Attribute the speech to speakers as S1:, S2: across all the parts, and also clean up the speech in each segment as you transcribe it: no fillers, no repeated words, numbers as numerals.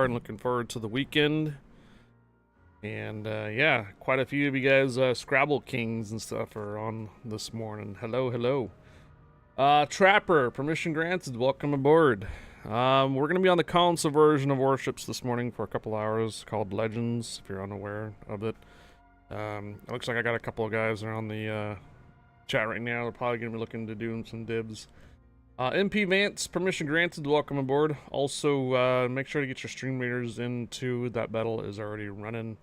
S1: and looking forward to the weekend. And yeah, quite a few of you guys, Scrabble Kings and stuff, are on this morning. Hello, hello. Trapper, permission granted. Welcome aboard. We're going to be on the console version of Warships this morning for a couple hours called Legends, if you're unaware of it. It looks like I got a couple of guys that are on the chat right now. They're probably going to be looking to do some dibs. MP Vance, permission granted. Welcome aboard. Also, make sure to get your stream readers into that battle is already running.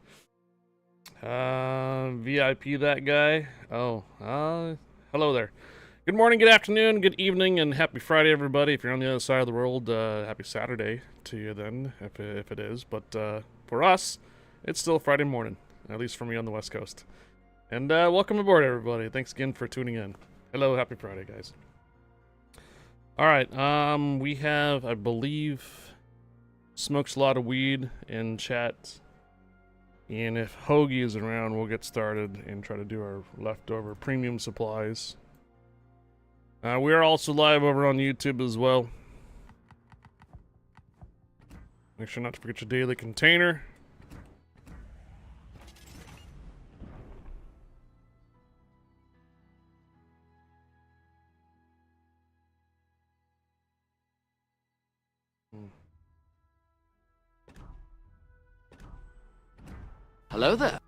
S1: VIP that guy. Oh, hello there. Good morning, good afternoon, good evening, and happy Friday, everybody. If you're on the other side of the world, happy Saturday to you then, if it is. But for us, it's still Friday morning, at least for me on the West Coast. And welcome aboard, everybody. Thanks again for tuning in. Hello, happy Friday, guys. All right, we have, I believe, Smokes a lot of weed in chat. And if Hoagie is around, we'll get started and try to do our leftover premium supplies. We are also live over on YouTube as well. Make sure not to forget your daily container.
S2: Hello there.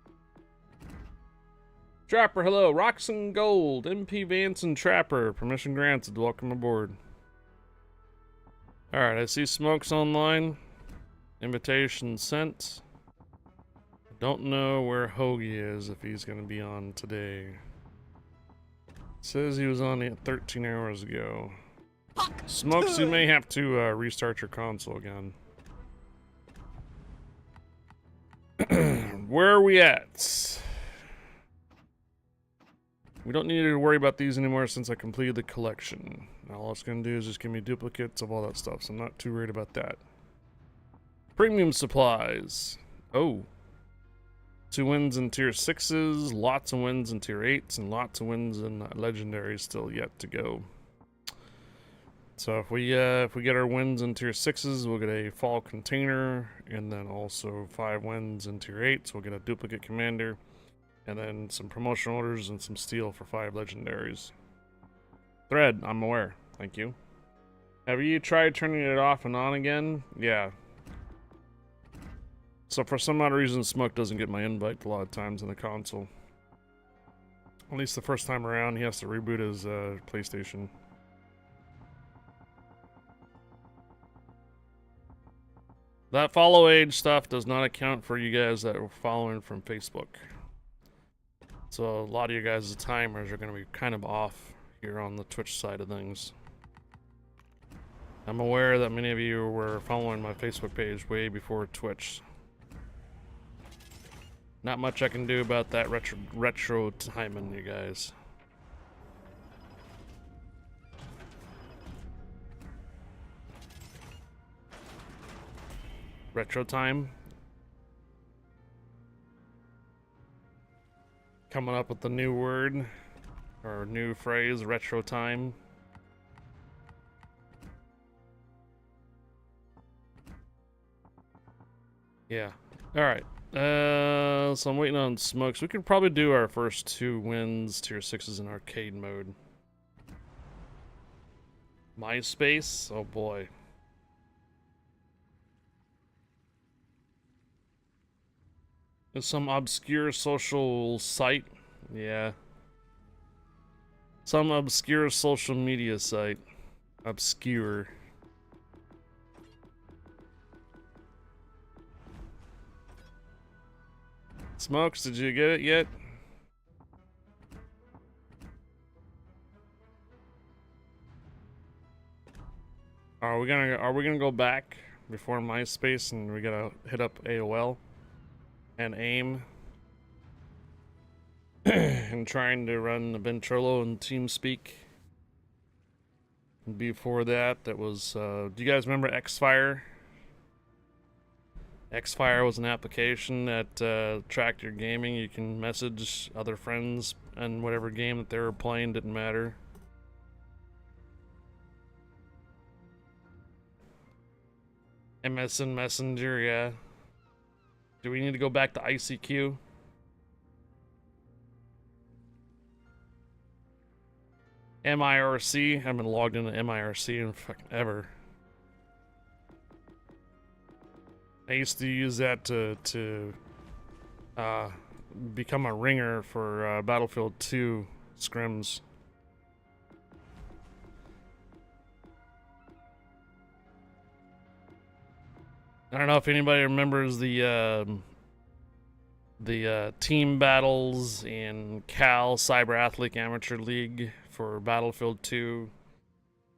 S1: Trapper, hello. Roxon Gold, MP Vance and Trapper, permission granted. Welcome aboard. Alright, I see Smokes online. Invitation sent. Don't know where Hoagie is, if he's going to be on today. Says he was on it 13 hours ago. Smokes, you may have to restart your console again. Where are we at? We don't need to worry about these anymore since I completed the collection. Now all it's going to do is just give me duplicates of all that stuff, so I'm not too worried about that. Premium supplies. Oh. 2 wins in tier 6s, lots of wins in tier 8s, and lots of wins in legendaries still yet to go. So if we get our wins in tier 6s, we'll get a fall container, and then also 5 wins in tier 8s, we'll get a duplicate commander, and then some promotional orders and some steel for 5 legendaries. Thread, I'm aware. Thank you. Have you tried turning it off and on again? Yeah. So for some odd reason, Smoke doesn't get my invite a lot of times in the console. At least the first time around, he has to reboot his PlayStation. That follow age stuff does not account for you guys that were following from Facebook. So a lot of you guys' timers are going to be kind of off here on the Twitch side of things. I'm aware that many of you were following my Facebook page way before Twitch. Not much I can do about that retro timing, you guys. Retro time. Coming up with the new word or new phrase, retro time. Yeah. All right. So I'm waiting on Smokes. We could probably do our first 2 wins, tier 6s in arcade mode. MySpace? Oh boy. It's some obscure social site. Yeah. Some obscure social media site. Obscure. Smokes, did you get it yet? Are we gonna go back before MySpace and we gotta hit up AOL and AIM and trying to run the Ventrilo and TeamSpeak? Before that, that was do you guys remember Xfire? Xfire was an application that tracked your gaming. You can message other friends and whatever game that they were playing, didn't matter. MSN Messenger, yeah. Do we need to go back to ICQ? MIRC? I haven't logged into MIRC in fucking ever. I used to use that to become a ringer for Battlefield 2 scrims. I don't know if anybody remembers the team battles in Cal Cyber Athlete Amateur League for Battlefield 2.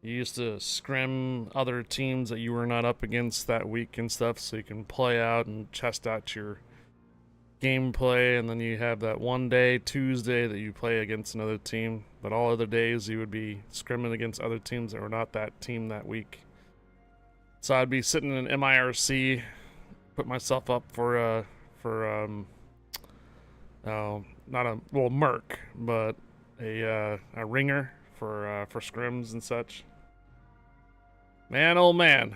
S1: You used to scrim other teams that you were not up against that week and stuff, so you can play out and test out your gameplay, and then you have that one day, Tuesday, that you play against another team, but all other days you would be scrimming against other teams that were not that team that week. So I'd be sitting in MIRC, put myself up for not a merc, but a ringer for scrims and such. Man, oh man.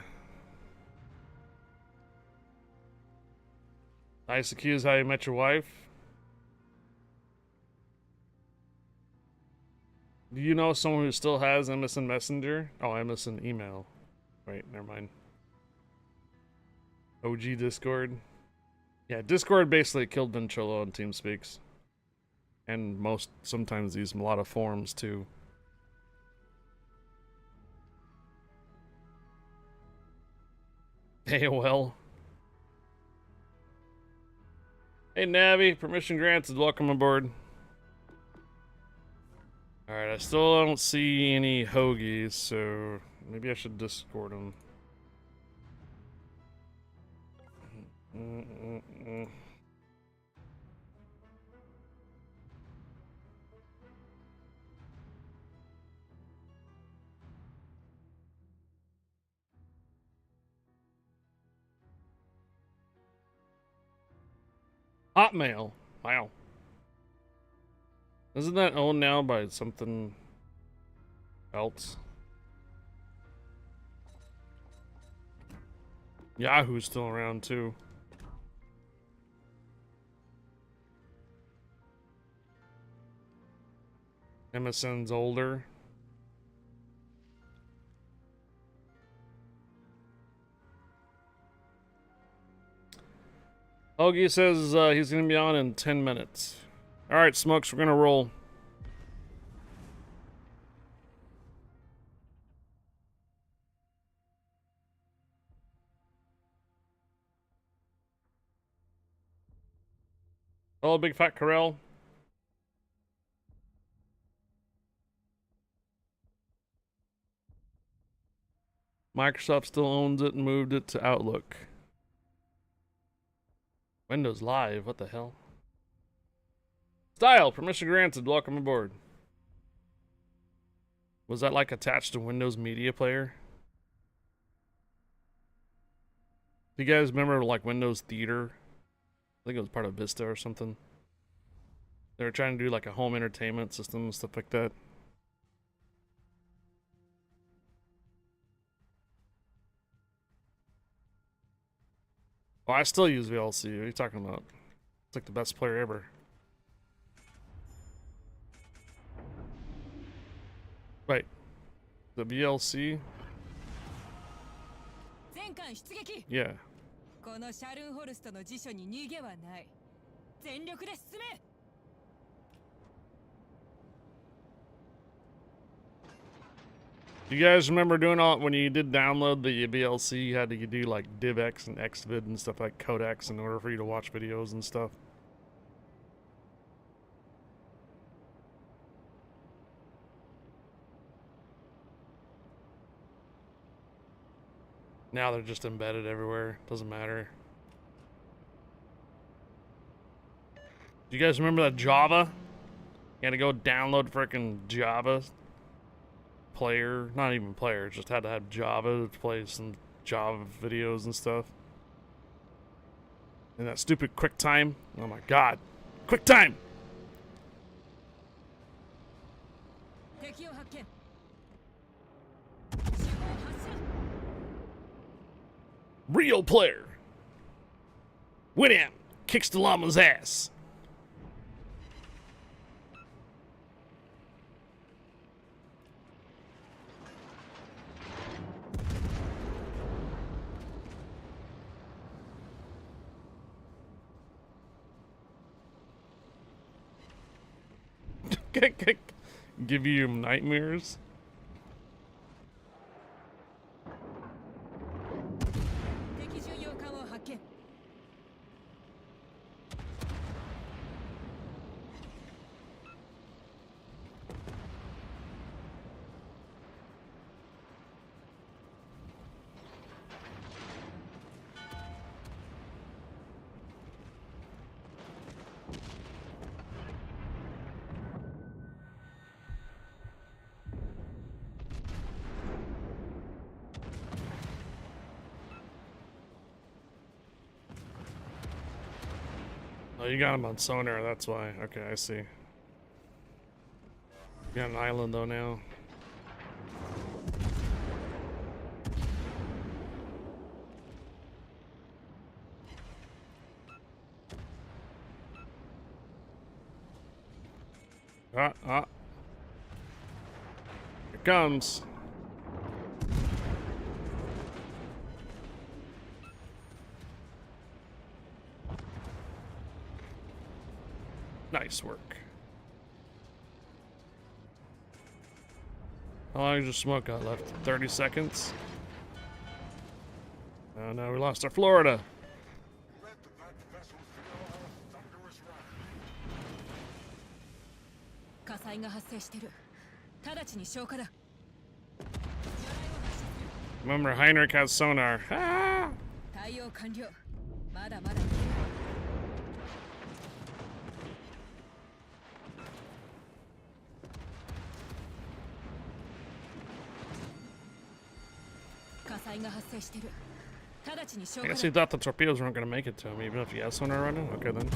S1: ICQ is how you met your wife. Do you know someone who still has MSN Messenger? Oh, MSN email. Wait, never mind. OG Discord. Yeah, Discord basically killed Ventrilo and TeamSpeaks. And sometimes these a lot of forums too. AOL. Hey Navi, permission granted, welcome aboard. Alright, I still don't see any hoagies, so maybe I should Discord them. Hotmail. Wow. Isn't that owned now by something else? Yahoo's still around too. MSN's older. Hoagie says he's going to be on in 10 minutes. Alright, Smokes, we're going to roll. Hello, Big Fat Corral. Microsoft still owns it and moved it to Outlook. Windows Live, what the hell? Style, permission granted, welcome aboard. Was that like attached to Windows Media Player? Do you guys remember like Windows Theater? I think it was part of Vista or something. They were trying to do like a home entertainment system and stuff like that. Oh, I still use VLC. What are you talking about? It's like the best player ever. Wait. The VLC? Yeah. Do you guys remember doing all when you did download the VLC? You had to do like DivX and XVid and stuff like codecs in order for you to watch videos and stuff. Now they're just embedded everywhere. Doesn't matter. Do you guys remember that Java? You had to go download frickin' Java player, not even player, just had to have Java to play some Java videos and stuff. And that stupid QuickTime. Oh my god. QuickTime! Real player. Winamp kicks the llama's ass. Give you nightmares. Oh, you got him on sonar, that's why. Okay, I see. You got an island though now. Here it comes. Nice work. How long is your smoke got left? 30 seconds? Oh no, we lost our Florida. Remember, Heinrich has sonar. Ah! I guess he thought the torpedoes weren't going to make it to him, even if he has sonar running. Okay then.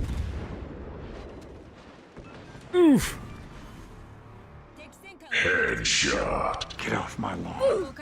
S1: Oof!
S2: Headshot. Get off my lawn.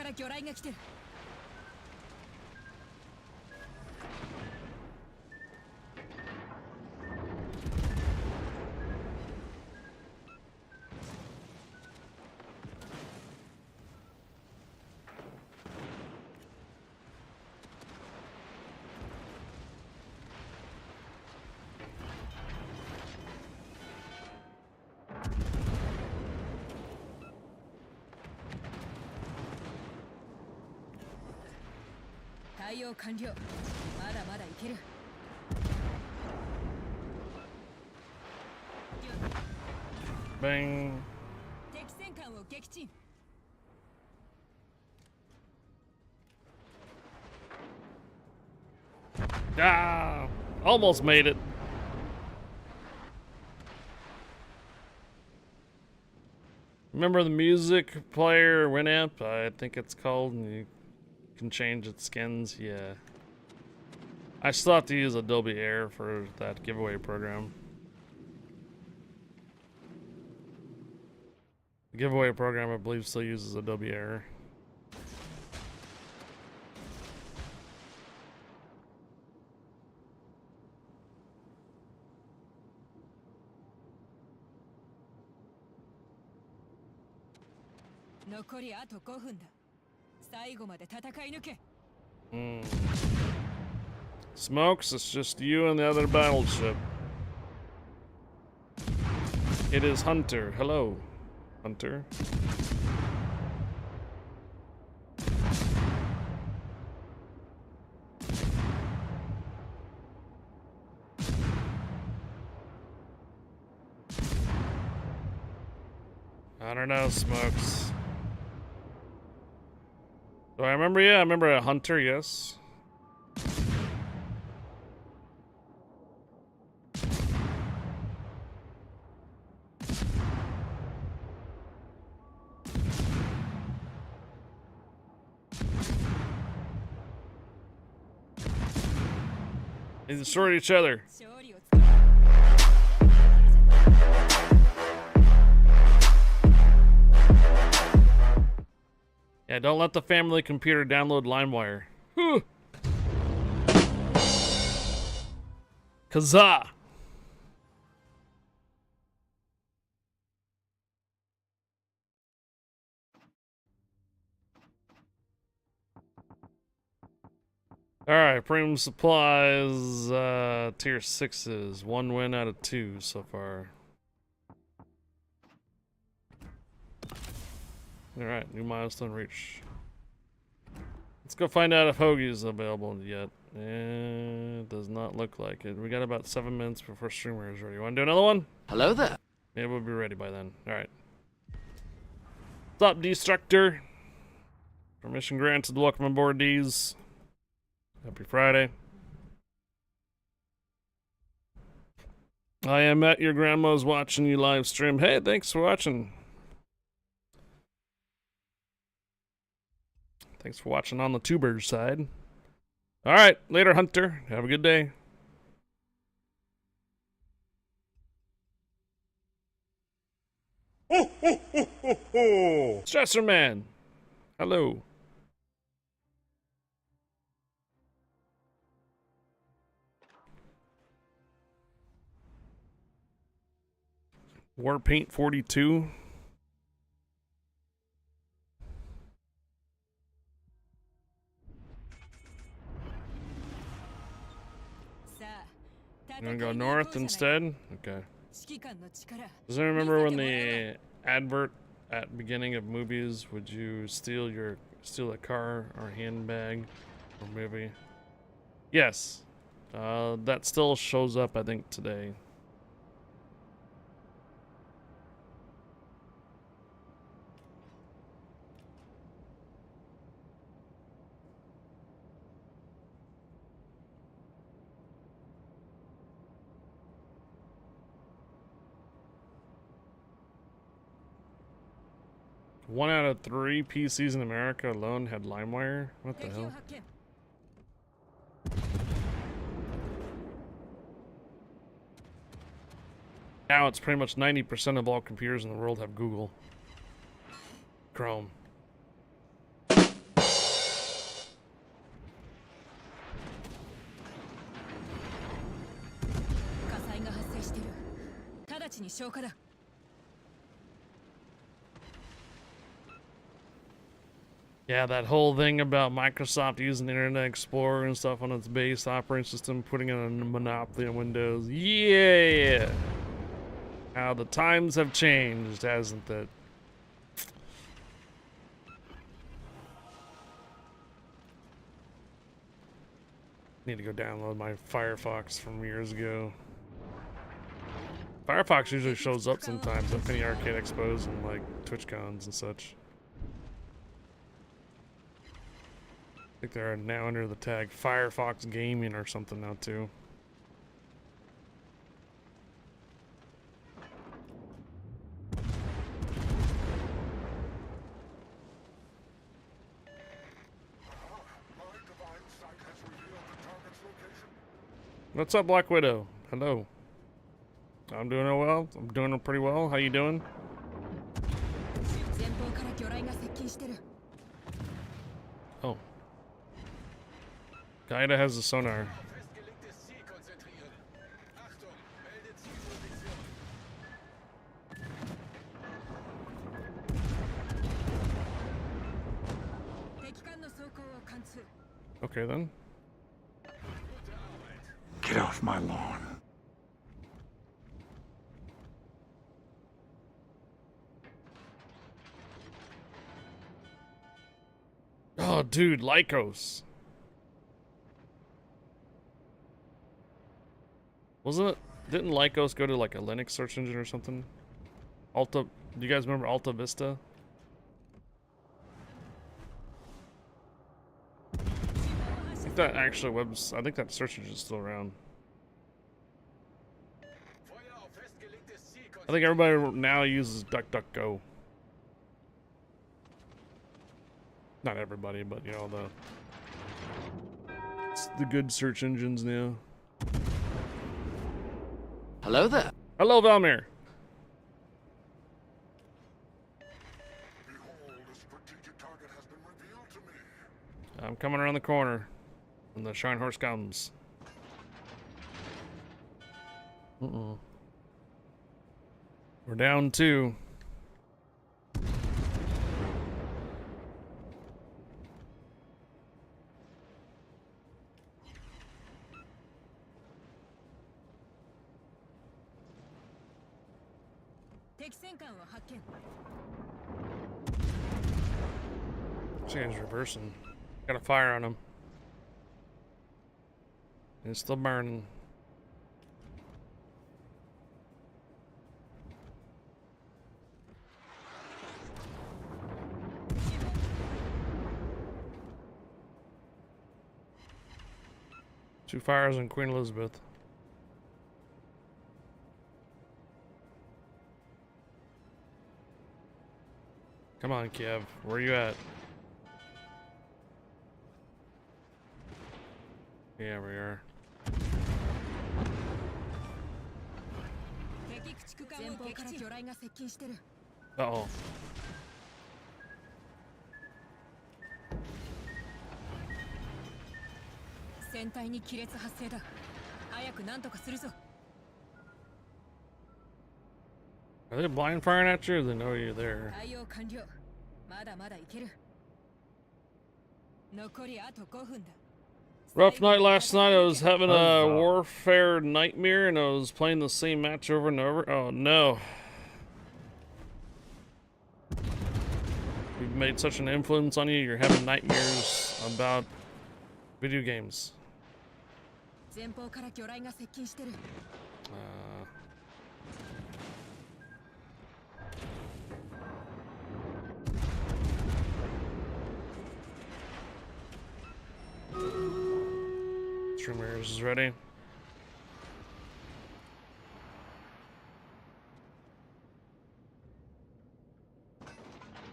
S1: Bang. Ah, almost made it. Remember the music player Winamp? I think it's called, and you can change its skins. Yeah. I still have to use Adobe Air for that giveaway program. The giveaway program, I believe, still uses Adobe Air. Smokes, it's just you and the other battleship. It is Hunter. Hello, Hunter. I don't know, Smokes. Do I remember you? I remember a Hunter, yes. They destroyed each other. Yeah, don't let the family computer download LimeWire. Whew. Kazaa! Alright, premium supplies, tier 6s. 1 win out of 2 so far. Alright, new milestone reached. Let's go find out if Hoagie is available yet. It does not look like it. We got about 7 minutes before streamer is ready. Want to do another one?
S3: Hello there.
S1: Maybe we'll be ready by then. Alright. What's up, Destructor? Permission granted. Welcome aboard, D's. Happy Friday. I am at your grandma's watching you live stream. Hey, thanks for watching. Thanks for watching on the tubers side. Alright, later, Hunter. Have a good day. Stressor Man. Hello. Warpaint 42. You wanna go north instead? Okay. Does anyone remember when the advert at beginning of movies would you steal a car or handbag or movie? Yes. That still shows up I think today. One out of 3 PCs in America alone had LimeWire? What the hell? Now it's pretty much 90% of all computers in the world have Google Chrome. Yeah, that whole thing about Microsoft using Internet Explorer and stuff on its base operating system, putting in a monopoly on Windows. Yeah! How the times have changed, hasn't it? Need to go download my Firefox from years ago. Firefox usually shows up sometimes at Penny Arcade Expos and like TwitchCons and such. I think they're now under the tag Firefox Gaming or something now too. What's up, Black Widow? Hello. I'm doing well. I'm doing pretty well. How you doing? Oh. Gaida has a sonar. Okay then.
S2: Get off my lawn.
S1: Oh, dude, Lycos. Wasn't it? Didn't Lycos go to like a Linux search engine or something? Alta. Do you guys remember Alta Vista? I think that actually I think that search engine is still around. I think everybody now uses DuckDuckGo. Not everybody, but you know it's the good search engines now.
S3: Hello there.
S1: Hello, Valmir.
S2: Behold, a strategic target has been revealed to me.
S1: I'm coming around the corner when the Shine Horse comes. We're down 2. Change reversing. Got a fire on him. It's still burning. Two fires on Queen Elizabeth. Come on, Kev. Where you at? Yeah, we are. Uh-oh. Are they blind firing at you or they know you're there? Rough night last night. I was having a warfare nightmare and I was playing the same match over and over. Oh no. We've made such an influence on you, you're having nightmares about video games. Streamers is ready.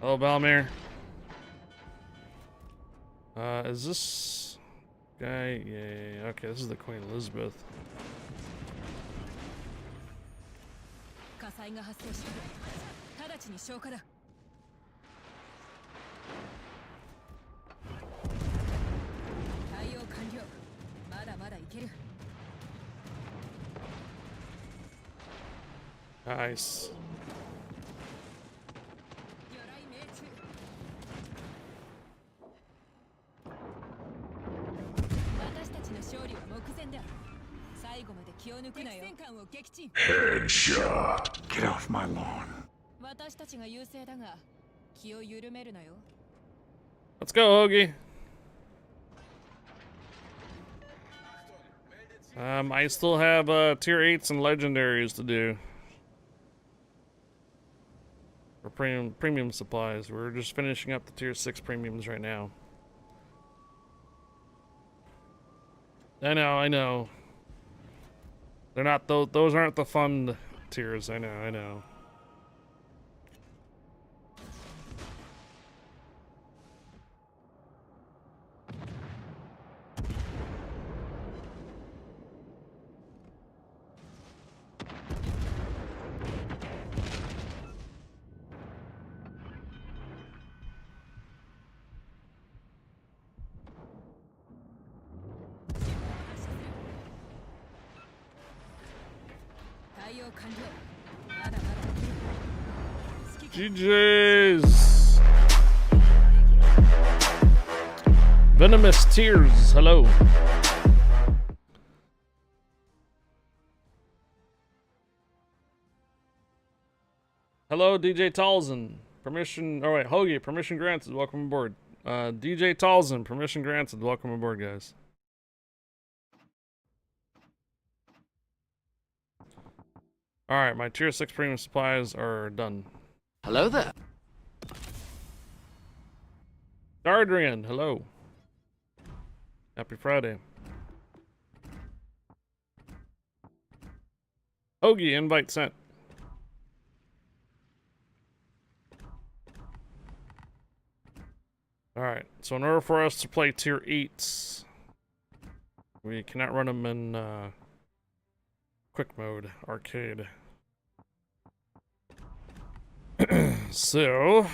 S1: Hello, Balmir. Is this guy? Yeah. Okay, this is the Queen Elizabeth. Nice.
S2: Headshot. Get off my lawn.
S1: Let's go, Hoagie. I still have tier 8s and legendaries to do. For premium supplies. We're just finishing up the tier 6 premiums right now. I know. They're not those aren't the fun tiers. I know. GG's. Venomous Tears, hello. Hello, DJ Talzin. Permission, oh wait, Hoagie, permission granted, welcome aboard. DJ Talzin, permission granted, welcome aboard, guys. Alright, my tier 6 premium supplies are done.
S3: Hello there.
S1: Dardrian, hello. Happy Friday. Hoagie, invite sent. Alright, so in order for us to play tier 8s, we cannot run them in quick mode, arcade. So,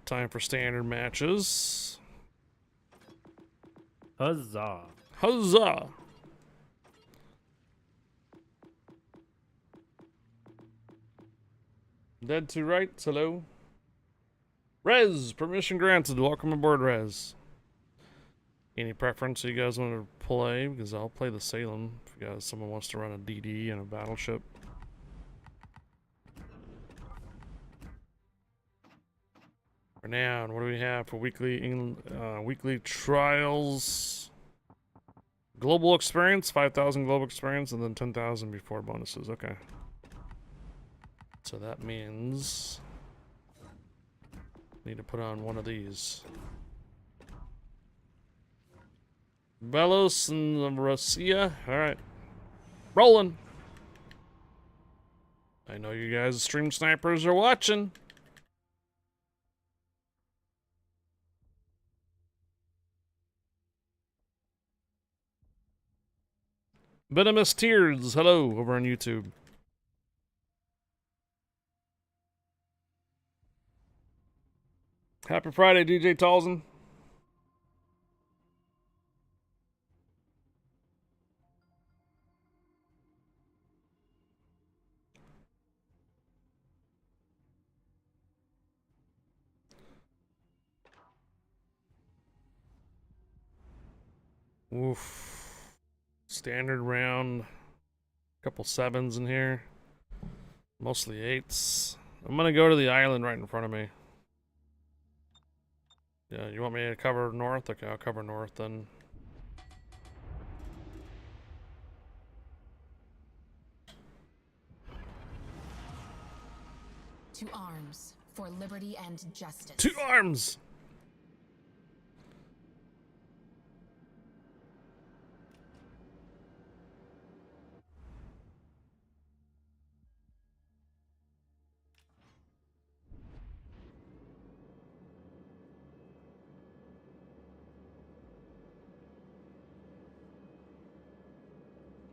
S1: time for standard matches.
S4: Huzzah.
S1: Huzzah! Dead to rights, hello. Rez, permission granted. Welcome aboard, Rez. Any preference you guys want to play? Because I'll play the Salem if you guys, someone wants to run a DD and a battleship. Renown, what do we have for weekly trials? Global experience, 5,000 global experience, and then 10,000 before bonuses. Okay. So that means need to put on one of these. Belos and Russia. Alright. Rolling. I know you guys, stream snipers, are watching. Venomous Tears, hello, over on YouTube. Happy Friday, DJ Talzin. Oof. Standard round. Couple 7s in here. Mostly 8s. I'm gonna go to the island right in front of me. Yeah, you want me to cover north? Okay, I'll cover north then.
S3: To arms for liberty and justice.
S1: To arms!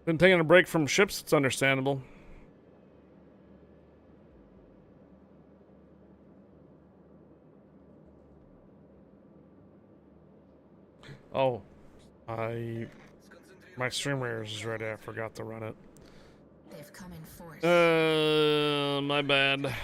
S1: Been taking a break from ships, it's understandable. Oh, my stream rares is ready. I forgot to run it.
S3: They've come in force.
S1: My bad.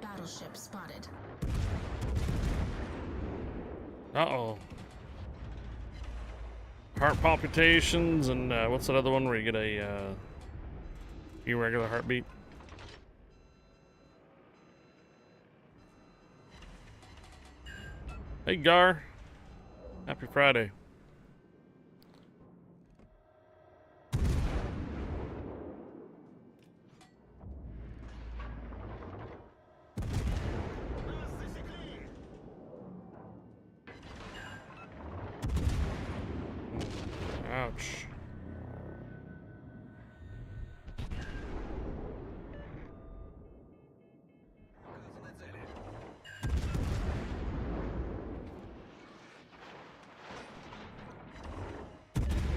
S3: Battleship spotted.
S1: Uh-oh. Heart palpitations and what's that other one where you get a irregular heartbeat? Hey Gar. Happy Friday. Ouch.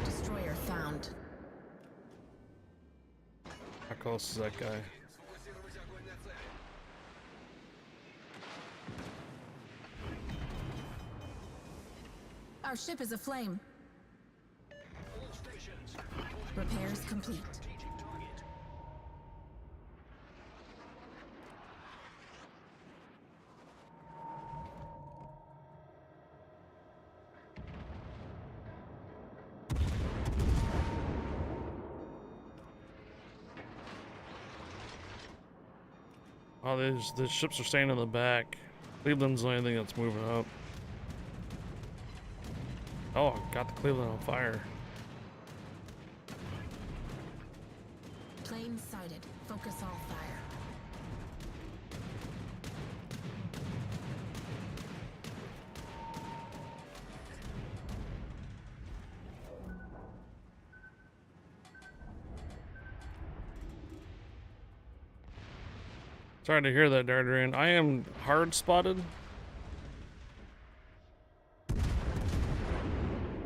S3: Destroyer found.
S1: How close is that guy?
S3: Our ship is aflame. Repairs complete.
S1: Oh, the ships are staying in the back. Cleveland's the only thing that's moving up. Oh, got the Cleveland on fire.
S3: Plane sighted. Focus all fire.
S1: Sorry to hear that, Dardarian. I am hard spotted.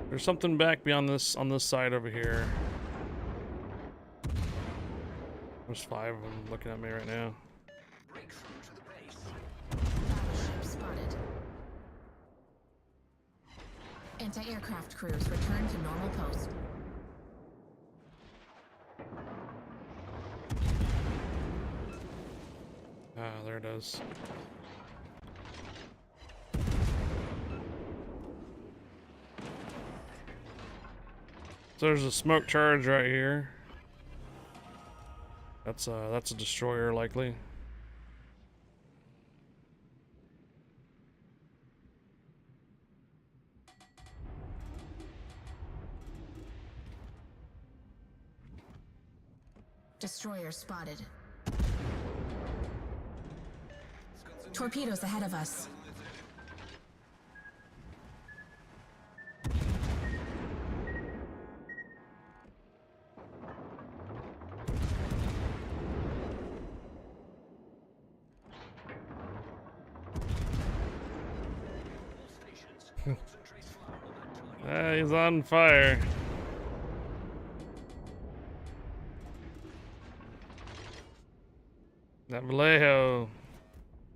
S1: There's something back beyond this on this side over here. There's 5 of them looking at me right now.
S3: Battleship spotted. Anti-aircraft crews return to normal post.
S1: Ah, there it is. So there's a smoke charge right here. That's a destroyer likely.
S3: Destroyer spotted. Torpedoes ahead of us.
S1: He's on fire. That Vallejo.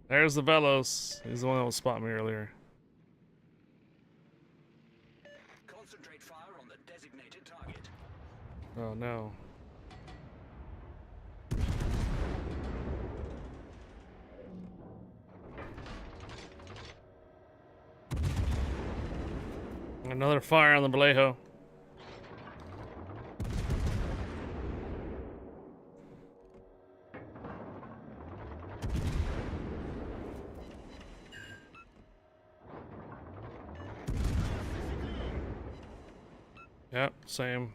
S1: There's the Velos. He's the one that was spotting me earlier.
S4: Concentrate fire on the designated target.
S1: Oh no. Another fire on the Vallejo. Yep, same.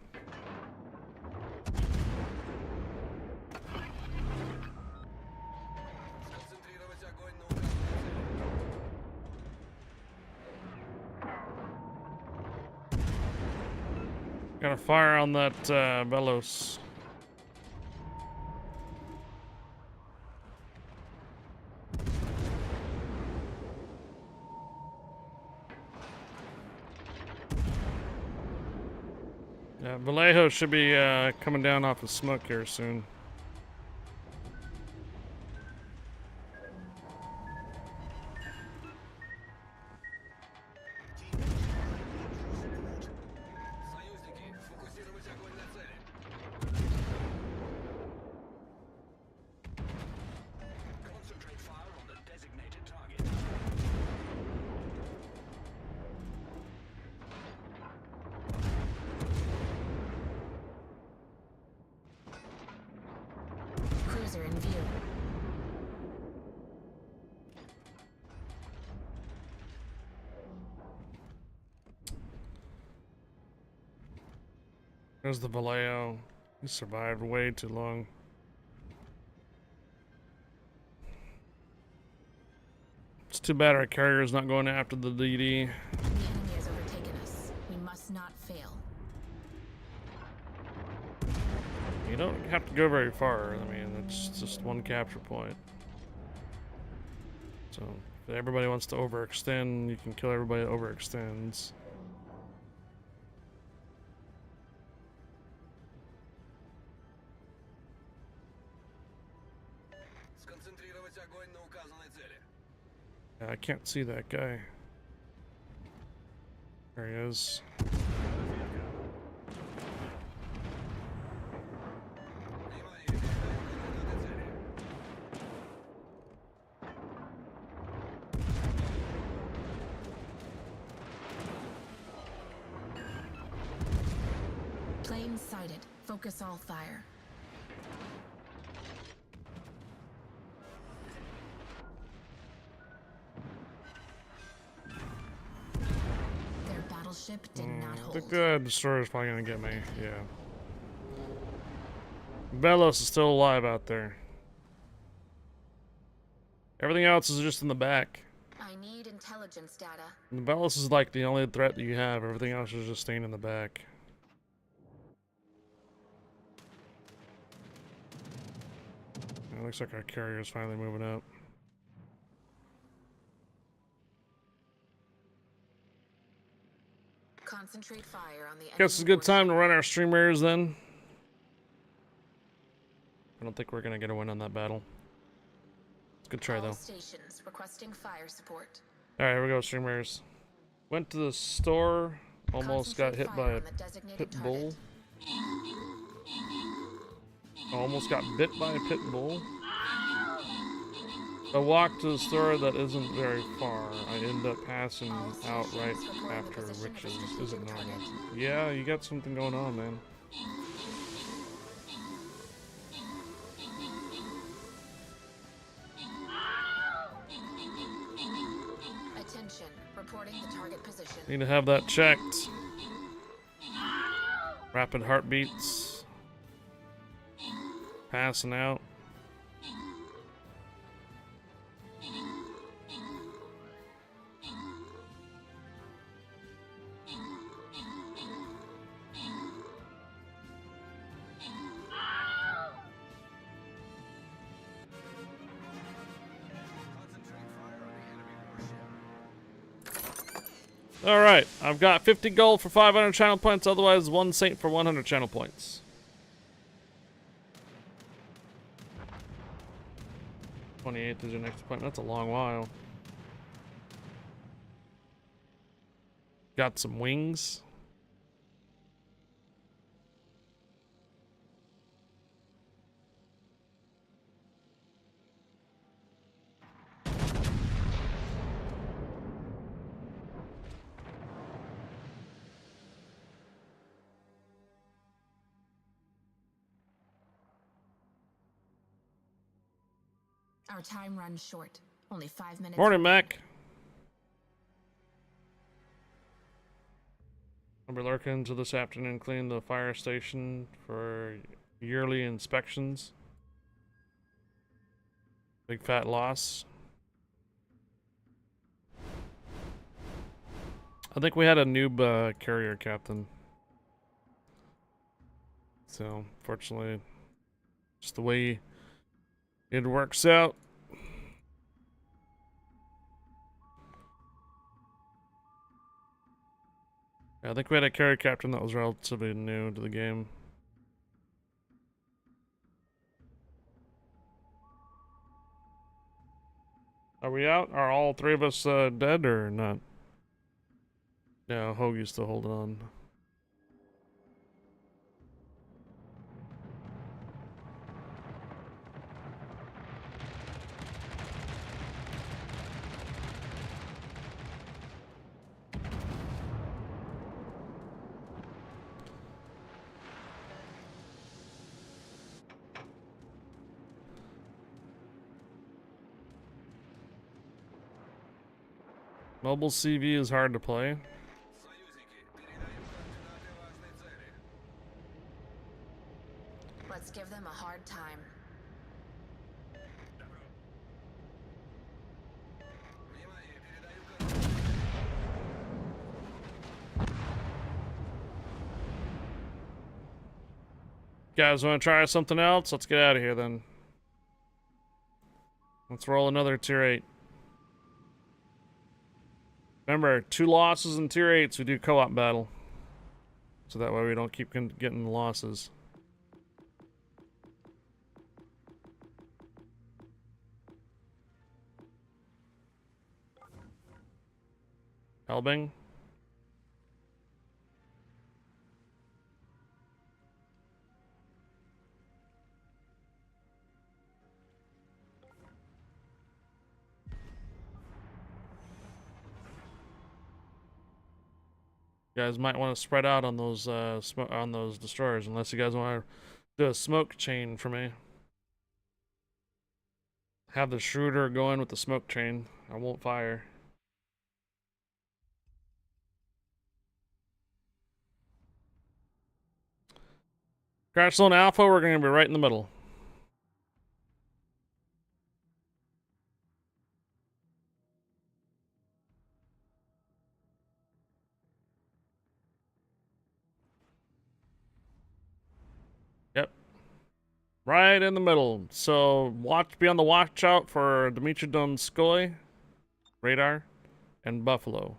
S1: Got a fire on that Velos. Yeah, Vallejo should be coming down off of smoke here soon.
S4: Concentrate fire on the designated target.
S3: Cruiser in view.
S1: There's the Vallejo. He survived way too long. It's too bad our carrier is not going after the DD.
S3: The enemy has overtaken us. We must not fail.
S1: You don't have to go very far. I mean, it's just one capture point. So, if everybody wants to overextend, you can kill everybody that overextends.
S4: Сконцентрировать огонь на указанной цели.
S1: I can't see that guy. There he is.
S3: Plane sighted. Focus all fire. Their battleship did not
S1: I
S3: hold.
S1: think the destroyer's probably gonna get me. Yeah. Velos is still alive out there. Everything else is just in the back.
S3: I need intelligence data.
S1: And the Velos is like the only threat that you have. Everything else is just staying in the back. It looks like our carrier is finally moving up.
S3: Concentrate fire on the enemy.
S1: Guess it's a good time to run our streamers then. I don't think we're gonna get a win on that battle. It's a good try
S3: All
S1: though.
S3: stations requesting fire support.
S1: Alright, here we go, streamers. Went to the store, almost got
S3: Concentrate
S1: hit
S3: fire
S1: by a
S3: on the designated
S1: pit
S3: target.
S1: bull. Almost got bit by a pit bull. I walked to the store that isn't very far. I end up passing out right after, which isn't normal. Yeah, you got something going on, man.
S3: Attention, reporting the target position.
S1: Need to have that checked. Rapid heartbeats. Passing out. Alright, I've got 50 gold for 500 channel points, otherwise 1 saint for 100 channel points. 28th is your next appointment. That's a long while. Got some wings.
S3: Our time runs short. Only 5 minutes.
S1: Morning, Mac. I'll be lurking to this afternoon, clean the fire station for yearly inspections. Big fat loss. I think we had a noob carrier captain. So, fortunately, just the way it works out. Yeah, I think we had a carrier captain that was relatively new to the game. Are we out? Are all 3 of us dead or not? No, Hoagie's still holding on. Mobile CV is hard to play.
S3: Let's give them a hard time.
S1: Guys, want to try something else? Let's get out of here then. Let's roll another tier 8. Remember, 2 losses in tier 8s, we do co-op battle. So that way we don't keep getting the losses. Helbing? You guys might want to spread out on those on those destroyers, unless you guys want to do a smoke chain for me. Have the Schroeder go in with the smoke chain. I won't fire. Crash Zone Alpha, we're going to be right in the middle. Yep. Right in the middle. So be on the watch out for Dimitri Donskoy, radar, and Buffalo.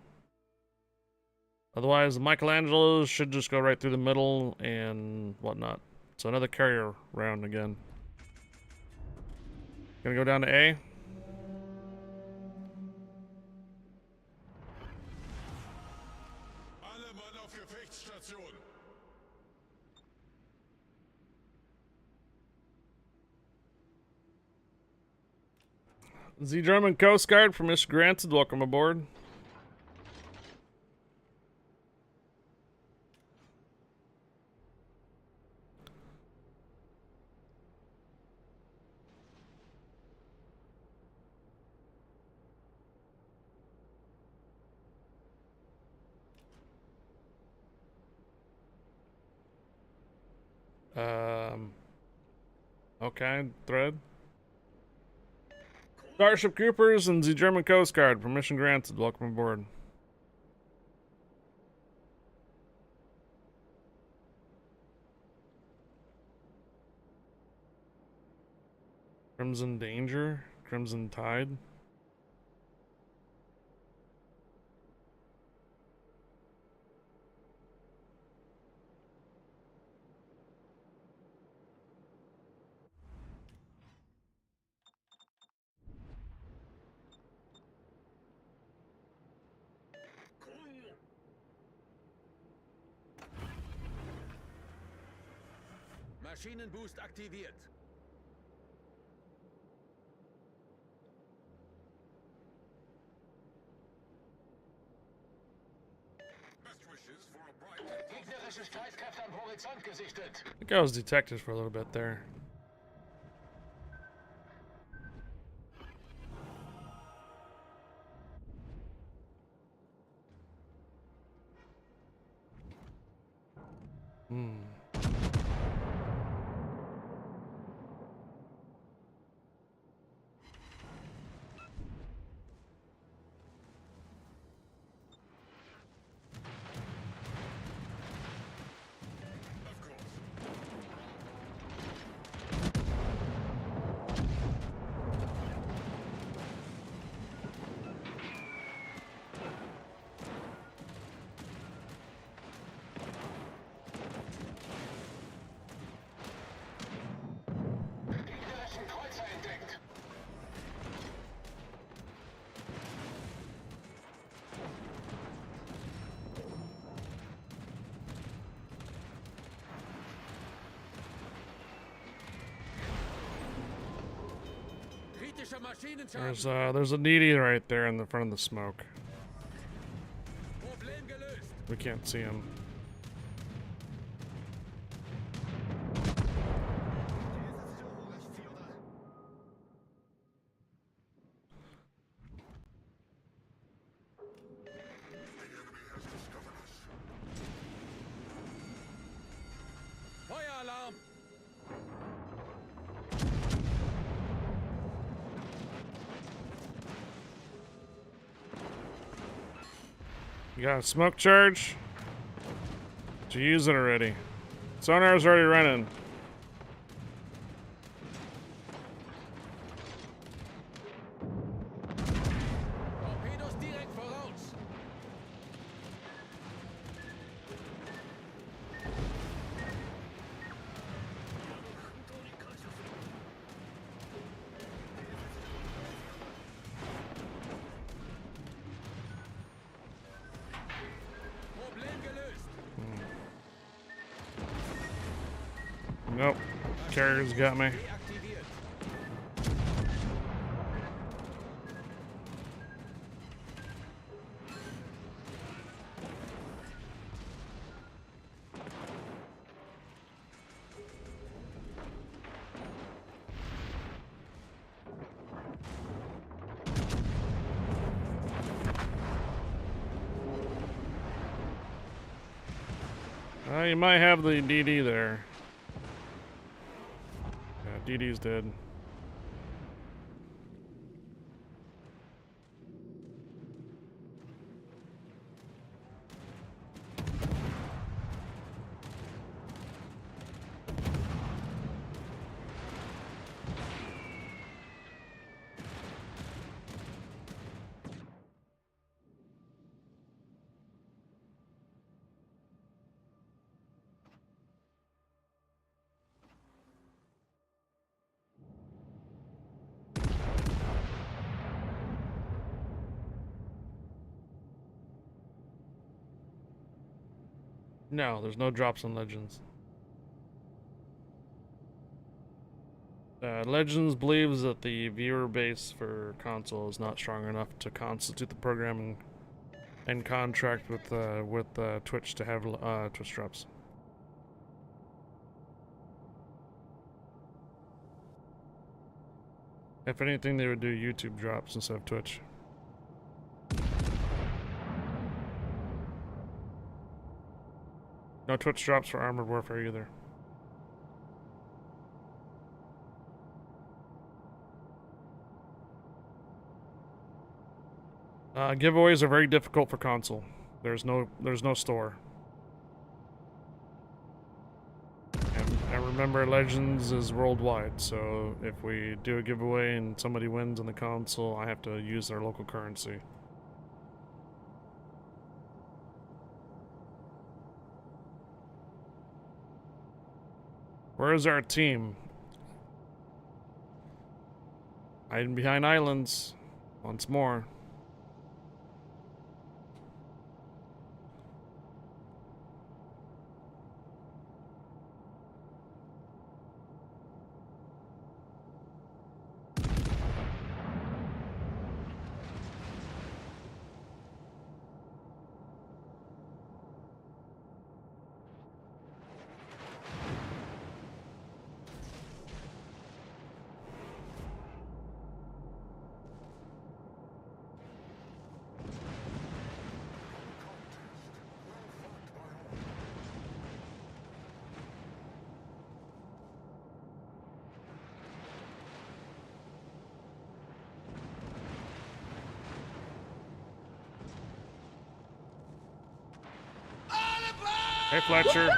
S1: Otherwise, the Michelangelos should just go right through the middle and whatnot. So another carrier round again. Gonna go down to A. The German Coast Guard, permission granted. Welcome aboard. Okay, thread. Starship Troopers and the German Coast Guard, permission granted. Welcome aboard. Crimson Danger, Crimson Tide.
S4: Maschinenboost aktiviert. Gegnerische Streitkräfte am Horizont gesichtet.
S1: I think I was detected for a little bit there.
S4: Gegnerischen Kreuzer entdeckt. Kritischer Maschinenschaden.
S1: There's a needy right there in the front of the smoke.
S4: Problem gelöst.
S1: We can't see him.
S4: Feueralarm.
S1: You got a smoke charge? Did you use it already? Sonar's already running.
S4: Torpedos direkt voraus. Problem gelöst.
S1: Nope. Carrier's got me.
S4: Deaktiviert.
S1: You might have the DD there. Yeah, DD's dead. No, there's no drops on Legends. Legends believes that the viewer base for console is not strong enough to constitute the programming and contract with Twitch to have Twitch drops. If anything, they would do YouTube drops instead of Twitch. No Twitch drops for Armored Warfare either. Giveaways are very difficult for console. There's no store. And remember, Legends is worldwide, so if we do a giveaway and somebody wins on the console, I have to use their local currency. Where is our team? Hiding behind islands. Once more. Hey, Fletcher.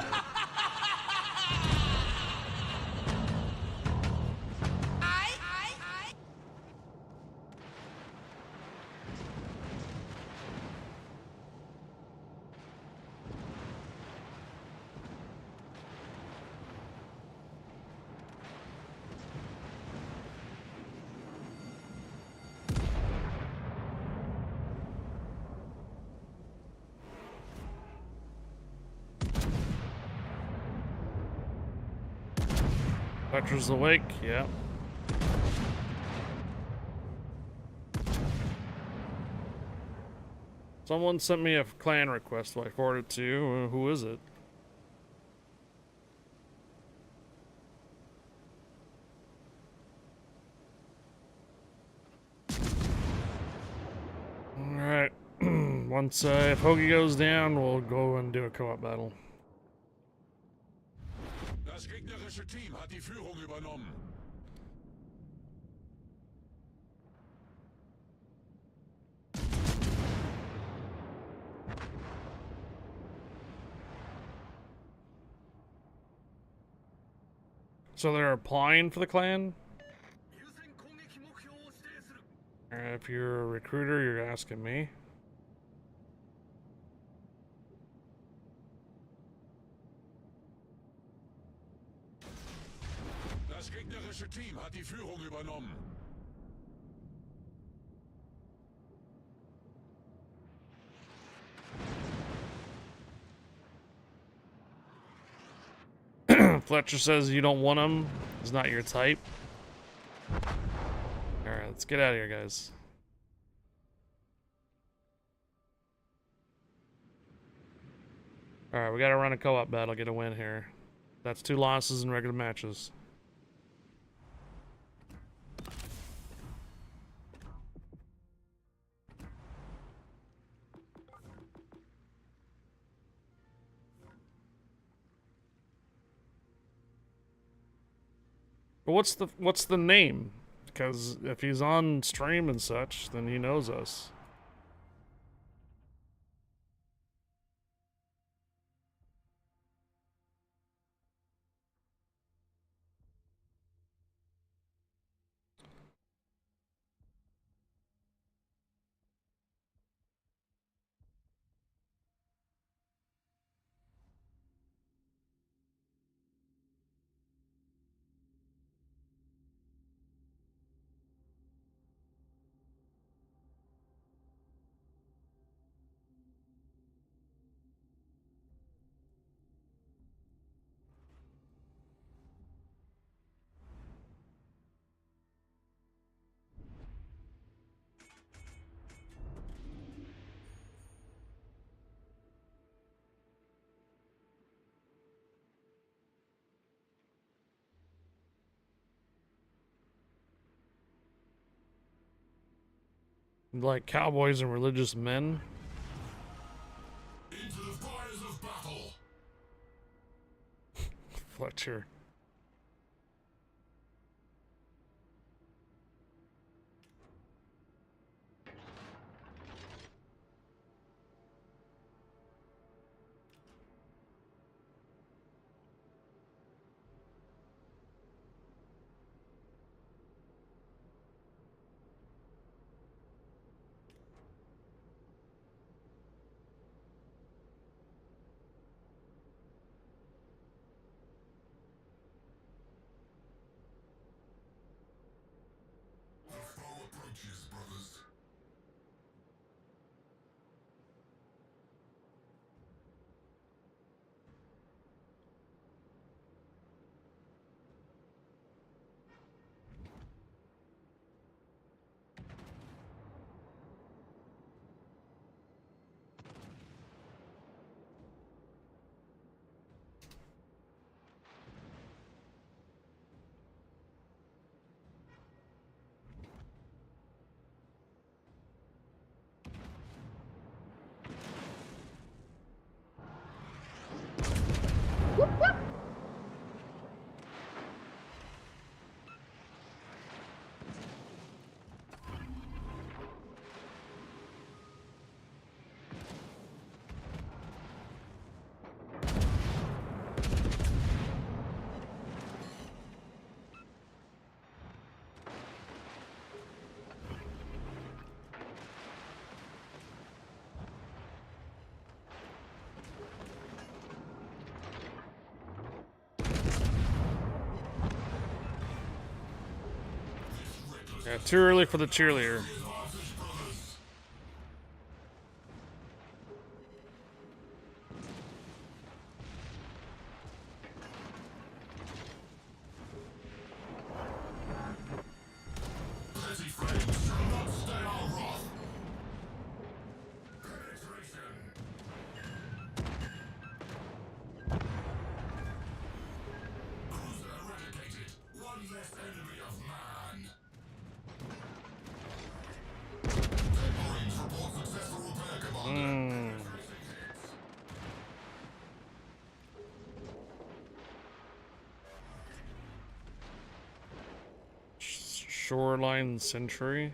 S1: Fletcher's awake, yeah. Someone sent me a clan request, so I forwarded it to you. Who is it? Alright. Once, if Hoagie goes down, we'll go and do a co-op battle.
S2: Das gegnerische Team hat die Führung übernommen.
S1: So they're applying for the clan? If you're a recruiter, you're asking me.
S2: Das gegnerische Team hat die Führung übernommen.
S1: Fletcher says you don't want him. He's not your type. Alright, let's get out of here, guys. Alright, we gotta run a co-op battle, get a win here. That's 2 losses in regular matches. But what's the name? Because if he's on stream and such, then he knows us. Like cowboys and religious men.
S2: Into the fires of battle.
S1: Fletcher.
S2: The foe approaches, brothers.
S1: Yeah, too early for the cheerleader.
S2: Petty flames shall not stay our wrath. Penetration. Cruiser eradicated. One less enemy of man. Dead Marines report successful repair, Commander. Tracing hits.
S1: Shoreline Sentry.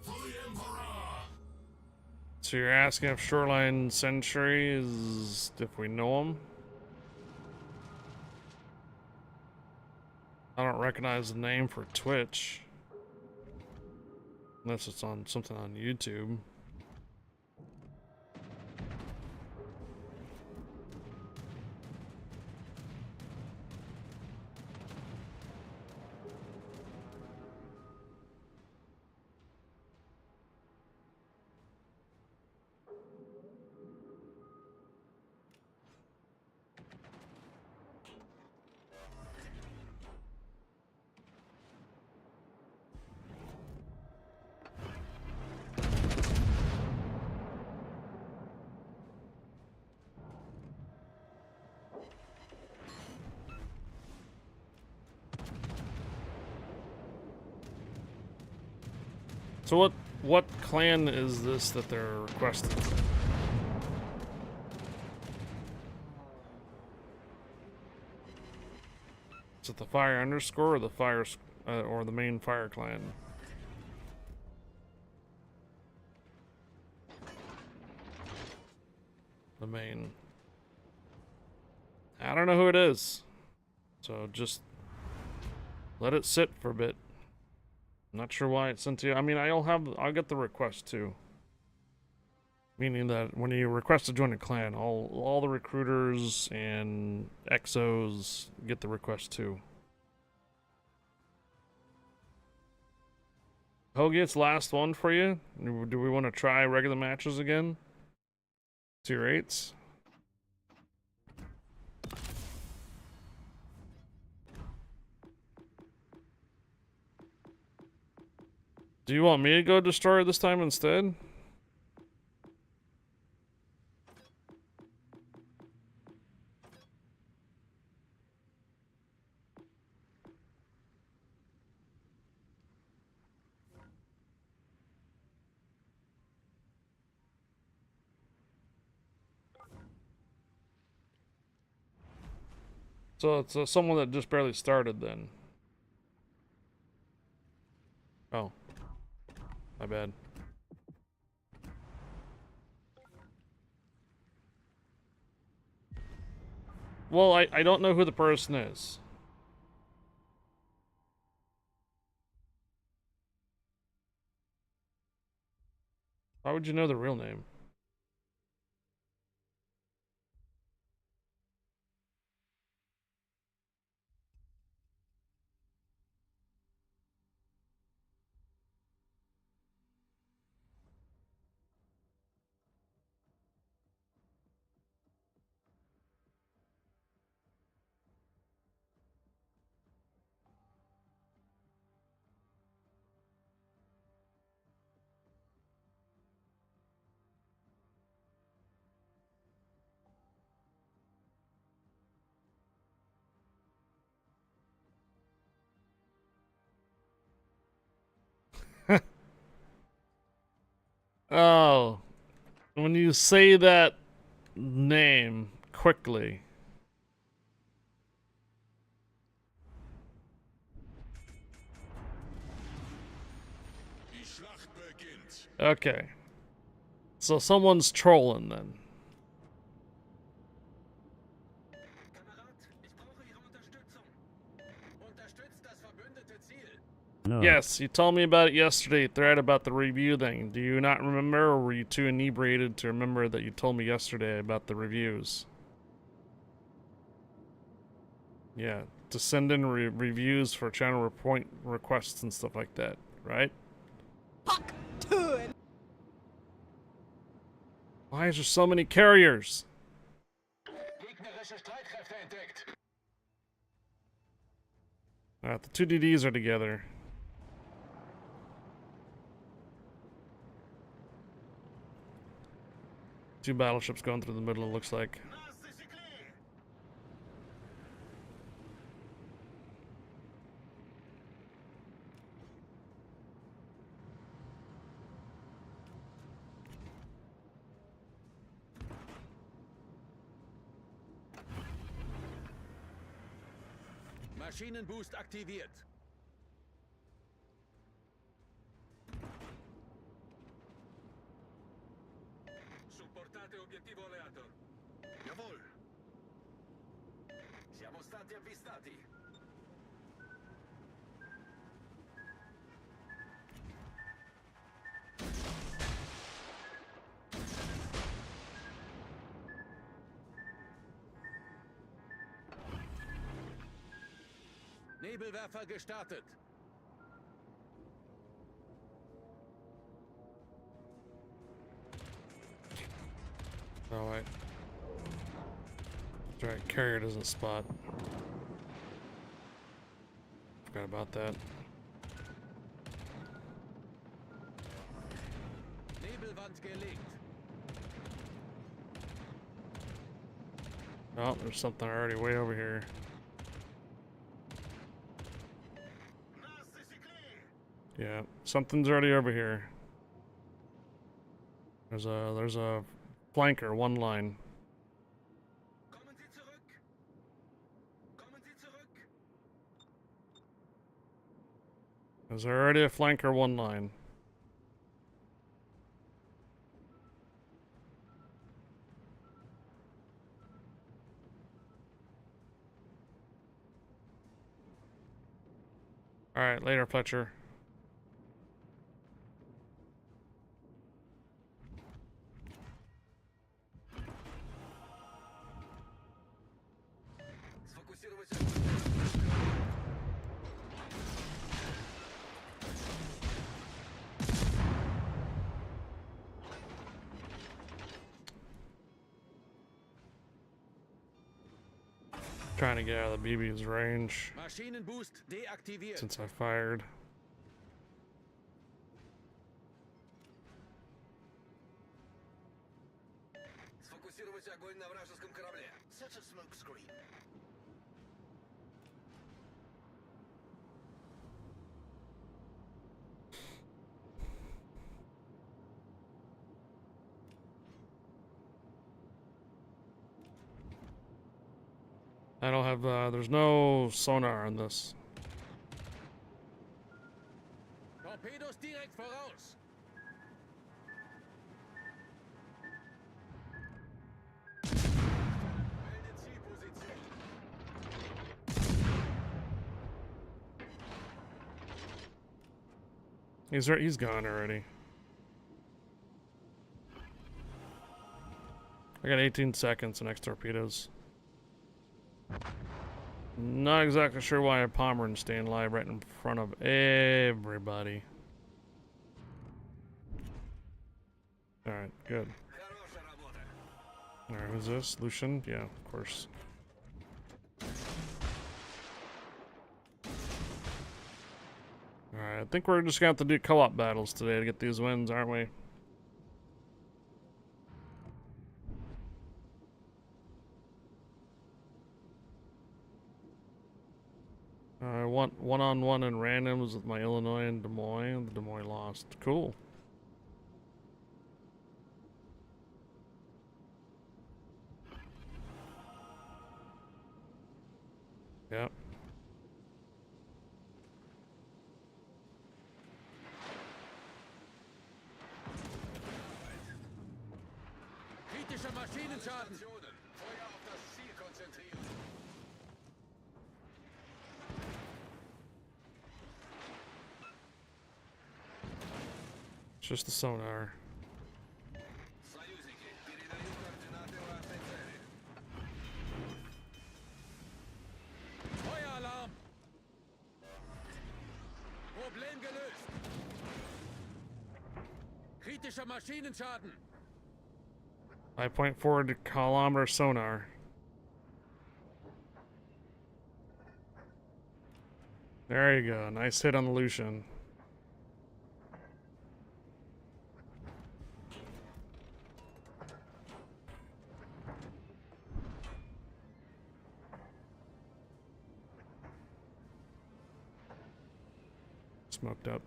S2: For the Emperor.
S1: So you're asking if Shoreline Sentry is if we know him? I don't recognize the name for Twitch. Unless it's on something on YouTube. So what clan is this that they're requesting? Is it the Fire underscore or the Fire or the main Fire clan? The main. I don't know who it is. So just let it sit for a bit. I'm not sure why it's sent to you. I mean, I'll get the request too. Meaning that when you request to join a clan, all the recruiters and exos get the request too. Hoagie, it's last one for you. Do we want to try regular matches again? Tier 8s? Do you want me to go destroy this time instead? So it's someone that just barely started then. Oh. My bad. Well, I don't know who the person is. Why would you know the real name? Oh, when you say that name quickly.
S2: Die Schlacht beginnt.
S1: Okay. So someone's trolling then.
S4: Kamerad, ich brauche Ihre Unterstützung. Unterstützt das verbündete Ziel.
S5: No.
S1: Yes, you told me about it yesterday, thread about the review thing. Do you not remember, or were you too inebriated to remember that you told me yesterday about the reviews? Yeah, to send in reviews for channel point requests and stuff like that, right? Why is there so many carriers?
S4: Gegnerische Streitkräfte entdeckt.
S1: The two DDs are together. Two battleships going through the middle, it looks like.
S4: Maschinenboost aktiviert. Supportate obiettivo alleato.
S2: Jawohl.
S4: Siamo stati avvistati. Nebelwerfer gestartet.
S1: Oh, wait. That's right, carrier doesn't spot. Forgot about that.
S4: Nebelwand gelegt.
S1: Oh, there's something already way over here. Yeah, something's already over here. There's a flanker, one line.
S4: Kommen Sie zurück. Kommen Sie zurück.
S1: There's already a flanker, one line. Alright, later, Fletcher.
S4: Сфокусировать.
S1: Trying to get out of the BB's range
S4: Maschinenboost deaktiviert.
S1: since I fired.
S4: Сфокусировать огонь на вражеском корабле.
S2: Set a smoke screen.
S1: I don't have, there's no sonar on this.
S4: Torpedos direkt voraus. Melde Zielposition.
S1: He's gone already. I got 18 seconds and X torpedoes. Not exactly sure why a Pomeranian's staying alive right in front of everybody. Alright, good.
S4: Хорошая работа.
S1: Alright, who's this? Lucian? Yeah, of course. Alright, I think we're just gonna have to do co-op battles today to get these wins, aren't we? I want one-on-one and randoms with my Illinois and Des Moines. The Des Moines lost. Cool. Yep.
S4: Kritischer Maschinenschaden. Feuer auf das Ziel konzentrieren.
S1: It's just the sonar.
S4: Союзники, передаю координаты вашей цели. Feueralarm. Problem gelöst. Kritischer Maschinenschaden.
S1: 5.4 kilometer sonar. There you go. Nice hit on the Lucian. Smoked up.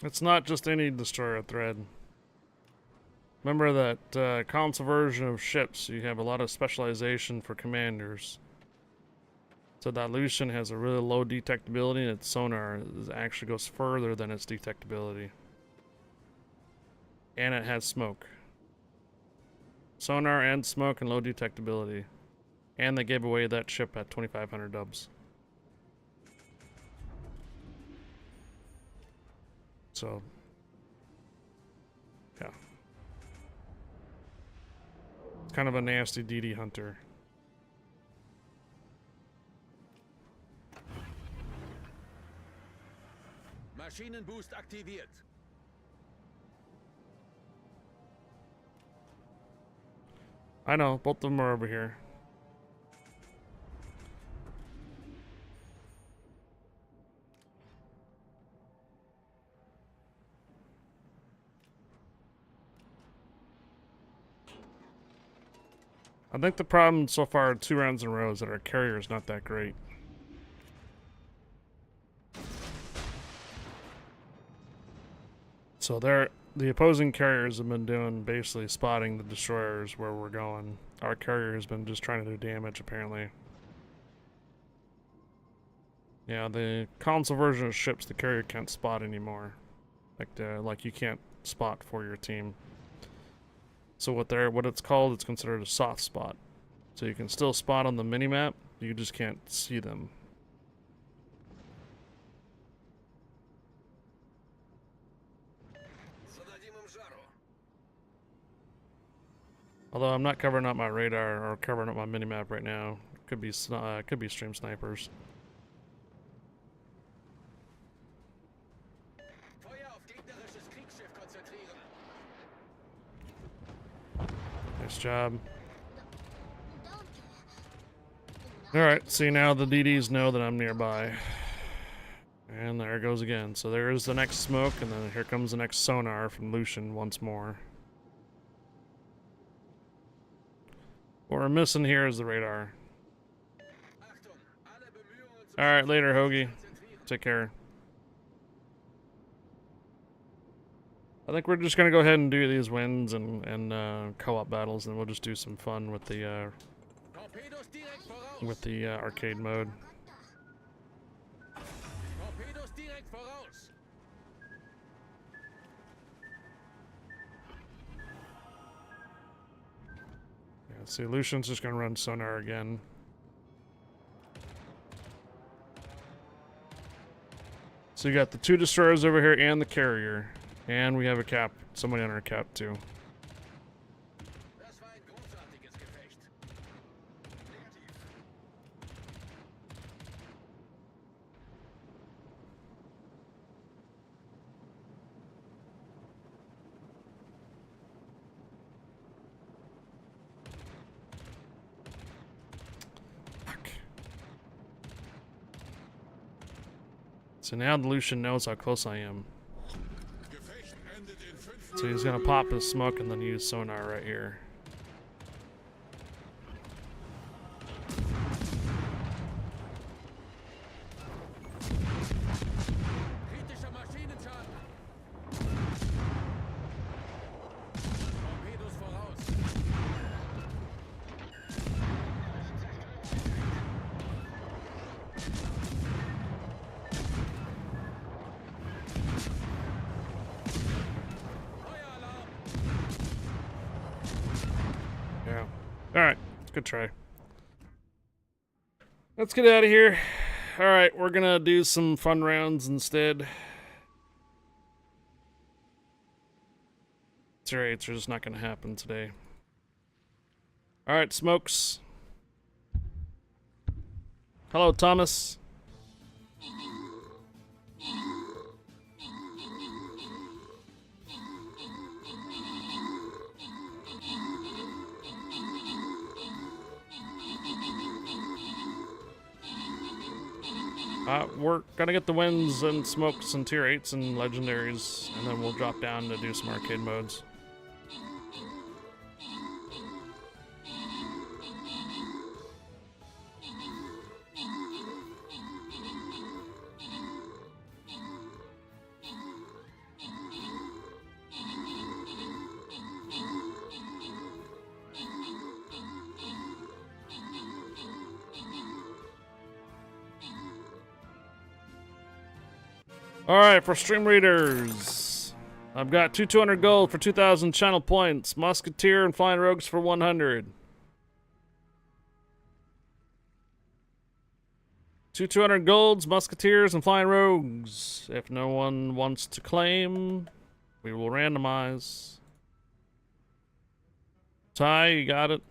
S1: It's not just any destroyer thread. Remember that console version of ships, you have a lot of specialization for commanders. So that Lucian has a really low detectability, and its sonar actually goes further than its detectability. And it has smoke. Sonar and smoke and low detectability. And they gave away that ship at 2,500 dubs. So, yeah. It's kind of a nasty DD hunter.
S4: Maschinenboost aktiviert.
S1: I know, both of them are over here. I think the problem so far, 2 rounds in a row, is that our carrier is not that great. So the opposing carriers have been doing basically spotting the destroyers where we're going. Our carrier has been just trying to do damage, apparently. Yeah, the console version of ships, the carrier can't spot anymore. Like you can't spot for your team. So what it's called, it's considered a soft spot. So you can still spot on the minimap, you just can't see them. Although I'm not covering up my radar or covering up my minimap right now. Could be stream snipers.
S4: Feuer auf gegnerisches Kriegsschiff konzentrieren.
S1: Nice job. Alright, see now the DDs know that I'm nearby. And there it goes again. So there's the next smoke, and then here comes the next sonar from Lucian once more. What we're missing here is the radar.
S4: Achtung, alle Bemühungen zum
S1: Alright, later, Hoagie.
S4: Konzentrieren.
S1: Take care. I think we're just gonna go ahead and do these wins and co-op battles, and we'll just do some fun with the
S4: Torpedos direkt voraus.
S1: arcade mode.
S4: Torpedos direkt voraus.
S1: Yeah, see, Lucian's just gonna run sonar again. So you got the 2 destroyers over here and the carrier, and we have a cap, somebody on our cap too.
S4: Das war ein großartiges Gefecht. Negativ.
S1: So now the Lucian knows how close I am.
S2: Gefecht endet in 5
S1: So he's gonna pop his smoke and then use sonar right here.
S4: Kritischer Maschinenschaden. Torpedos voraus. Feueralarm.
S1: Yeah. Alright, good try. Let's get out of here. Alright, we're gonna do some fun rounds instead. Tier 8s are just not gonna happen today. Alright, Smokes. Hello, Thomas. We're gonna get the wins and smokes and tier 8s and legendaries, and then we'll drop down to do some arcade modes. Alright, for stream readers, I've got 200 gold for 2,000 channel points, Musketeer and Flying Rogues for 100. 200 golds, Musketeers, and Flying Rogues. If no one wants to claim, we will randomize. Ty, you got it.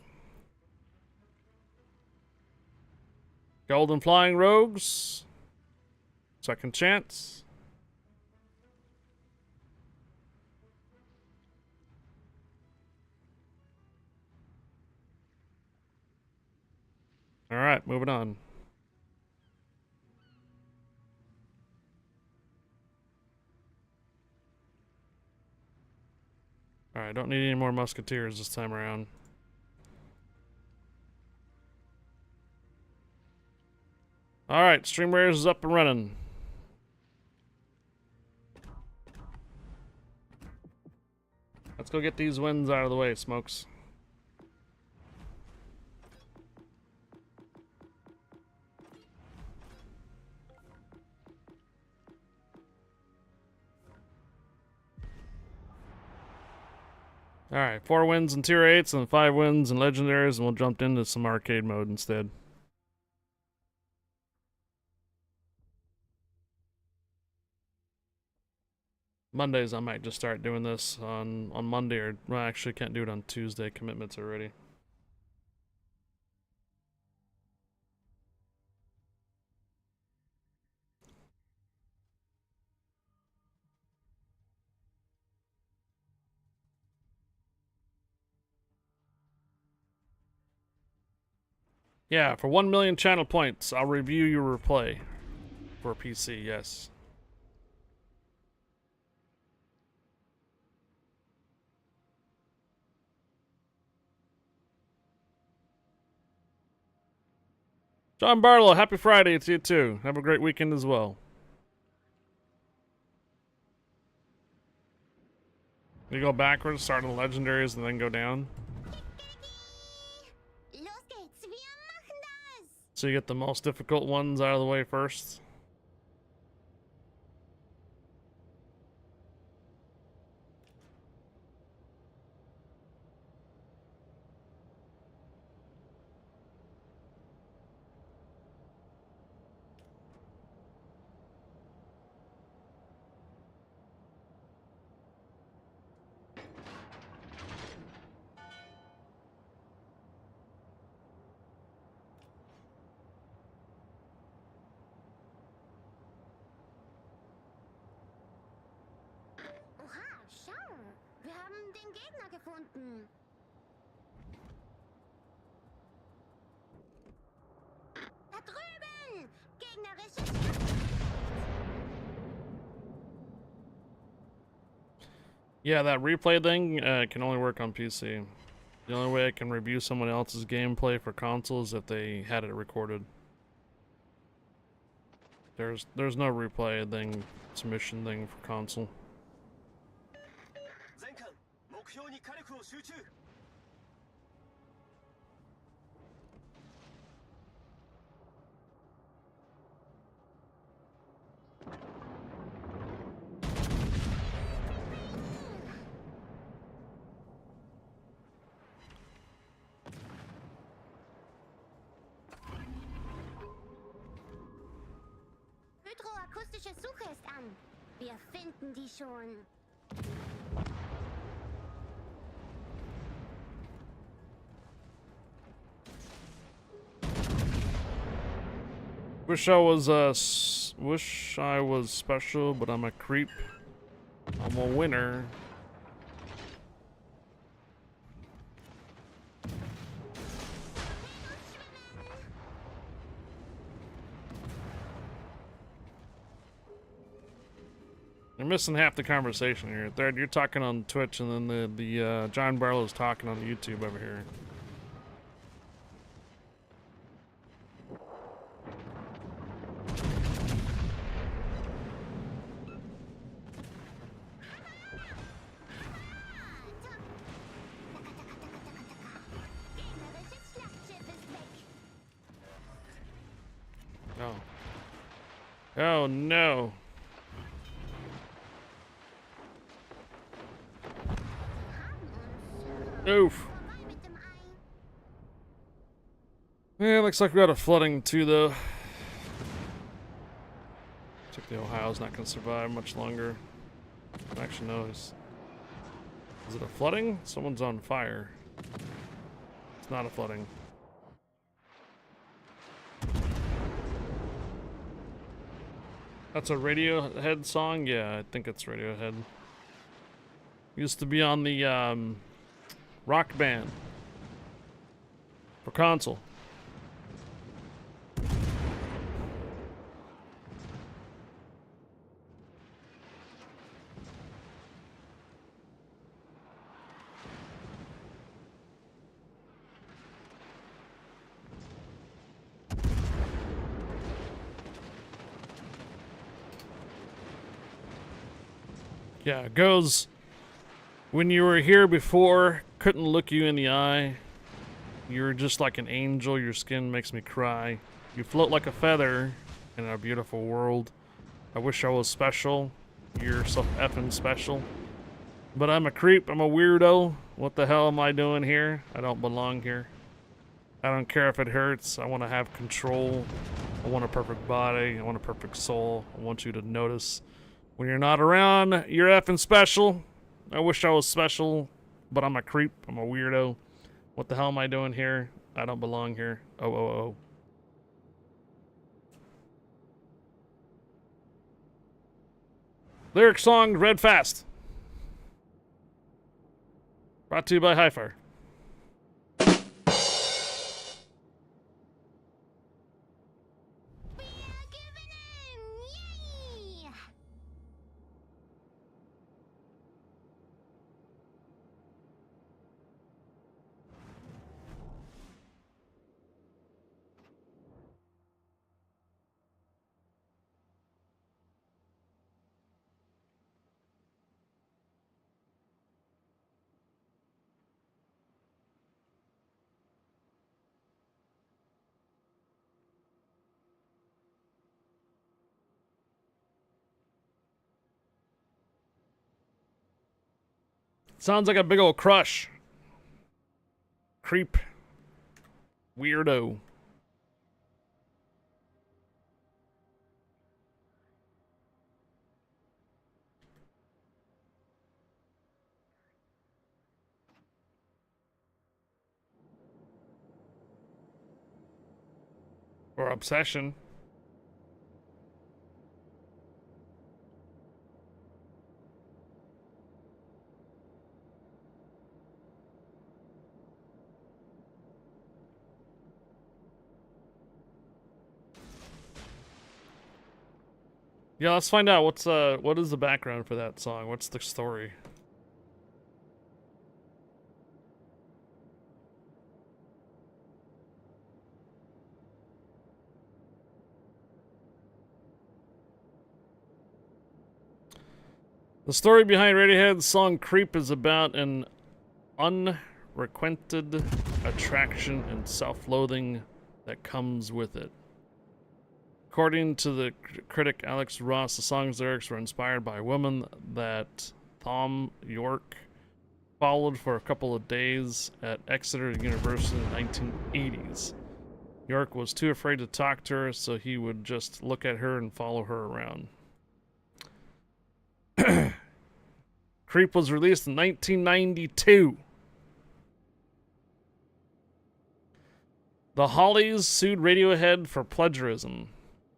S1: Golden Flying Rogues. Second chance. Alright, moving on. Alright, don't need any more musketeers this time around. Alright, Stream Rares is up and running. Let's go get these wins out of the way, Smokes. Alright, 4 wins in tier 8s and 5 wins in legendaries, and we'll jump into some arcade mode instead. Mondays I might just start doing this on Monday, or well, I actually can't do it on Tuesday, commitments already. Yeah, for 1 million channel points, I'll review your replay for PC, yes. John Barlow, happy Friday to you too. Have a great weekend as well. You go backwards, start on the legendaries, and then go down.
S5: Los geht's, wir machen das!
S1: So you get the most difficult ones out of the way first.
S5: Oha, schau! Wir haben den Gegner gefunden. Da drüben! Gegnerisches
S1: Yeah, that replay thing can only work on PC. The only way I can review someone else's gameplay for console is if they had it recorded. There's no replay thing, submission thing for console.
S4: 全艦目標に火力を集中
S5: Hydroakustische Suche ist an. Wir finden die schon.
S1: Wish I was special, but I'm a creep. I'm a winner. You're missing half the conversation here. Third, you're talking on Twitch, and then the John Barlow's talking on YouTube over here.
S5: Gegnerisches Schlachtschiff ist weg.
S1: Oh. Oh no. Oof.
S5: Vorbei mit dem Ei.
S1: Yeah, looks like we got a flooding too, though. Looks like the Ohio's not gonna survive much longer. Actually, no. Is it a flooding? Someone's on fire. It's not a flooding. That's a Radiohead song? Yeah, I think it's Radiohead. Used to be on the Rock Band for console. Yeah, it goes, when you were here before, couldn't look you in the eye. You're just like an angel, your skin makes me cry. You float like a feather in our beautiful world. I wish I was special. You're so effing special. But I'm a creep, I'm a weirdo. What the hell am I doing here? I don't belong here. I don't care if it hurts. I want to have control. I want a perfect body. I want a perfect soul. I want you to notice. When you're not around, you're effing special. I wish I was special, but I'm a creep. I'm a weirdo. What the hell am I doing here? I don't belong here. Oh, oh, oh. Lyric song read fast. Brought to you by Hi-Fi.
S5: Wir gewinnen! Yay!
S1: Sounds like a big old crush. Creep. Weirdo. Or obsession. Yeah, let's find out what is the background for that song? What's the story? The story behind Radiohead's song Creep is about an unrequited attraction and self-loathing that comes with it. According to the critic Alex Ross, the song's lyrics were inspired by a woman that Thom Yorke followed for a couple of days at Exeter University in the 1980s. Yorke was too afraid to talk to her, so he would just look at her and follow her around. Creep was released in 1992. The Hollies sued Radiohead for plagiarism,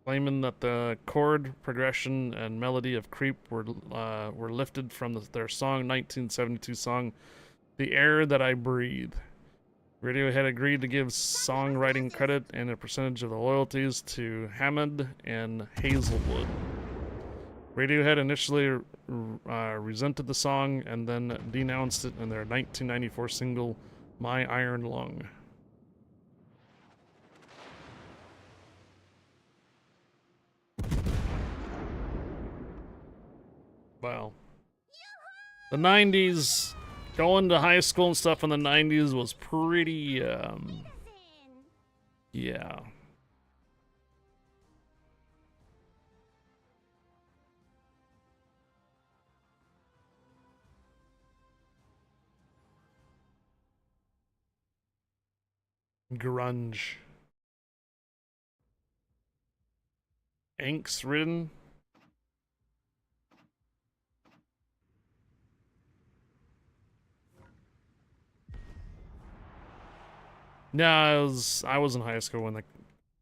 S1: claiming that the chord progression and melody of Creep were lifted from their 1972 song, The Air That I Breathe. Radiohead agreed to give songwriting credit and a percentage of the royalties to Hammond and Hazelwood. Radiohead initially resented the song and then denounced it in their 1994 single, My Iron Lung. Wow. The 90s, going to high school and stuff in the 90s was pretty, yeah. Grunge. Angst ridden. No, I was in high school when the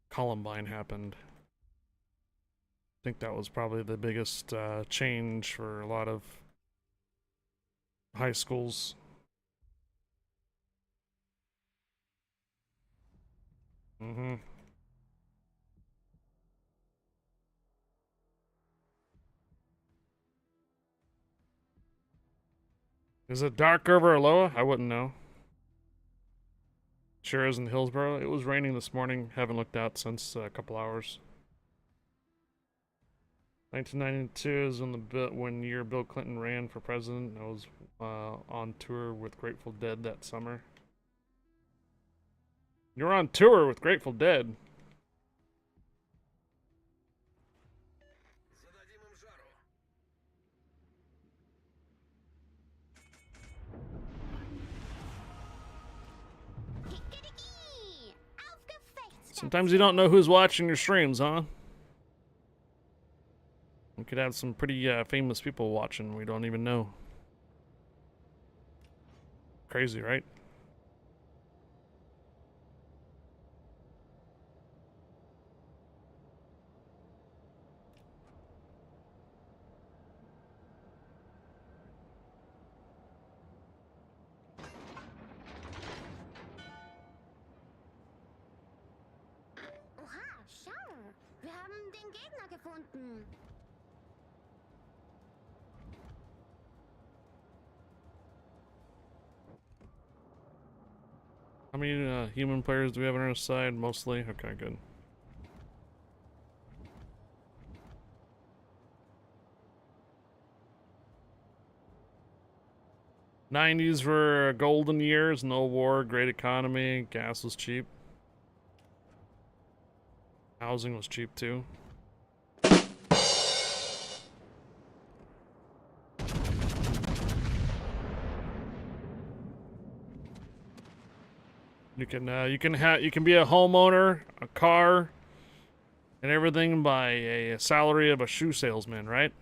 S1: Columbine happened. I think that was probably the biggest change for a lot of high schools. Mm-hmm. Is it dark over Aloha? I wouldn't know. Sure is in Hillsborough. It was raining this morning. Haven't looked out since a couple hours. 1992 is when year Bill Clinton ran for president. I was on tour with Grateful Dead that summer. You're on tour with Grateful Dead.
S4: Зададим им жару.
S5: Kikeriki! Auf Gefechtsplatz!
S1: Sometimes you don't know who's watching your streams, huh? We could have some pretty famous people watching we don't even know. Crazy, right?
S5: Oha, schau! Wir haben den Gegner gefunden.
S1: How many human players do we have on our side? Mostly? Okay, good. '90s were golden years. No war, great economy, gas was cheap. Housing was cheap too. You can be a homeowner, a car, and everything by a salary of a shoe salesman, right?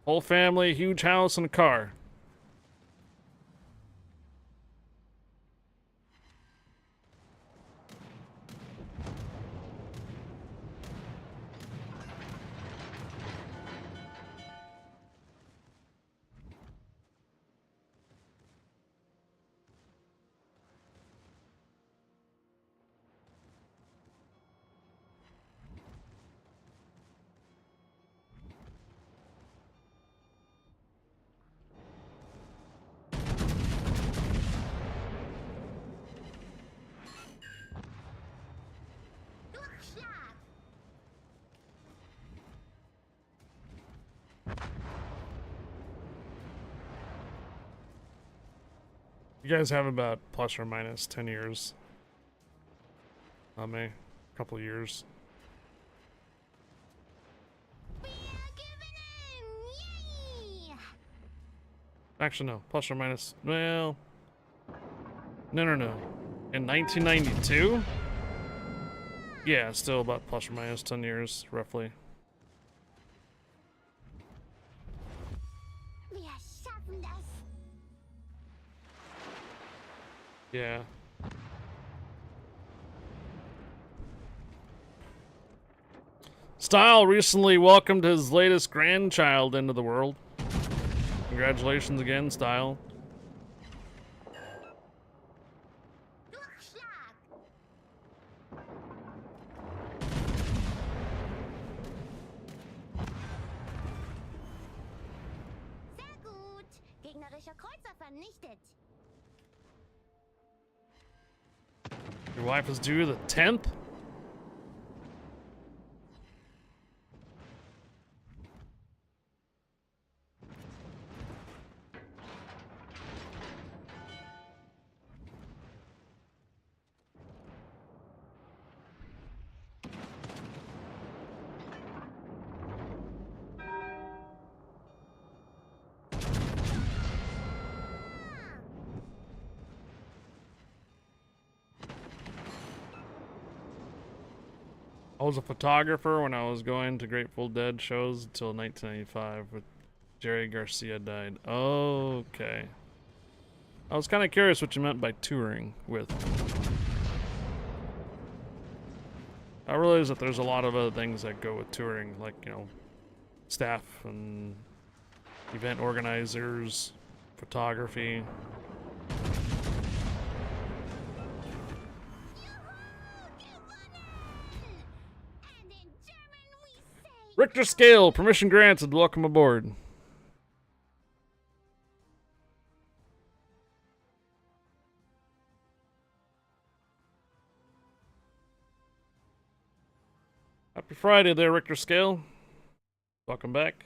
S1: Whole family, huge house, and a car.
S5: Durchschlag!
S1: You guys have about plus or minus 10 years on me. A couple of years.
S5: Wir gewinnen! Yay!
S1: Actually, no. Plus or minus. Well. No. In 1992? Yeah, still about plus or minus 10 years, roughly.
S5: Wir schaffen das!
S1: Yeah. Style recently welcomed his latest grandchild into the world. Congratulations again, Style.
S5: Durchschlag! Sehr gut! Gegnerischer Kreuzer vernichtet!
S1: Your wife is due the 10th? I was a photographer when I was going to Grateful Dead shows until 1995 when Jerry Garcia died. Okay. I was kind of curious what you meant by touring with. I realize that there's a lot of other things that go with touring, like, you know, staff and event organizers, photography.
S5: And in German we say...
S1: Richter scale, permission granted, welcome aboard. Happy Friday there, Richter scale. Welcome back.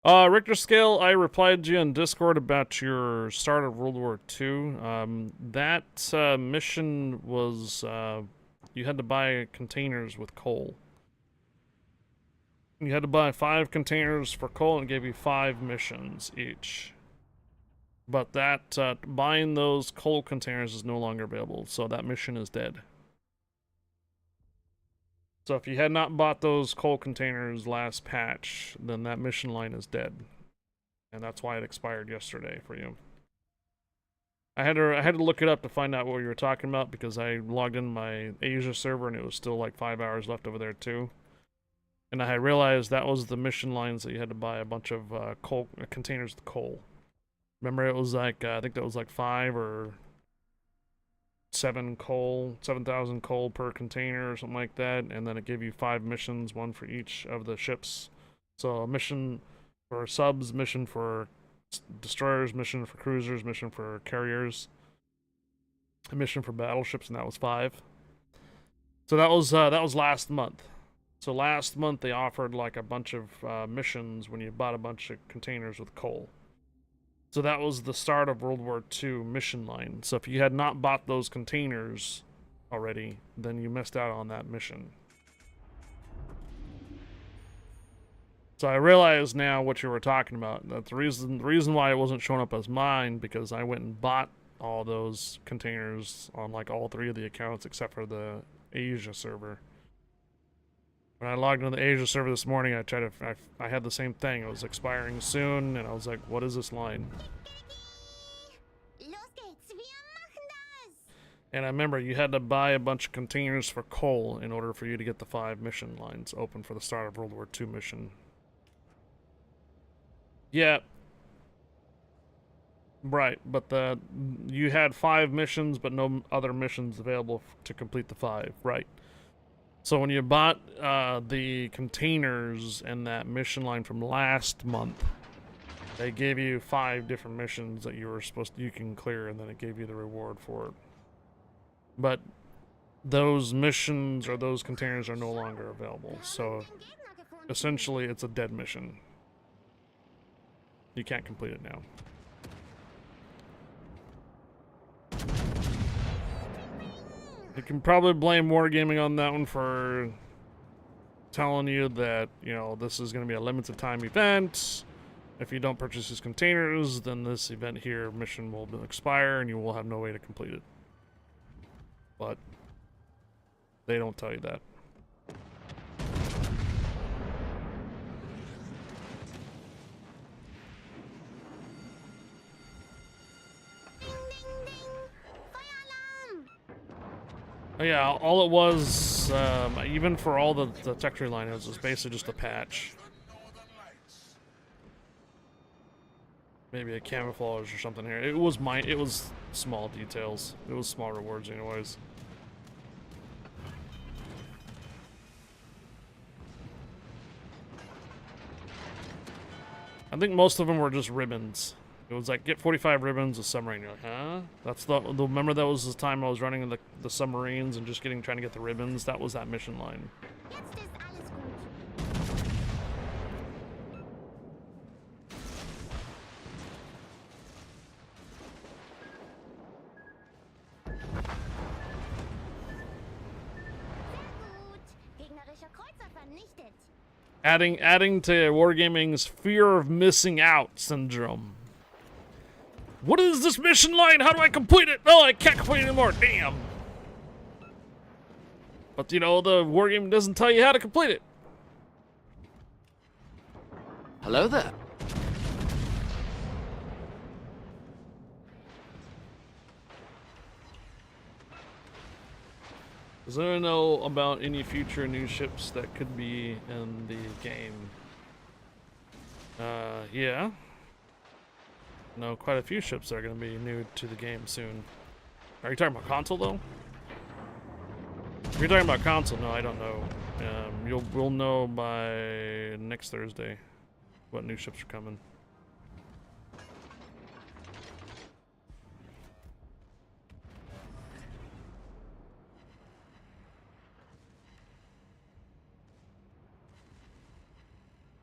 S1: Richter scale, I replied to you on Discord about your start of World War II. That mission was, you had to buy containers with coal. You had to buy 5 containers for coal and it gave you 5 missions each. But that, buying those coal containers is no longer available, so that mission is dead. So if you had not bought those coal containers last patch, then that mission line is dead. And that's why it expired yesterday for you. I had to look it up to find out what you were talking about because I logged in my Asia server and it was still like 5 hours left over there too. And I realized that was the mission lines that you had to buy a bunch of coal containers of coal. Remember, it was like I think that was like 5 or 7,000 coal per container or something like that, and then it gave you 5 missions, 1 for each of the ships. So a mission for subs, mission for destroyers, mission for cruisers, mission for carriers, a mission for battleships, and that was 5. So that was last month. So last month they offered like a bunch of missions when you bought a bunch of containers with coal. So that was the start of World War II mission line. So if you had not bought those containers already, then you missed out on that mission. So I realize now what you were talking about. That's the reason why it wasn't showing up as mine, because I went and bought all those containers on like all 3 of the accounts except for the Asia server. When I logged into the Asia server this morning, I had the same thing. It was expiring soon, and I was like, what is this line?
S5: Los geht's, wir machen das!
S1: And I remember you had to buy a bunch of containers for coal in order for you to get the 5 mission lines open for the start of World War II mission. Yeah. Right, but you had 5 missions, but no other missions available to complete the 5. Right. So when you bought the containers and that mission line from last month, they gave you 5 different missions that you can clear, and then it gave you the reward for it. But those missions or those containers are no longer available. So essentially, it's a dead mission. You can't complete it now. You can probably blame Wargaming on that one for telling you that, you know, this is going to be a limited time event. If you don't purchase these containers, then this event here, mission will expire and you will have no way to complete it. But they don't tell you that. Oh yeah, all it was, even for all the texture line, it was basically just a patch. Maybe a camouflage or something here. It was small details. It was small rewards anyways. I think most of them were just ribbons. It was like, get 45 ribbons, a submarine. You're like, huh? That's remember that was the time I was running the submarines and just trying to get the ribbons? That was that mission line.
S5: Jetzt ist alles gut. Sehr gut. Gegnerischer Kreuzer vernichtet.
S1: Adding to Wargaming's fear of missing out syndrome. What is this mission line? How do I complete it? Oh, I can't complete it anymore. Damn. But you know, the Wargaming doesn't tell you how to complete it.
S6: Hello there.
S1: Does anyone know about any future new ships that could be in the game? Yeah. No, quite a few ships are going to be new to the game soon. Are you talking about console, though? If you're talking about console, no, I don't know. We'll know by next Thursday what new ships are coming.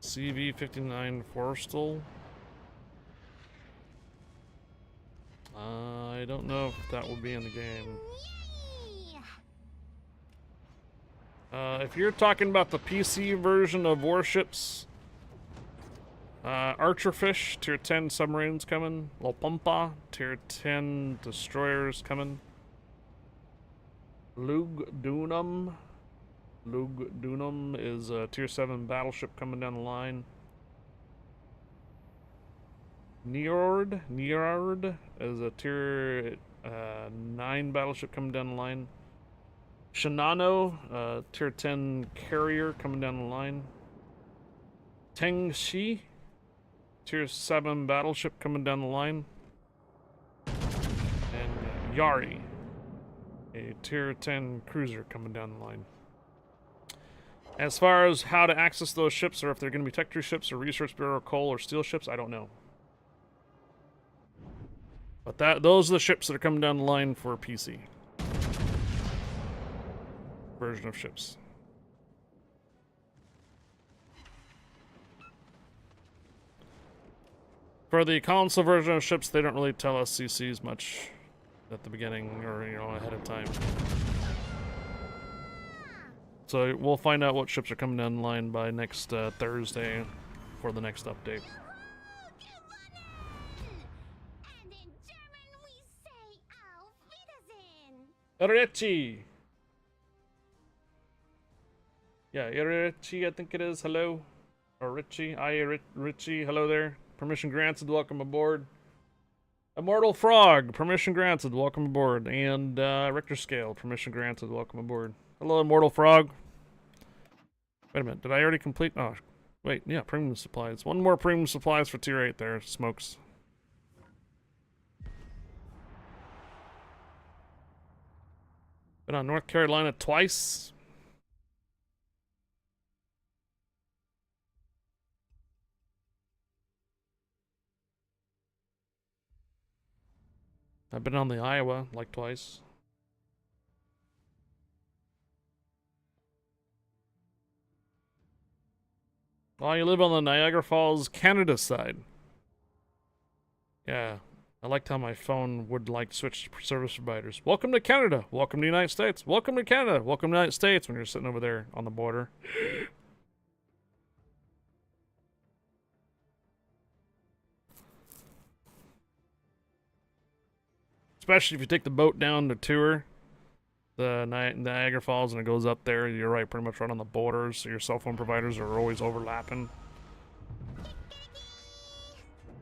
S1: CV-59 Forrestal. I don't know if that will be in the game.
S5: Yay!
S1: If you're talking about the PC version of Warships, Archerfish, Tier 10 submarines coming. La Pampa, Tier 10 destroyers coming. Lugdunum is a Tier 7 battleship coming down the line. Neord is a Tier 9 battleship coming down the line. Shinano, Tier 10 carrier coming down the line. Tengshi, Tier 7 battleship coming down the line. And Yari, a Tier 10 cruiser coming down the line. As far as how to access those ships, or if they're going to be Tech Tree ships or Research Bureau coal or steel ships, I don't know. But those are the ships that are coming down the line for PC version of ships. For the console version of ships, they don't really tell us CCs much at the beginning or, you know, ahead of time. So we'll find out what ships are coming down the line by next Thursday. before the next update.
S5: And in German we say Auf Wiedersehen.
S1: Richie! Yeah, Richie, I think it is. Hello. Or Richie. Richie. Hello there. Permission granted. Welcome aboard. Immortal Frog. Permission granted. Welcome aboard. And Richter Scale. Permission granted. Welcome aboard. Hello, Immortal Frog. Wait a minute. Did I already complete? Oh, wait. Yeah, premium supplies. One more premium supplies for tier 8 there. Smokes. Been on North Carolina twice. I've been on the Iowa like twice. Oh, you live on the Niagara Falls, Canada side. Yeah, I liked how my phone would like switch service providers. Welcome to Canada. Welcome to the United States. Welcome to Canada. Welcome to the United States when you're sitting over there on the border. Especially if you take the boat down to tour the Niagara Falls and it goes up there, you're right, pretty much right on the borders, so your cell phone providers are always overlapping.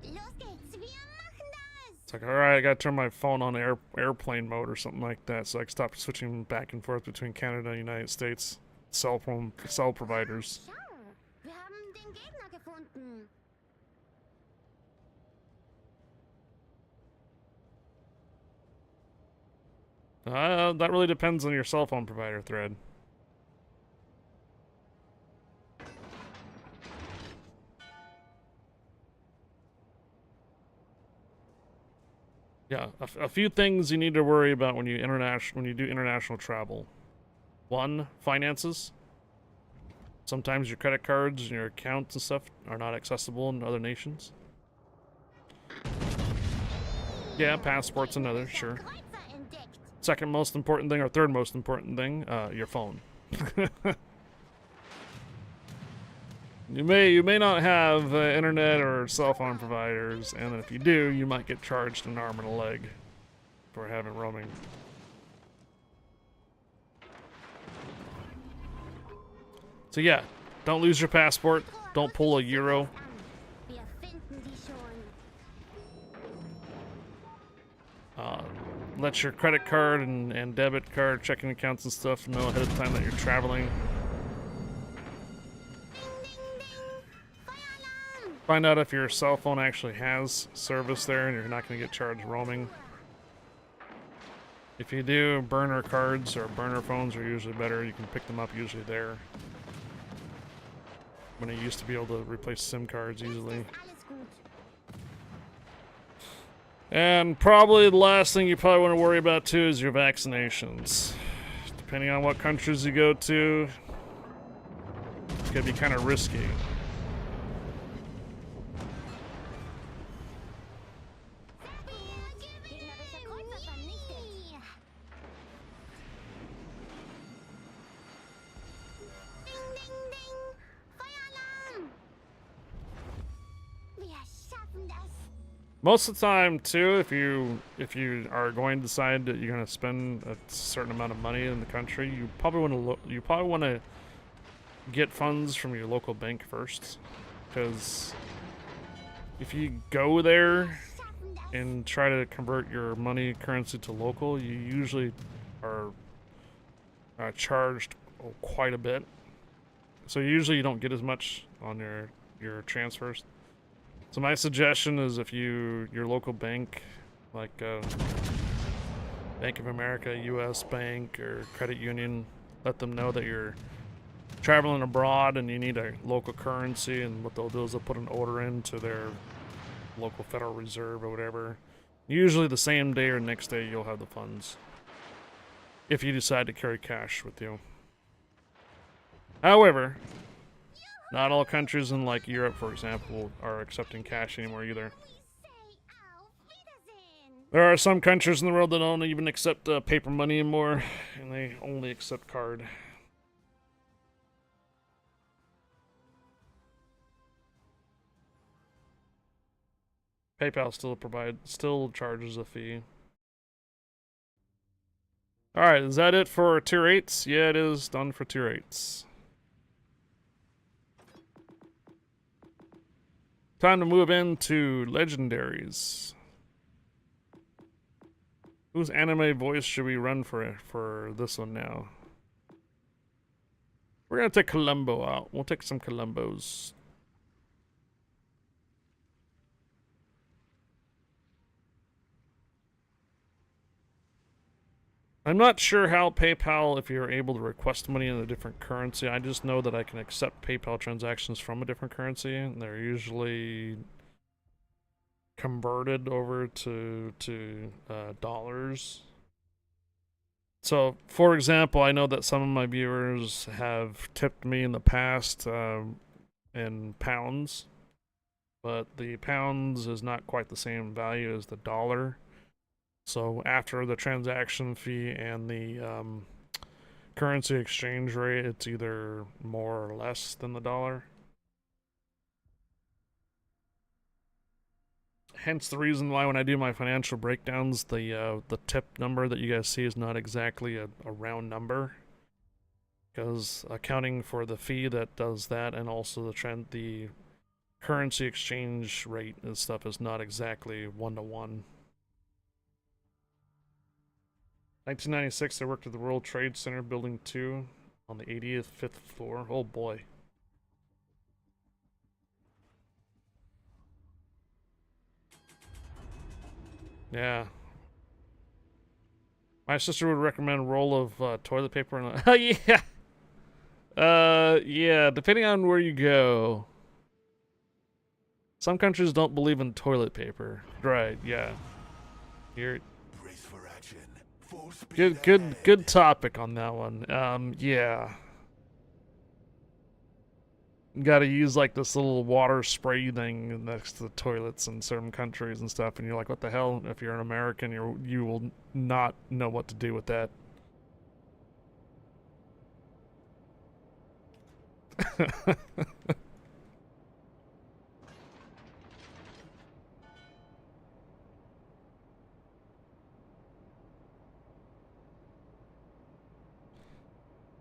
S5: Los geht's, wir machen das.
S1: It's like, alright, I gotta turn my phone on airplane mode or something like that, so I can stop switching back and forth between Canada and United States cell providers.
S5: Schau, wir haben den Gegner gefunden.
S1: That really depends on your cell phone provider thread. Yeah, a few things you need to worry about when you do international travel. One, finances. Sometimes your credit cards and your accounts and stuff are not accessible in other nations. Yeah, passport's another, sure.
S5: Kreuzer entdeckt.
S1: Second most important thing, or third most important thing, your phone. You may not have internet or cell phone providers, and if you do, you might get charged an arm and a leg for having roaming. So yeah, don't lose your passport. Don't pull a euro.
S5: Wir finden die schon.
S1: Let your credit card and debit card, checking accounts and stuff know ahead of time that you're traveling.
S5: Ding, ding, ding. Feueralarm.
S1: Find out if your cell phone actually has service there and you're not going to get charged roaming. If you do, burner cards or burner phones are usually better. You can pick them up usually there. When it used to be able to replace SIM cards easily.
S5: Alles gut.
S1: And probably the last thing you probably want to worry about too is your vaccinations. Depending on what countries you go to, it's going to be kind of risky.
S5: Gegnerischer Kreuzer vernichtet. Ding, ding, ding. Feueralarm. Wir schaffen das.
S1: Most of the time too, if you are going to decide that you're going to spend a certain amount of money in the country, you probably want to get funds from your local bank first, because if you go there
S5: Schaffen das.
S1: and try to convert your money currency to local, you usually are charged quite a bit. So usually you don't get as much on your transfers. So my suggestion is if your local bank, like Bank of America, U.S. Bank, or credit union, let them know that you're traveling abroad and you need a local currency, and what they'll do is they'll put an order into their local Federal Reserve or whatever. Usually the same day or next day you'll have the funds, if you decide to carry cash with you. However, not all countries in like Europe, for example, are accepting cash anymore either.
S5: We say Auf Wiedersehen.
S1: There are some countries in the world that don't even accept paper money anymore, and they only accept card. PayPal still charges a fee. Alright, is that it for tier 8s? Yeah, it is done for tier 8s. Time to move into legendaries. Whose anime voice should we run for this one now? We're gonna take Columbo out. We'll take some Columbos. I'm not sure how PayPal, if you're able to request money in a different currency. I just know that I can accept PayPal transactions from a different currency, and they're usually converted over to dollars. So, for example, I know that some of my viewers have tipped me in the past in pounds, but the pounds is not quite the same value as the dollar. So after the transaction fee and the currency exchange rate, it's either more or less than the dollar. Hence the reason why when I do my financial breakdowns, the tip number that you guys see is not exactly a round number, because accounting for the fee that does that and also the currency exchange rate and stuff is not exactly 1-to-1. 1996, I worked at the World Trade Center Building 2 on the 85th floor. Oh boy. Yeah. My sister would recommend a roll of toilet paper and oh yeah. Yeah, depending on where you go. Some countries don't believe in toilet paper. Right, yeah. You're
S2: Brace for action. Full speed ahead.
S1: good topic on that one. Yeah. You gotta use like this little water spray thing next to the toilets in certain countries and stuff, and you're like, what the hell? If you're an American, you will not know what to do with that.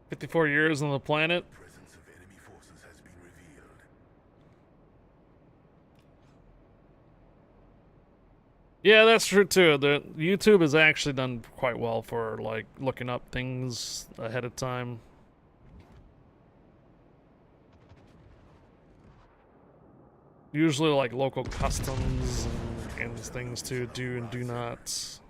S1: "54 years on the planet."
S2: Presence of enemy forces has been revealed.
S1: Yeah, that's true too. The YouTube has actually done quite well for like looking up things ahead of time. Usually like local customs and things to do and do not.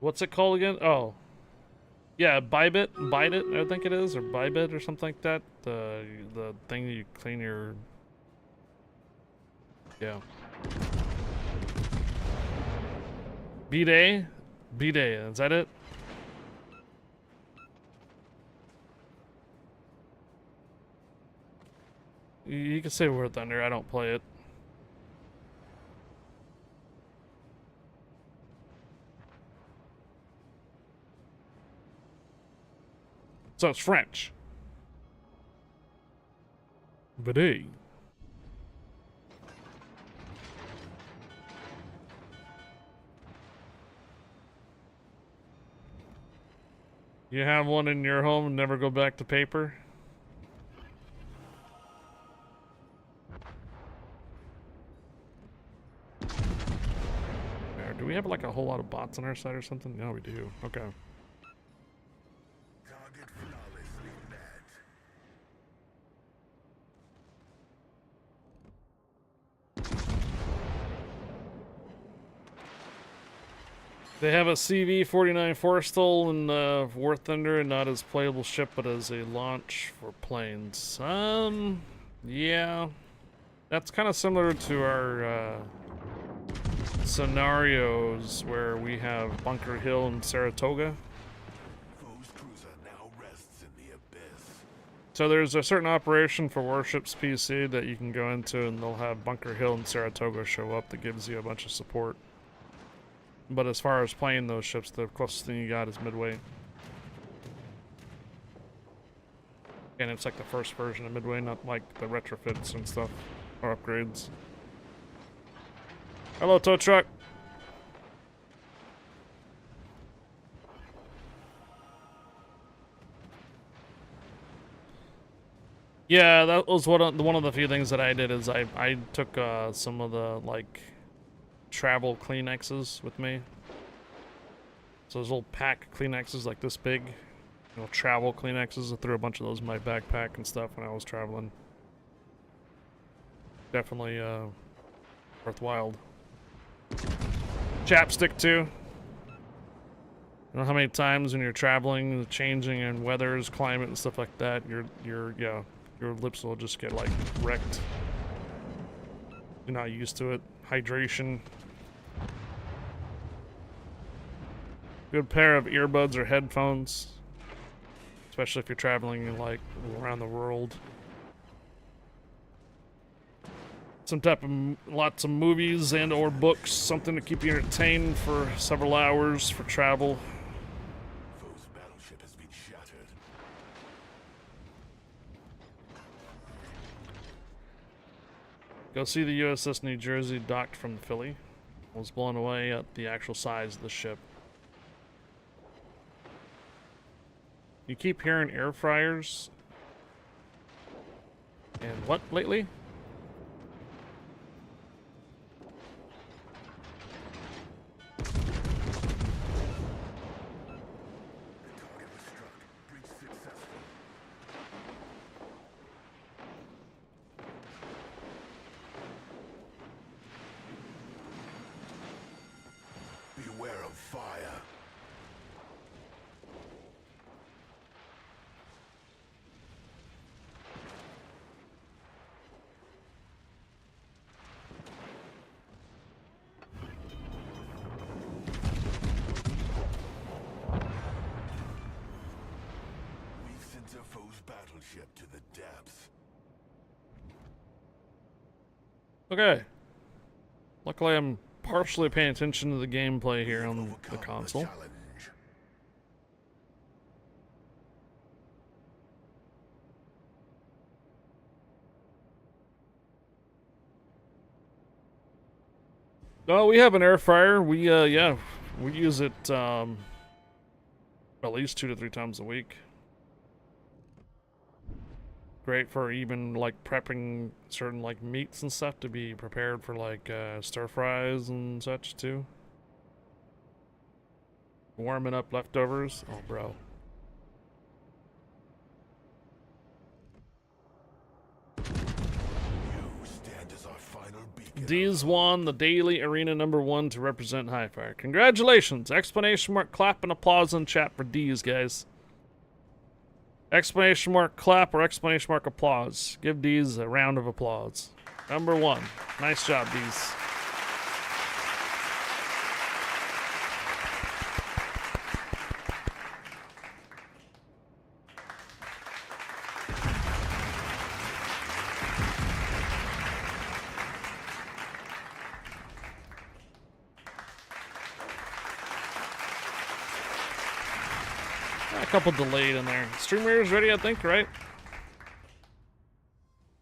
S1: What's it called again? Oh. Yeah, Bybit, I think it is, or Bybit or something like that. The thing that you clean your... Yeah. B-Day? B-Day, is that it? You can say War Thunder, I don't play it. So it's French. Bidet. You have one in your home and never go back to paper? Do we have like a whole lot of bots on our side or something? No, we do. Okay.
S2: Target flawlessly met.
S1: They have a CV-49 Forrestal in War Thunder, and not as playable ship, but as a launch for planes. Yeah. That's kind of similar to our scenarios where we have Bunker Hill and Saratoga.
S2: Foe's cruiser now rests in the abyss.
S1: So there's a certain operation for Warships PC that you can go into, and they'll have Bunker Hill and Saratoga show up that gives you a bunch of support. But as far as playing those ships, the closest thing you got is Midway. And it's like the first version of Midway, not like the retrofits and stuff, or upgrades. Hello, tow truck. Yeah, that was one of the few things that I did is I took some of the like travel Kleenexes with me. So those little pack Kleenexes like this big, you know, travel Kleenexes. I threw a bunch of those in my backpack and stuff when I was traveling. Definitely worthwhile. Chapstick too. You know how many times when you're traveling, changing in weathers, climate, and stuff like that, your lips will just get like wrecked. You're not used to it. Hydration. Good pair of earbuds or headphones, especially if you're traveling like around the world. Some type of lots of movies and or books, something to keep you entertained for several hours for travel.
S2: Foe's battleship has been shattered.
S1: Go see the USS New Jersey docked from the Philly. I was blown away at the actual size of the ship. You keep hearing air fryers. And what lately?
S2: The target was struck. Breach successful. Beware of fire. We've sent a foe's battleship to the depths.
S1: Okay. Luckily, I'm partially paying attention to the gameplay here on the
S2: Overcome
S1: console.
S2: challenge.
S1: Oh, we have an air fryer. We yeah, we use it at least 2 to 3 times a week. Great for even like prepping certain like meats and stuff to be prepared for like stir fries and such too. Warming up leftovers. Oh, bro.
S2: You stand as our final beacon.
S1: D's won the daily arena #1 to represent Highfire. Congratulations! Exclamation mark, clap, and applause in chat for D's, guys. Exclamation mark, clap, or exclamation mark, applause. Give D's a round of applause. #1. Nice job, D's. A couple delayed in there. Streamer's ready, I think, right?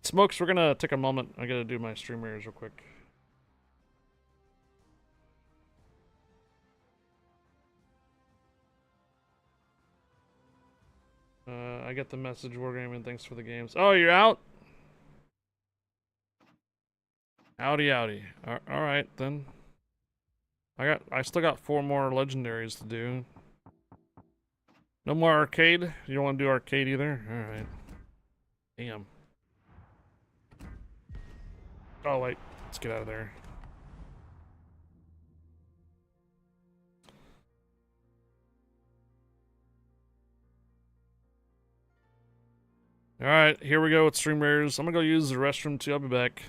S1: Smokes, we're gonna take a moment. I gotta do my streamers real quick. I get the message, Wargaming, thanks for the games. Oh, you're out? Howdy, howdy. Alright, then. I still got 4 more legendaries to do. No more arcade? You don't want to do arcade either? Alright. Damn. Oh, wait. Let's get out of there. Alright, here we go with streamers. I'm gonna go use the restroom too. I'll be back.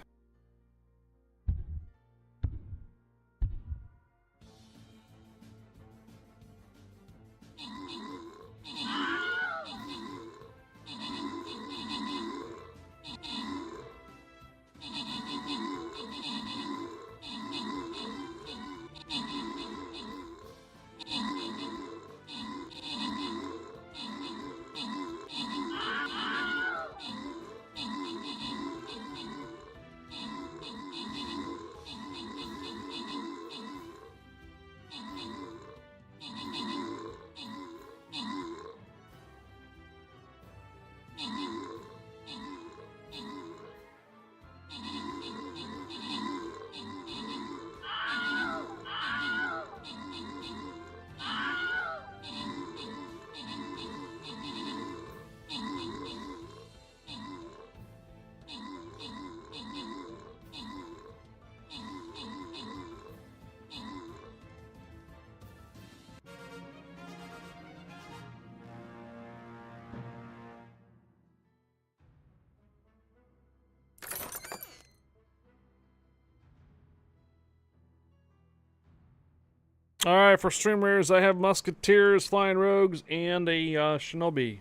S1: Alright, for streamers, I have musketeers, flying rogues, and a shinobi.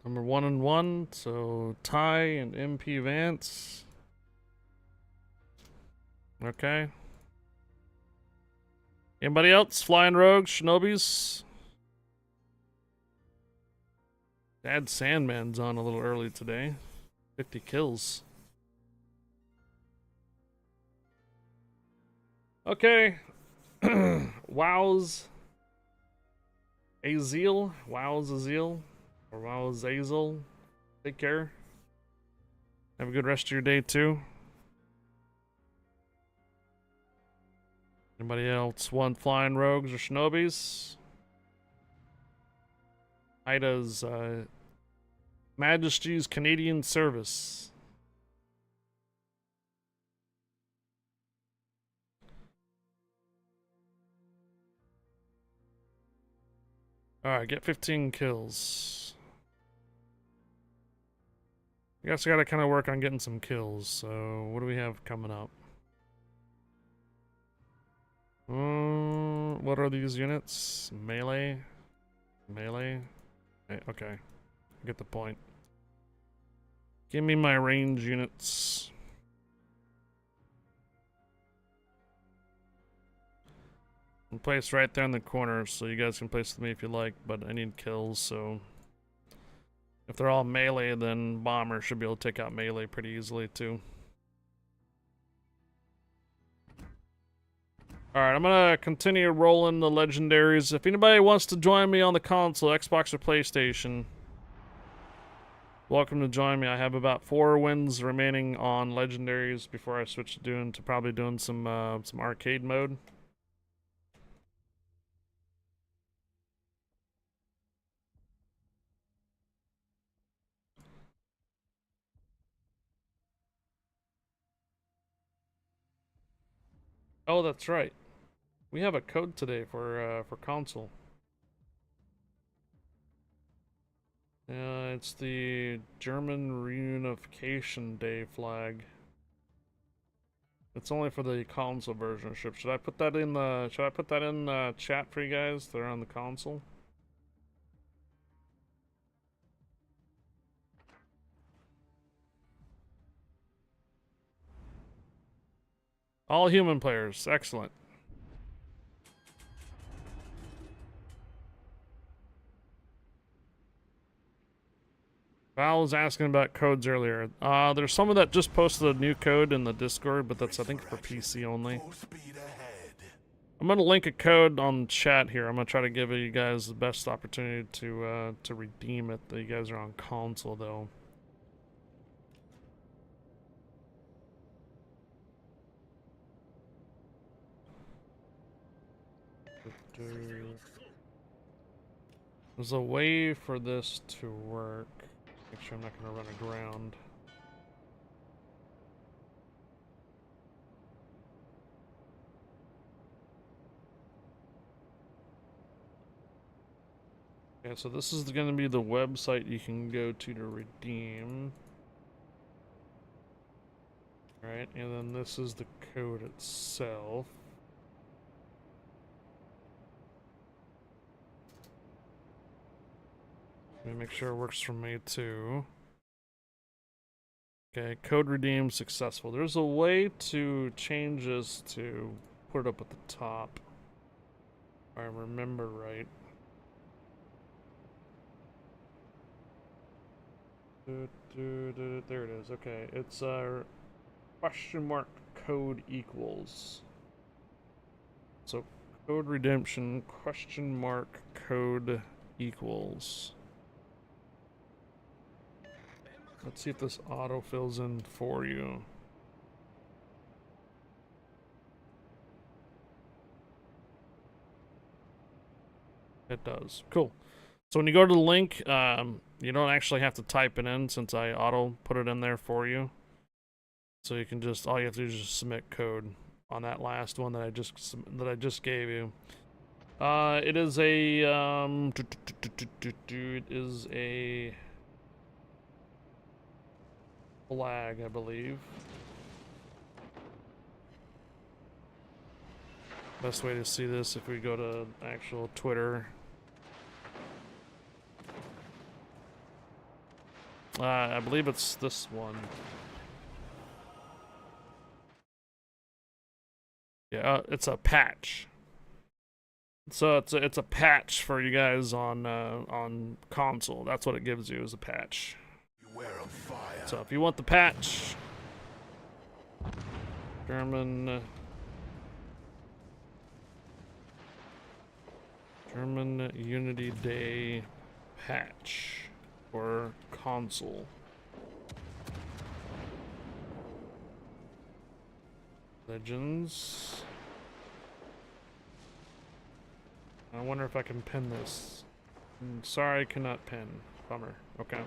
S1: Number 1 and 1, so Ty and MP Vance. Okay. Anybody else? Flying rogues, shinobis? Dad Sandman's on a little early today. 50 kills. Okay. Wow's Azil. Wow's Azil. Or Wow's Azil. Take care. Have a good rest of your day too. Anybody else want flying rogues or shinobis? Ida's Majesty's Canadian Service. Alright, get 15 kills. I guess I gotta kind of work on getting some kills, so what do we have coming up? What are these units? Melee? Melee? Okay, I get the point. Give me my range units. I'm placed right there in the corner, so you guys can place with me if you like, but I need kills, so... If they're all melee, then Bomber should be able to take out melee pretty easily, too. Alright, I'm gonna continue rolling the legendaries. If anybody wants to join me on the console, Xbox or PlayStation, welcome to join me. I have about 4 wins remaining on legendaries before I switch to probably doing some arcade mode. Oh, that's right. We have a code today for console. It's the German Reunification Day flag. It's only for the console version of ship. Should I put that in the chat for you guys? They're on the console. All human players, excellent. Val was asking about codes earlier. There's someone that just posted a new code in the Discord, but that's I think for PC only. I'm gonna link a code on chat here. I'm gonna try to give you guys the best opportunity to redeem it. You guys are on console though. There's a way for this to work. Make sure I'm not gonna run aground. Okay, so this is gonna be the website you can go to redeem. Alright, and then this is the code itself. Let me make sure it works for me too. Okay, code redeemed successful. There's a way to change this to put it up at the top. If I remember right. There it is. Okay, it's question mark code equals. So Code redemption question mark code equals. Let's see if this auto fills in for you. It does. Cool. So when you go to the link, you don't actually have to type it in since I auto put it in there for you. So you can just, all you have to do is just submit code on that last one that I just gave you. It is a it is a flag, I believe. Best way to see this if we go to actual Twitter. I believe it's this one. Yeah, it's a patch. So it's a patch for you guys on console. That's what it gives you, is a patch.
S2: Beware of fire.
S1: So if you want the patch, German Unity Day patch for console. Legends. I wonder if I can pin this. Sorry, I cannot pin. Bummer. Okay.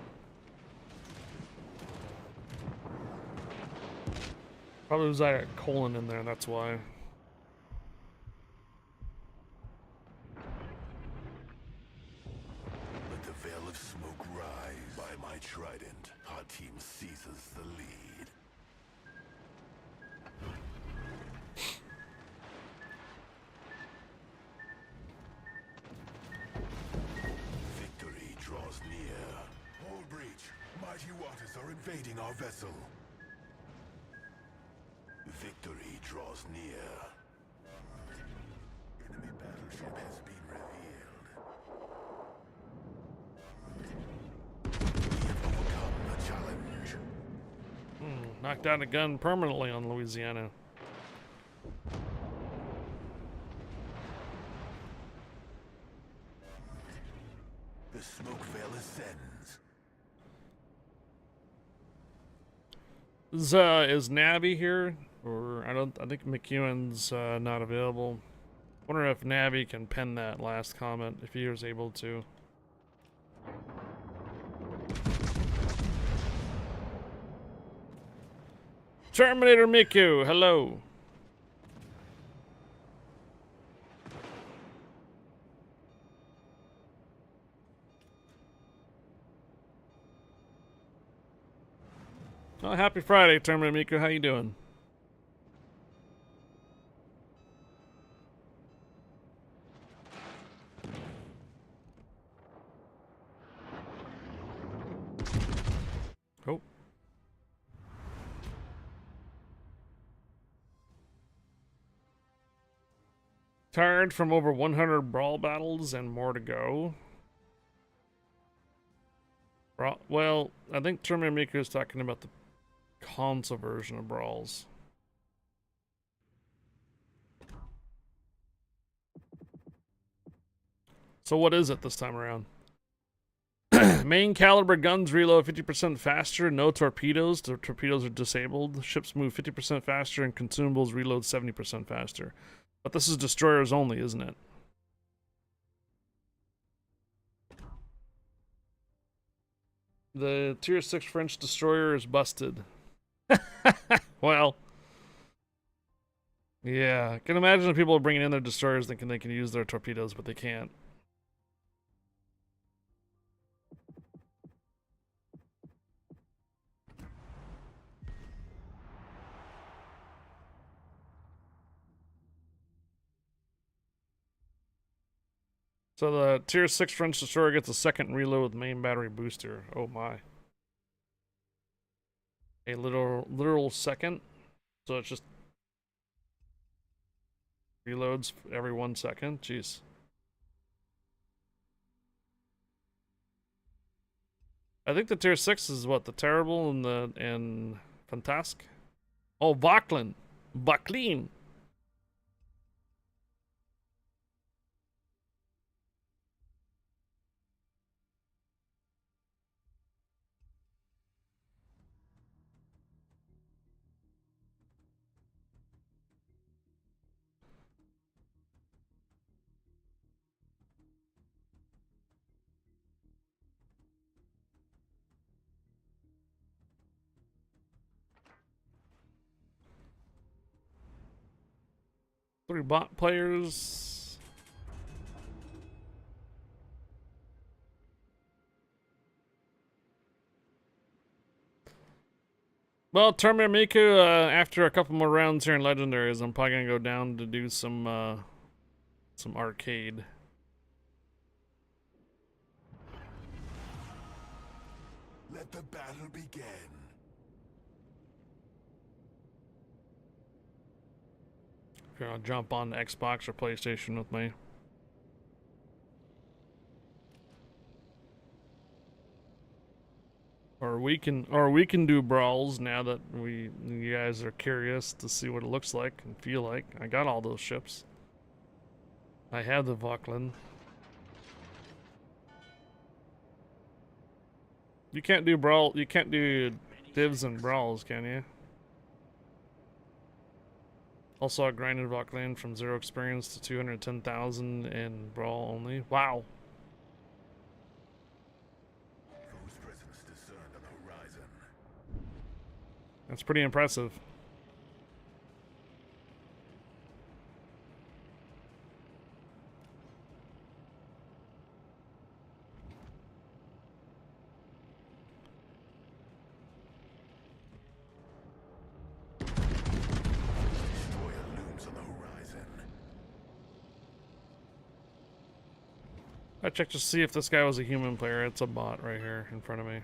S1: Probably was like a colon in there, that's why.
S2: Let the veil of smoke rise. By my trident, our team seizes the lead. Victory draws near. Hold breach. Mighty waters are invading our vessel. Victory draws near. Enemy battleship has been revealed. We have overcome the challenge.
S1: Knocked down a gun permanently on Louisiana.
S2: The smoke veil ascends.
S1: Is Navi here? Or I think McEwen's not available. Wonder if Navi can pen that last comment if he was able to. Terminator Miku, hello. Oh, happy Friday, Terminator Miku. How you doing? Oh. Tired from over 100 brawl battles and more to go. Well, I think Terminator Miku is talking about the console version of brawls. So what is it this time around? Main caliber guns reload 50% faster. No torpedoes. The torpedoes are disabled. Ships move 50% faster, and consumables reload 70% faster. But this is destroyers only, isn't it? The tier 6 French destroyer is busted. Well, yeah. I can imagine if people are bringing in their destroyers thinking they can use their torpedoes, but they can't. So the tier 6 French destroyer gets a second reload with main battery booster. Oh my. A literal second. So it's just reloads every 1 second. Jeez. I think the tier 6 is what, the terrible and Fantasque? Oh, Vauclin. Vauclin. 3 bot players. Well, Terminator Miku, after a couple more rounds here in Legendaries, I'm probably gonna go down to do some arcade.
S2: Let the battle begin.
S1: If you're gonna jump on the Xbox or PlayStation with me. Or we can do brawls now that you guys are curious to see what it looks like and feel like. I got all those ships. I have the Vauclin. You can't do divs and brawls, can you? Also, I grinded Vauclin from 0 experience to 210,000 in brawl only. Wow.
S2: Foe's presence discerned on the horizon.
S1: That's pretty impressive.
S2: Destroyer looms on the horizon.
S1: I checked to see if this guy was a human player. It's a bot right here in front of me.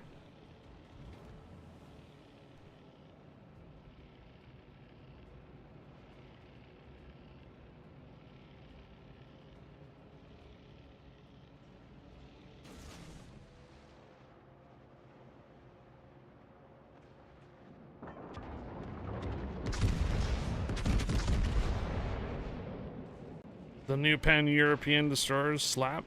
S1: The new pan-European destroyers slap.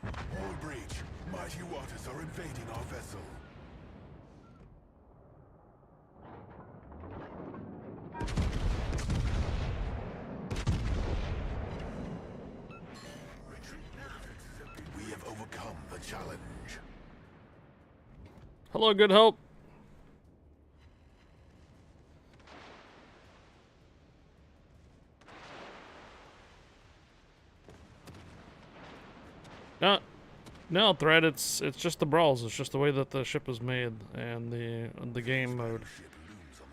S2: All breach. Mighty waters are invading our vessel. We have overcome the challenge.
S1: Hello, Good Hope. No threat. It's just the brawls. It's just the way that the ship is made and the game mode.
S2: Ship looms on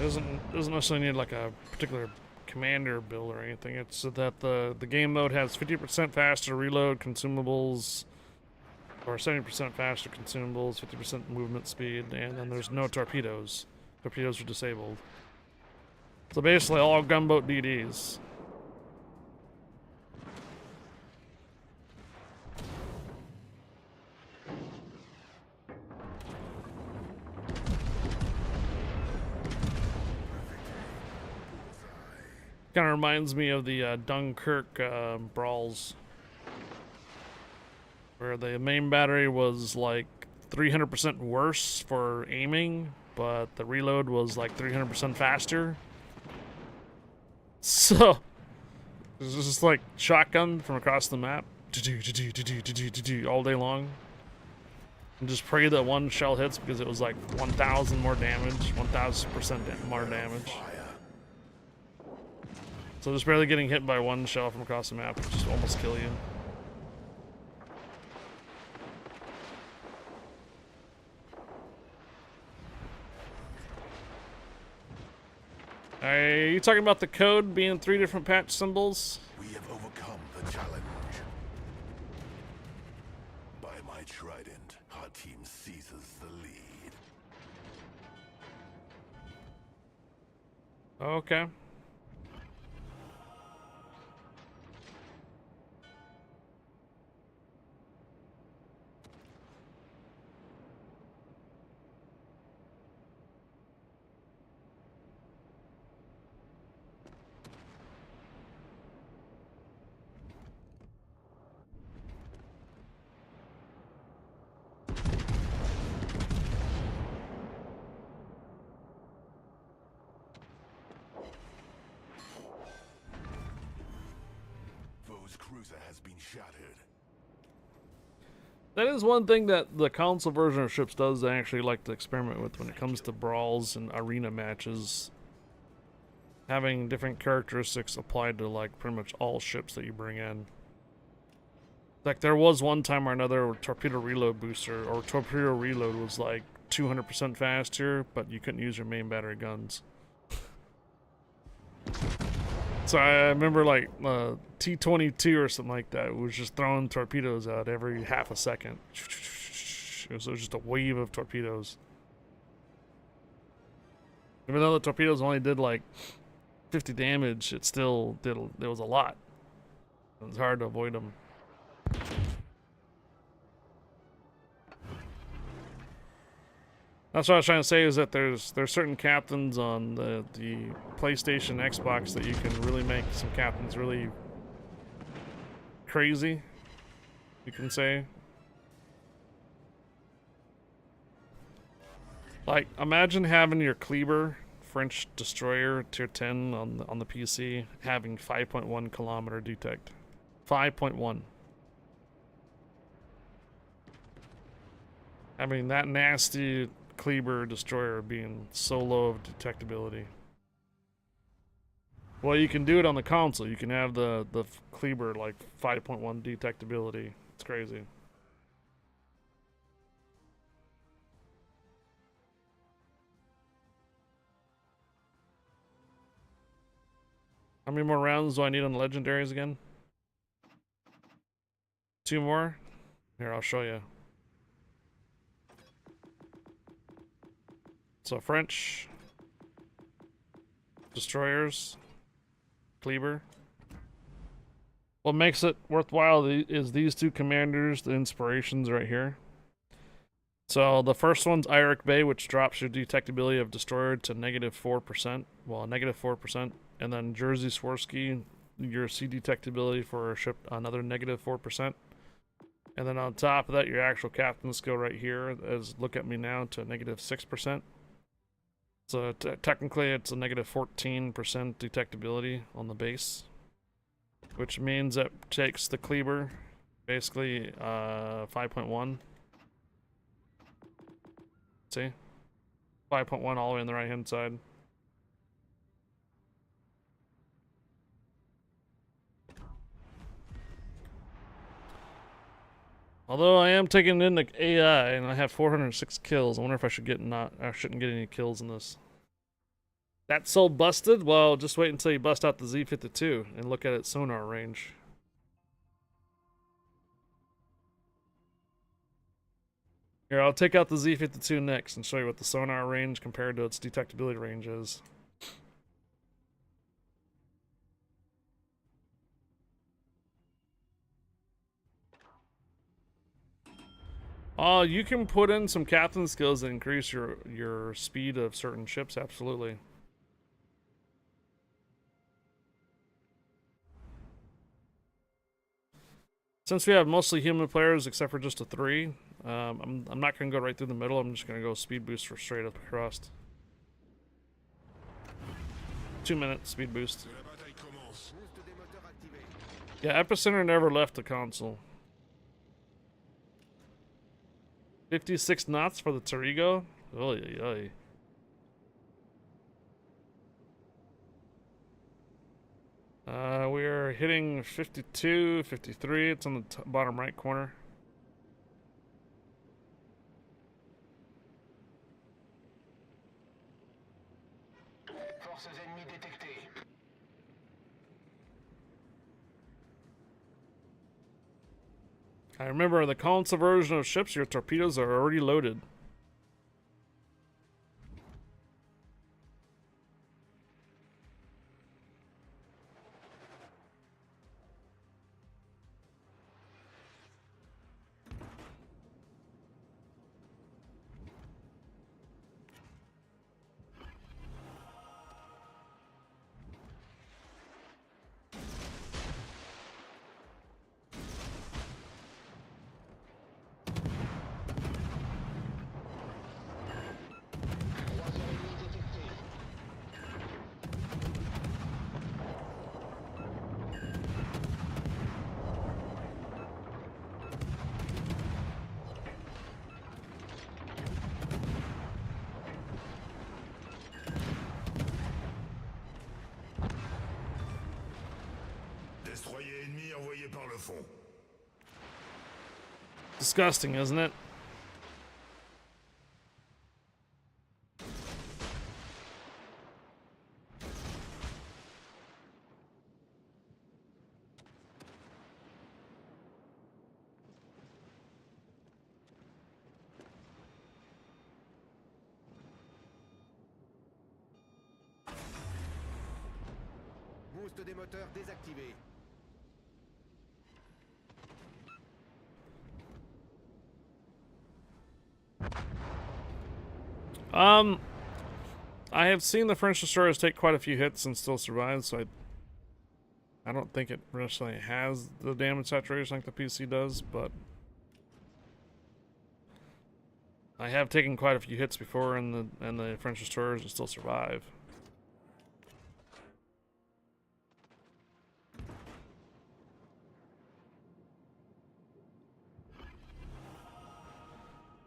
S2: the horizon.
S1: Doesn't necessarily need like a particular commander build or anything. It's that the game mode has 50% faster reload consumables, or 70% faster consumables, 50% movement speed, and then there's no torpedoes. Torpedoes are disabled. So basically all gunboat DDs. Kind of reminds me of the Dunkirk brawls, where the main battery was like 300% worse for aiming, but the reload was like 300% faster. So it's just like shotgun from across the map, all day long, and just pray that one shell hits because it was like 1,000 more damage, 1,000% more damage. So just barely getting hit by one shell from across the map would just almost kill you. Are you talking about the code being 3 different patch symbols?
S2: We have overcome the challenge. By my trident, our team seizes the lead.
S1: Okay.
S2: Foe's cruiser has been shattered.
S1: That is one thing that the console version of ships does actually like to experiment with when it comes to brawls and arena matches. Having different characteristics applied to like pretty much all ships that you bring in. Like there was one time or another where torpedo reload booster or torpedo reload was like 200% faster, but you couldn't use your main battery guns. So I remember like T-22 or something like that was just throwing torpedoes out every half a second. It was just a wave of torpedoes. Even though the torpedoes only did like 50 damage, it still did. There was a lot. It was hard to avoid them. That's what I was trying to say, is that there's certain captains on the PlayStation, Xbox that you can really make some captains really crazy, you can say. Like, imagine having your Kleber French destroyer tier 10 on the PC having 5.1 kilometer detect. 5.1. Having that nasty Kleber destroyer being so low of detectability. Well, you can do it on the console. You can have the Kleber like 5.1 detectability. It's crazy. How many more rounds do I need on the legendaries again? 2 more? Here, I'll show you. So French destroyers, Kleber. What makes it worthwhile is these two commanders, the inspirations right here. So the first one's Iric Bay, which drops your detectability of destroyer to -4%. Well, -4%. And then Jersey Swirsky, your sea detectability for a ship, another -4%. And then on top of that, your actual captain skill right here is Look At Me Now to -6%. So technically it's a -14% detectability on the base, which means it takes the Kleber basically 5.1. See? 5.1 all the way on the right hand side. Although I am taking in the AI and I have 406 kills, I wonder if I shouldn't get any kills in this. That's so busted? Well, just wait until you bust out the Z-52 and look at its sonar range. Here, I'll take out the Z-52 next and show you what the sonar range compared to its detectability range is. You can put in some captain skills that increase your speed of certain ships, absolutely. Since we have mostly human players except for just a 3, I'm not going to go right through the middle, I'm just going to go speed boost for straight up across. 2 minutes speed boost. Yeah, Epicenter never left the console. 56 knots for the Torigo? Oy, oy. We're hitting 52, 53. It's on the bottom right corner.
S4: Forces ennemies détectées.
S1: I remember the console version of ships, your torpedoes are already loaded.
S2: Destroyer ennemi envoyé par le fond.
S1: Disgusting, isn't it?
S4: Boost des moteurs désactivé.
S1: I have seen the French destroyers take quite a few hits and still survive, so I don't think it necessarily has the damage saturation like the PC does, but I have taken quite a few hits before in the French destroyers and still survive.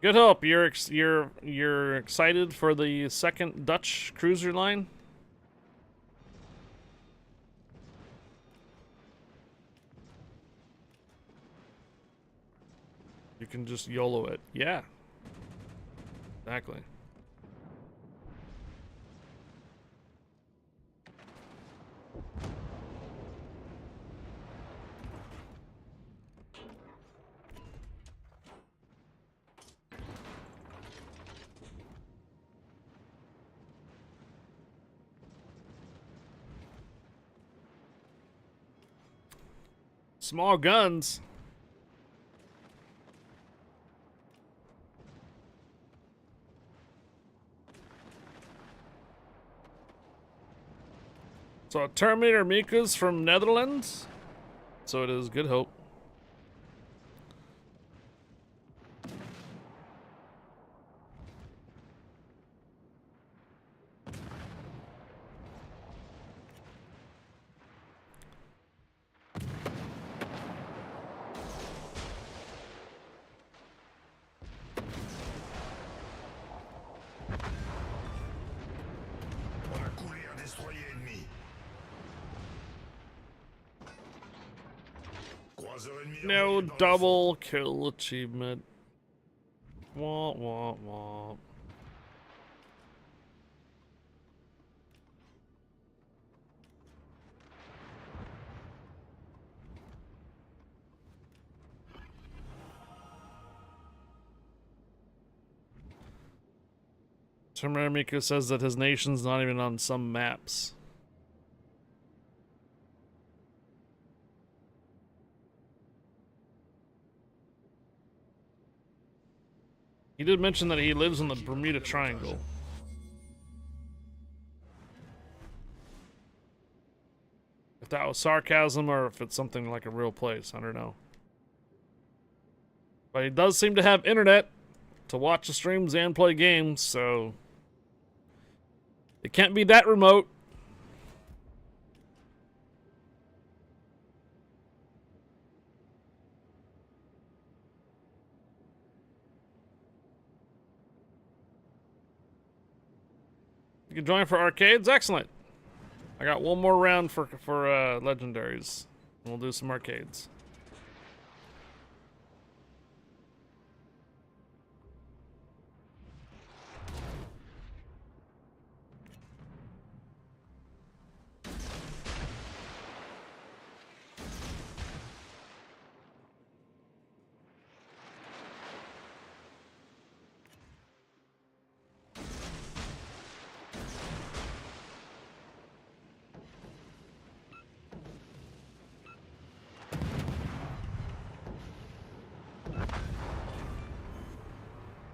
S1: Good hope. You're excited for the second Dutch cruiser line? You can just YOLO it. Yeah. Exactly. Small guns. So Terminator Mika's from Netherlands. So it is Good Hope.
S2: On a coulé un destroyer ennemi. Croiseur ennemi
S1: No
S2: envoyé par le fond.
S1: double kill achievement. Wah wah wah. Terminator Mika says that his nation's not even on some maps. He did mention that he lives in the Bermuda Triangle. If that was sarcasm or if it's something like a real place, I don't know. But he does seem to have internet to watch the streams and play games, so it can't be that remote. You can join for arcades? Excellent. I got one more round for legendaries. And we'll do some arcades.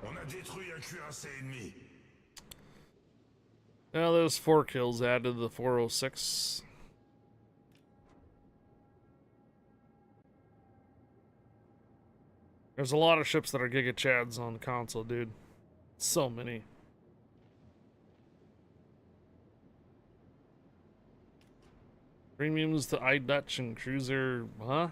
S2: On a détruit un cuirassé ennemi.
S1: Now there's 4 kills added to the 406. There's a lot of ships that are Giga Chads on the console, dude. So many. Premiums to iDutch and Cruiser, huh?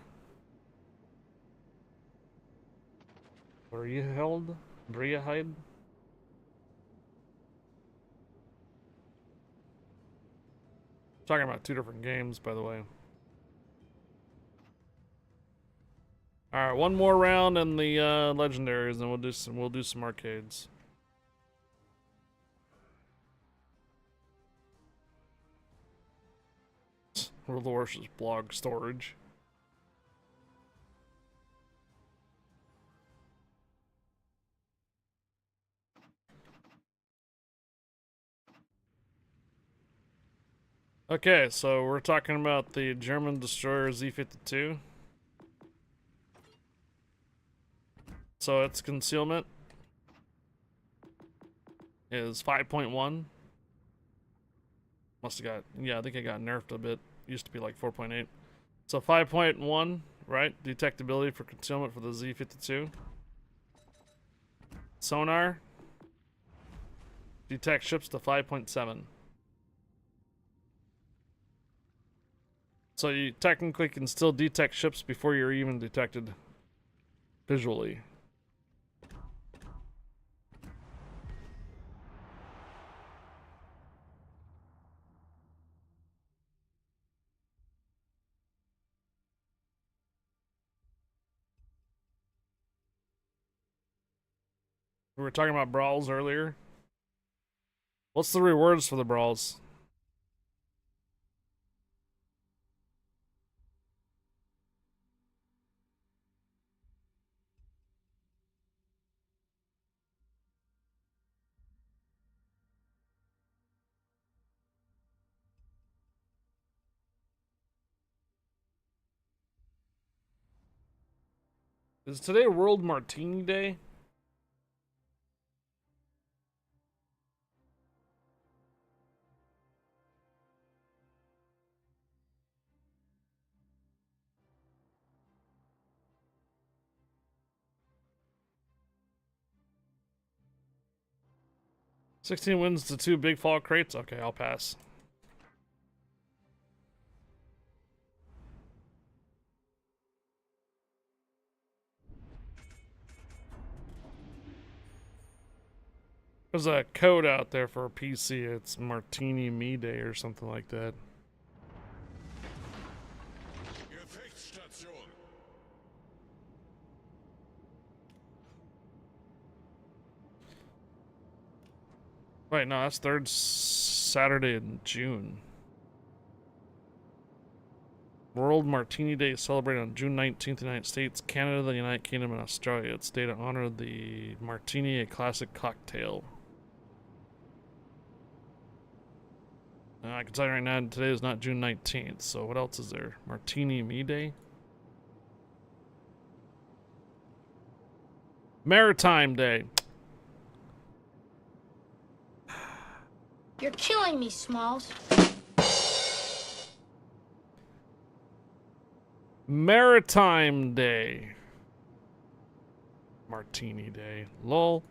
S1: Where are you held? Bria hide? Talking about 2 different games, by the way. All right, one more round in the legendaries, and we'll do some arcades. World of Warships blog storage. Okay, so we're talking about the German destroyer Z-52. So its concealment is 5.1. Must have got, yeah, I think it got nerfed a bit. Used to be like 4.8. So 5.1, right? Detectability for concealment for the Z-52. Sonar. Detect ships to 5.7. So you technically can still detect ships before you're even detected visually. We were talking about brawls earlier. What's the rewards for the brawls? Is today World Martini Day? $16 wins to 2 big fall crates? Okay, I'll pass. There's a code out there for a PC. It's Martini Me Day or something like that.
S2: Gefechtsstation.
S1: Wait, no, that's third Saturday in June. World Martini Day is celebrated on June 19th in the United States, Canada, the United Kingdom, and Australia. It's a day to honor the martini, a classic cocktail. I can tell you right now, today is not June 19th, so what else is there? Martini Me Day? Maritime Day.
S5: You're killing me, Smalls.
S1: Maritime Day. Martini Day. Lol.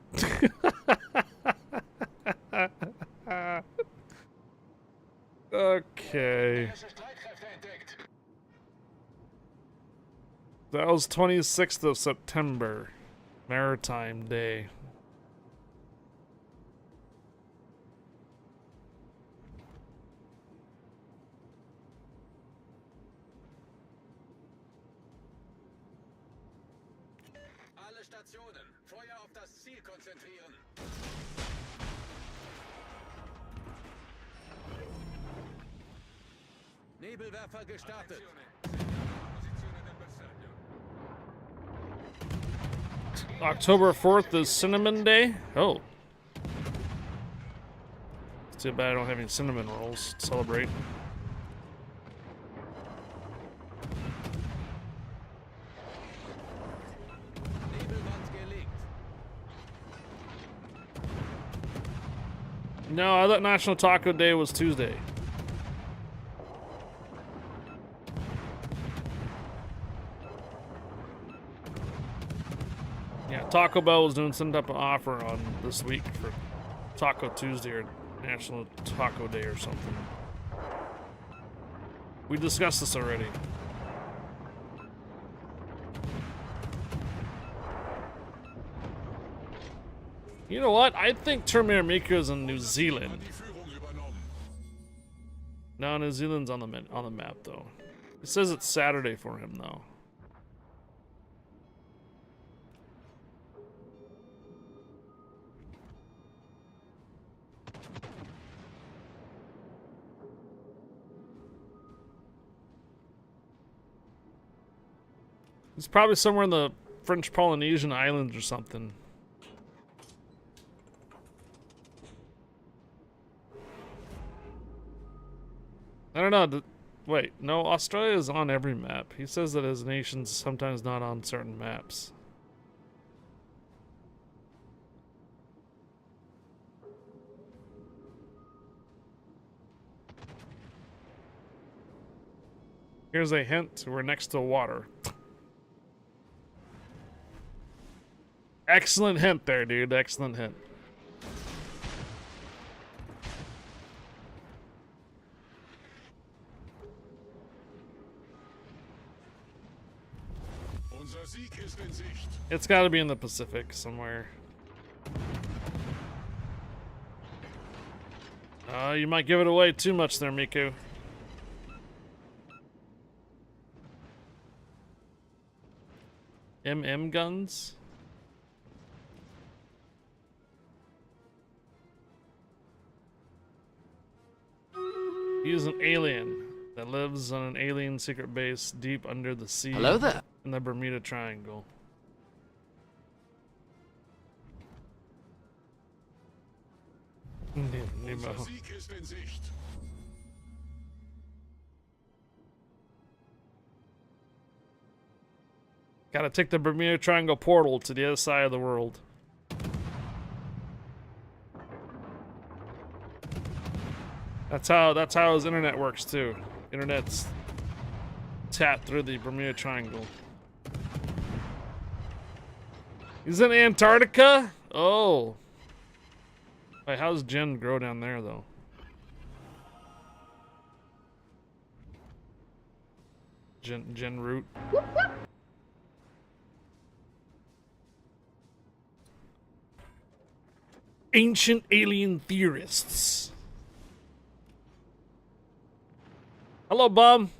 S1: Okay. That was 26th of September. Maritime Day.
S4: Alle Stationen, Feuer auf das Ziel konzentrieren. Nebelwerfer gestartet.
S1: October 4th is Cinnamon Day. Oh. It's too bad I don't have any cinnamon rolls to celebrate.
S4: Nebelwand gelegt.
S1: No, I thought National Taco Day was Tuesday. Yeah, Taco Bell was doing some type of offer on this week for Taco Tuesday or National Taco Day or something. We discussed this already. You know what? I think Terminator Miko is in New Zealand.
S2: Die Führung übernommen.
S1: No, New Zealand's on the map though. It says it's Saturday for him though. It's probably somewhere in the French Polynesian Islands or something. I don't know. Wait, no, Australia is on every map. He says that his nation's sometimes not on certain maps. Here's a hint. We're next to water. Excellent hint there, dude. Excellent hint.
S2: Unser Sieg ist in Sicht.
S1: It's got to be in the Pacific somewhere. You might give it away too much there, Miku. MM guns? He's an alien that lives on an alien secret base deep under the sea.
S6: Hello there.
S1: In the Bermuda Triangle. Nemo.
S2: Unser Sieg ist in Sicht.
S1: Gotta take the Bermuda Triangle portal to the other side of the world. That's how his internet works too. Internet's tapped through the Bermuda Triangle. He's in Antarctica? Oh. Wait, how's Jen grow down there though? Jen root. Ancient alien theorists. Hello, bum.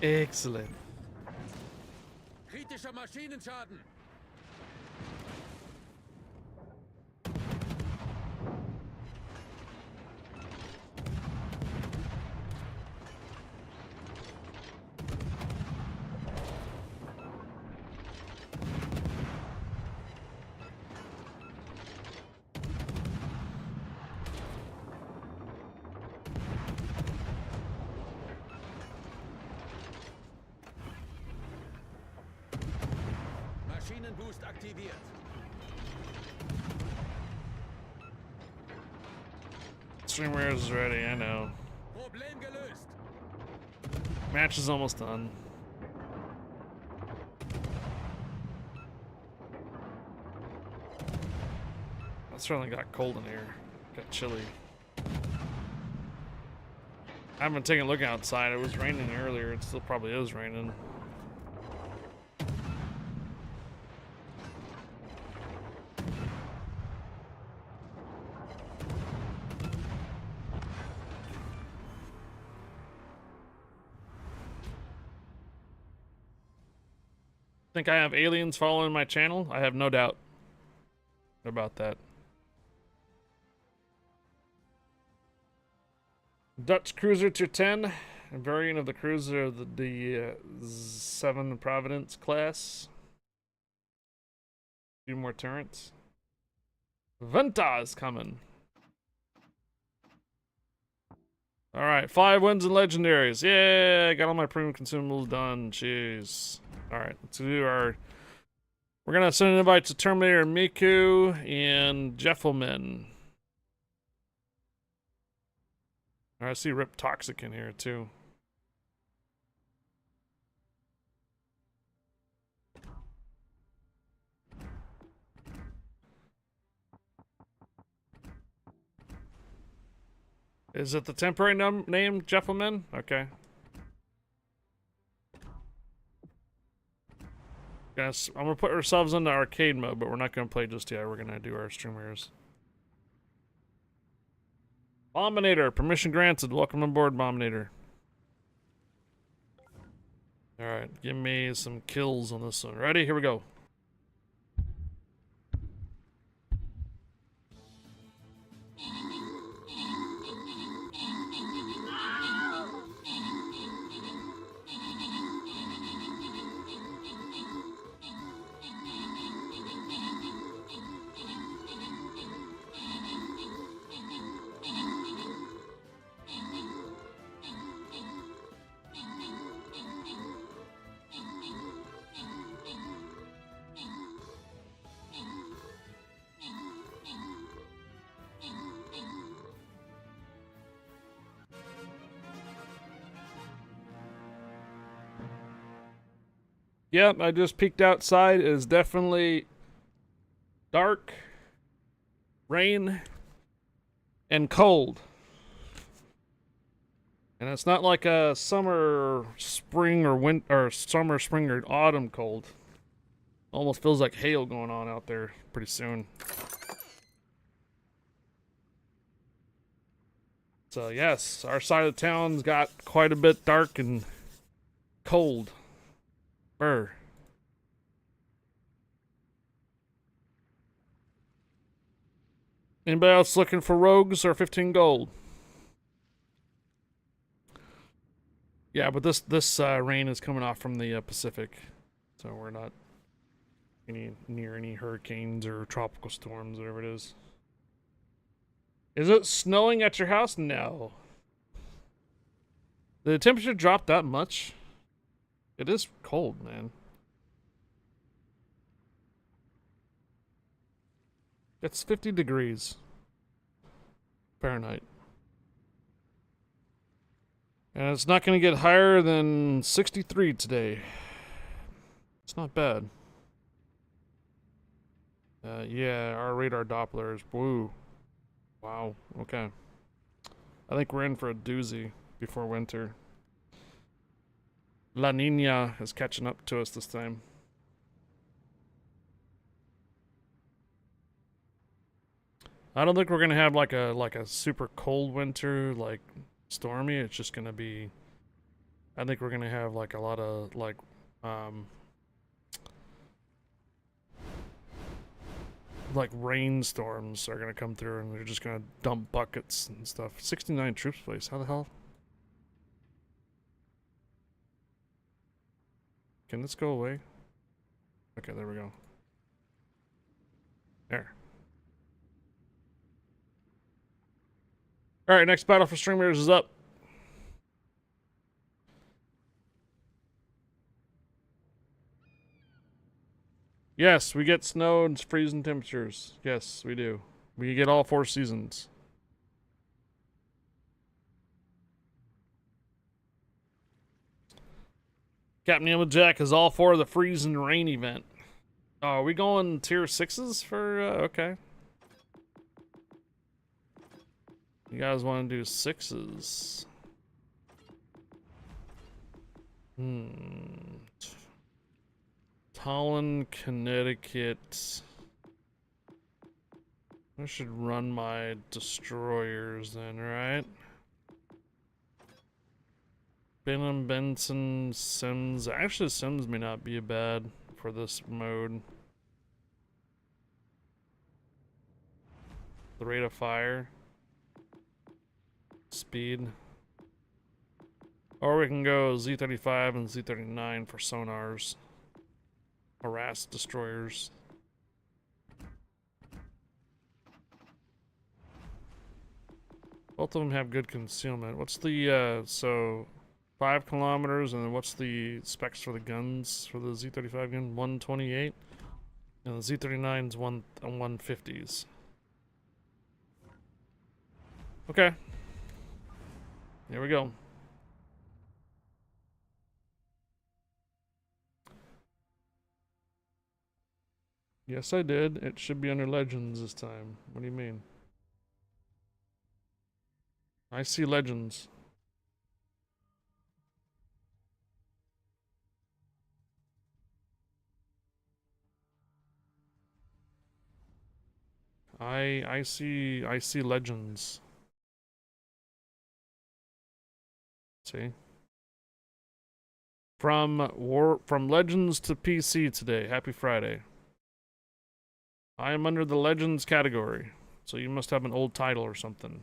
S1: Excellent.
S4: Kritischer Maschinenschaden. Maschinenboost aktiviert.
S1: Streamer is ready, I know.
S4: Problem gelöst.
S1: Match is almost done. It certainly got cold in here. Got chilly. I haven't taken a look outside. It was raining earlier. It still probably is raining. Think I have aliens following my channel? I have no doubt about that. Dutch cruiser tier 10, a variant of the cruiser of the 7 Providence class. A few more turrets. Venta is coming. Alright, 5 wins and legendaries. Yeah, got all my premium consumables done. Jeez. Alright, let's do our... We're gonna send an invite to Terminator Miku and Jeffelman. Alright, I see Rip Toxic in here too. Is it the temporary name, Jeffelman? Okay. Yes, I'm gonna put ourselves into arcade mode, but we're not gonna play just yet. We're gonna do our streamers. Bominator, permission granted. Welcome on board, Bominator. Alright, give me some kills on this one. Ready? Here we go. Yep, I just peeked outside. It is definitely dark, rain, and cold. And it's not like a summer, spring, or winter, or summer, spring, or autumn cold. Almost feels like hail going on out there pretty soon. So yes, our side of town's got quite a bit dark and cold. Brr. Anybody else looking for rogues or 15 gold? Yeah, but this rain is coming off from the Pacific, so we're not near any hurricanes or tropical storms, whatever it is. Is it snowing at your house? No. Did the temperature drop that much? It is cold, man. It's 50 degrees Fahrenheit. And it's not going to get higher than 63 today. It's not bad. Yeah, our radar Dopplers. Woo. Wow. Okay. I think we're in for a doozy before winter. La Nina is catching up to us this time. I don't think we're gonna have like a super cold winter, like stormy. It's just gonna be. I think we're gonna have like a lot of like rainstorms are gonna come through, and they're just gonna dump buckets and stuff. 69 troops place. How the hell? Can this go away? Okay, there we go. There. Alright, next battle for streamers is up. Yes, we get snow and freezing temperatures. Yes, we do. We get all 4 seasons. Captain Yellowjack is all for the freeze and rain event. Oh, are we going tier 6s for, okay. You guys want to do 6s? Tallinn, Connecticut. I should run my destroyers then, right? Benham, Benson, Sims. Actually, Sims may not be bad for this mode. The rate of fire. Speed. Or we can go Z35 and Z39 for sonars. Harass destroyers. Both of them have good concealment. What's the, so 5 kilometers, and then what's the specs for the guns for the Z35 gun? 128? And the Z39's 150s. Okay. Here we go. Yes, I did. It should be under Legends this time. What do you mean? I see Legends. I see Legends. See? From Legends to PC today. Happy Friday. I am under the Legends category, so you must have an old title or something.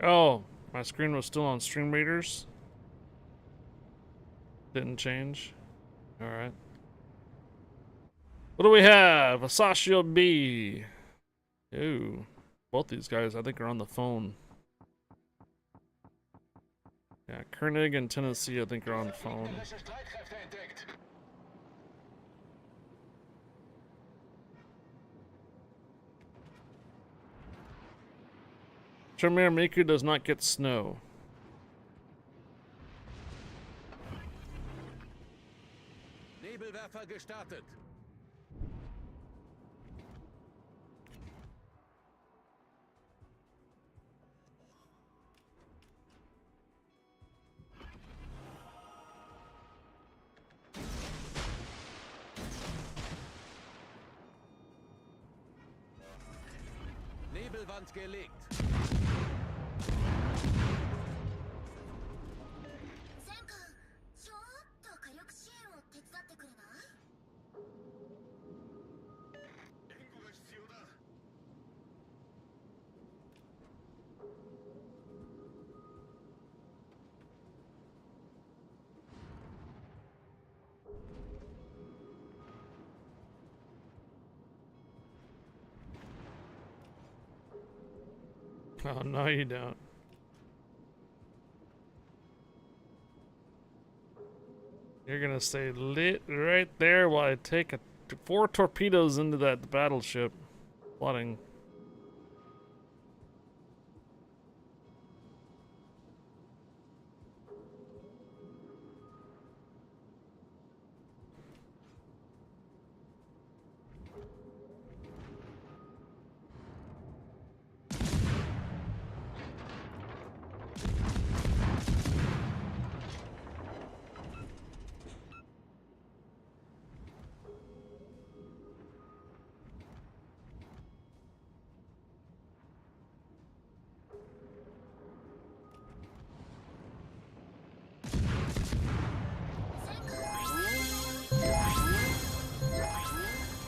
S1: Oh, my screen was still on Stream Readers. Didn't change. Alright. What do we have? A Sashio B. Ooh. Both these guys, I think, are on the phone. Yeah, Koenig and Tennessee, I think, are on the phone.
S4: Gegnerische Streitkräfte entdeckt.
S1: Tremere Miku does not get snow.
S4: Nebelwerfer gestartet. Nebelwand gelegt.
S5: 戦艦ちょっと火力支援を手伝ってくれない？
S2: 援護が必要だ。
S1: Oh, no, you don't. You're gonna stay lit right there while I take 4 torpedoes into that battleship. Flooding.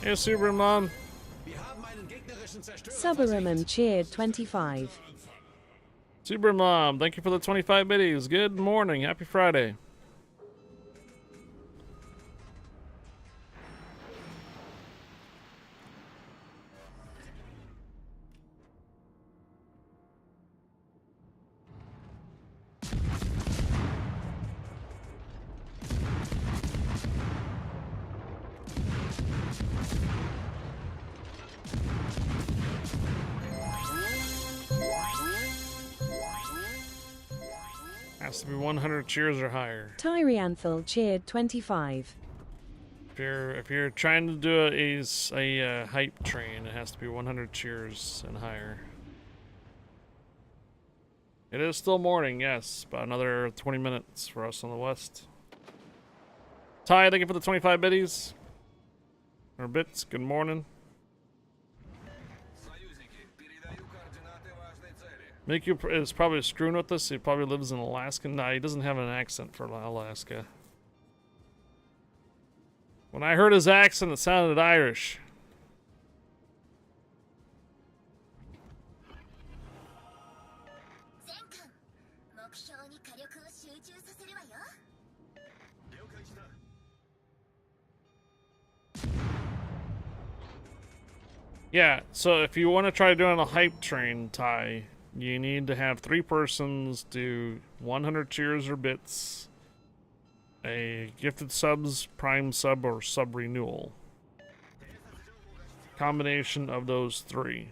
S1: Hey, Super Mom.
S4: Wir haben einen gegnerischen Zerstörer.
S6: Subaramum cheered 25.
S1: Super Mom, thank you for the 25 biddies. Good morning. Happy Friday. Has to be 100 cheers or higher.
S6: Tyrianthal cheered 25.
S1: If you're trying to do a hype train, it has to be 100 cheers and higher. It is still morning, yes, about another 20 minutes for us on the west. Ty, thank you for the 25 biddies. Or bits, good morning.
S4: Союзники, передаю координаты важной цели.
S1: Miku is probably screwing with us. He probably lives in Alaska. Nah, he doesn't have an accent for Alaska. When I heard his accent, it sounded Irish. Yeah, so if you want to try doing a hype train, Ty, you need to have 3 persons do 100 cheers or bits, a gifted subs, prime sub, or sub renewal. Combination of those 3.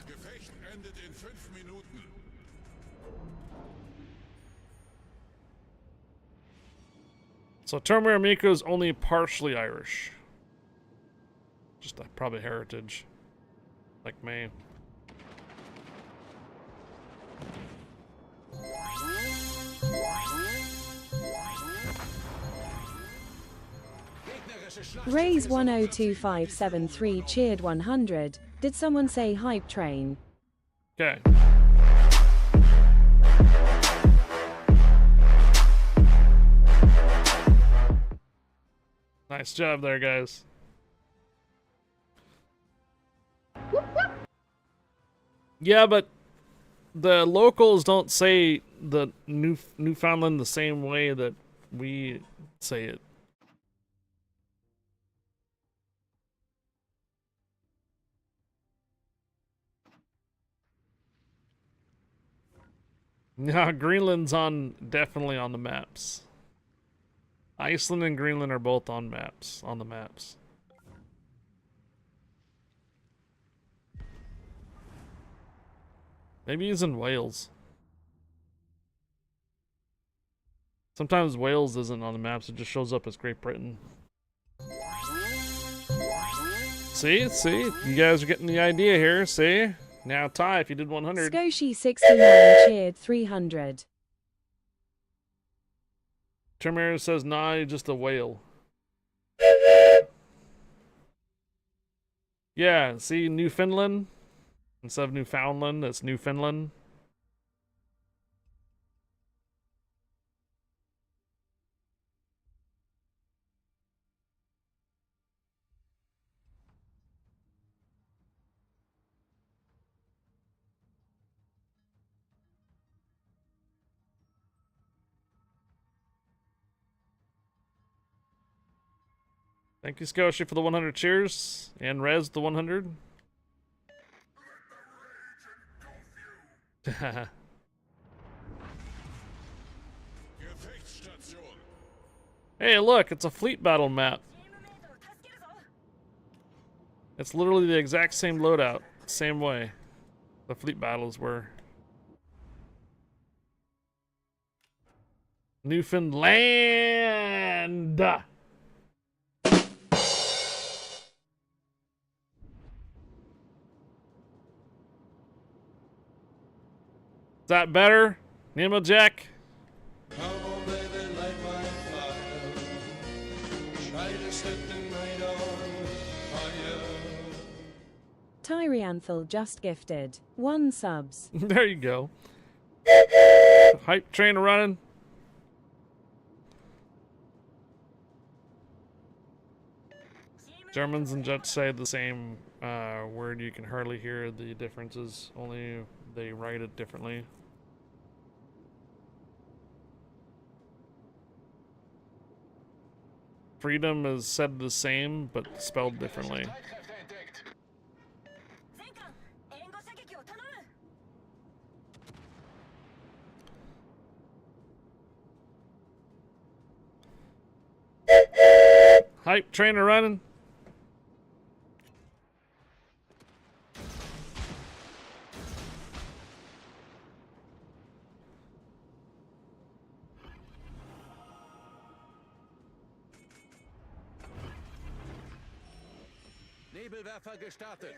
S2: Gefecht endet in 5 Minuten.
S1: So Tomura Miku is only partially Irish. Just probably heritage. Like me.
S6: Raise 102573 cheered 100. Did someone say hype train?
S1: Okay. Nice job there, guys. Yeah, but the locals don't say the Newfoundland the same way that we say it. Yeah, Greenland's definitely on the maps. Iceland and Greenland are both on the maps. Maybe he's in Wales. Sometimes Wales isn't on the maps, it just shows up as Great Britain. See? You guys are getting the idea here, see? Now Ty, if you did 100.
S6: Skoshi 69 cheered 300.
S1: Terminator says, nah, you're just a whale. Yeah, see, Newfoundland? Instead of Newfoundland, it's Newfoundland. Thank you, Skoshi, for the 100 cheers. And Rez, the 100. Hey, look, it's a fleet battle map. It's literally the exact same loadout, same way the fleet battles were. Newfoundland! Is that better, Nemo Jack?
S7: Come on, baby, light my fire. Try to set the night on fire.
S6: Tyrianthal just gifted 1 subs.
S1: There you go. Hype train running. Germans and Dutch say the same word. You can hardly hear the differences, only they write it differently. Freedom is said the same, but spelled differently. Hype train running.
S4: Nebelwerfer gestartet.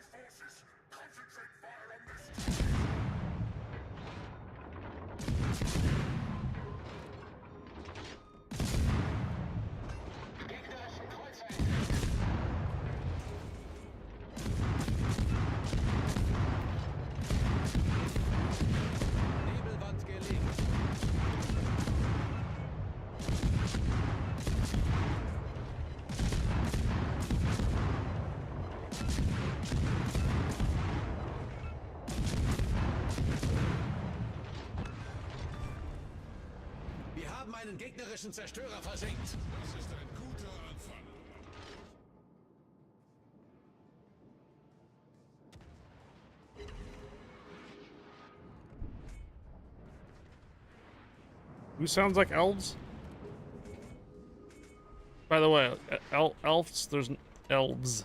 S4: Nebelwand gelegt. Wir haben einen gegnerischen Zerstörer versenkt.
S2: Das ist ein guter Anfang.
S1: Who sounds like elves? By the way, elves, there's elves.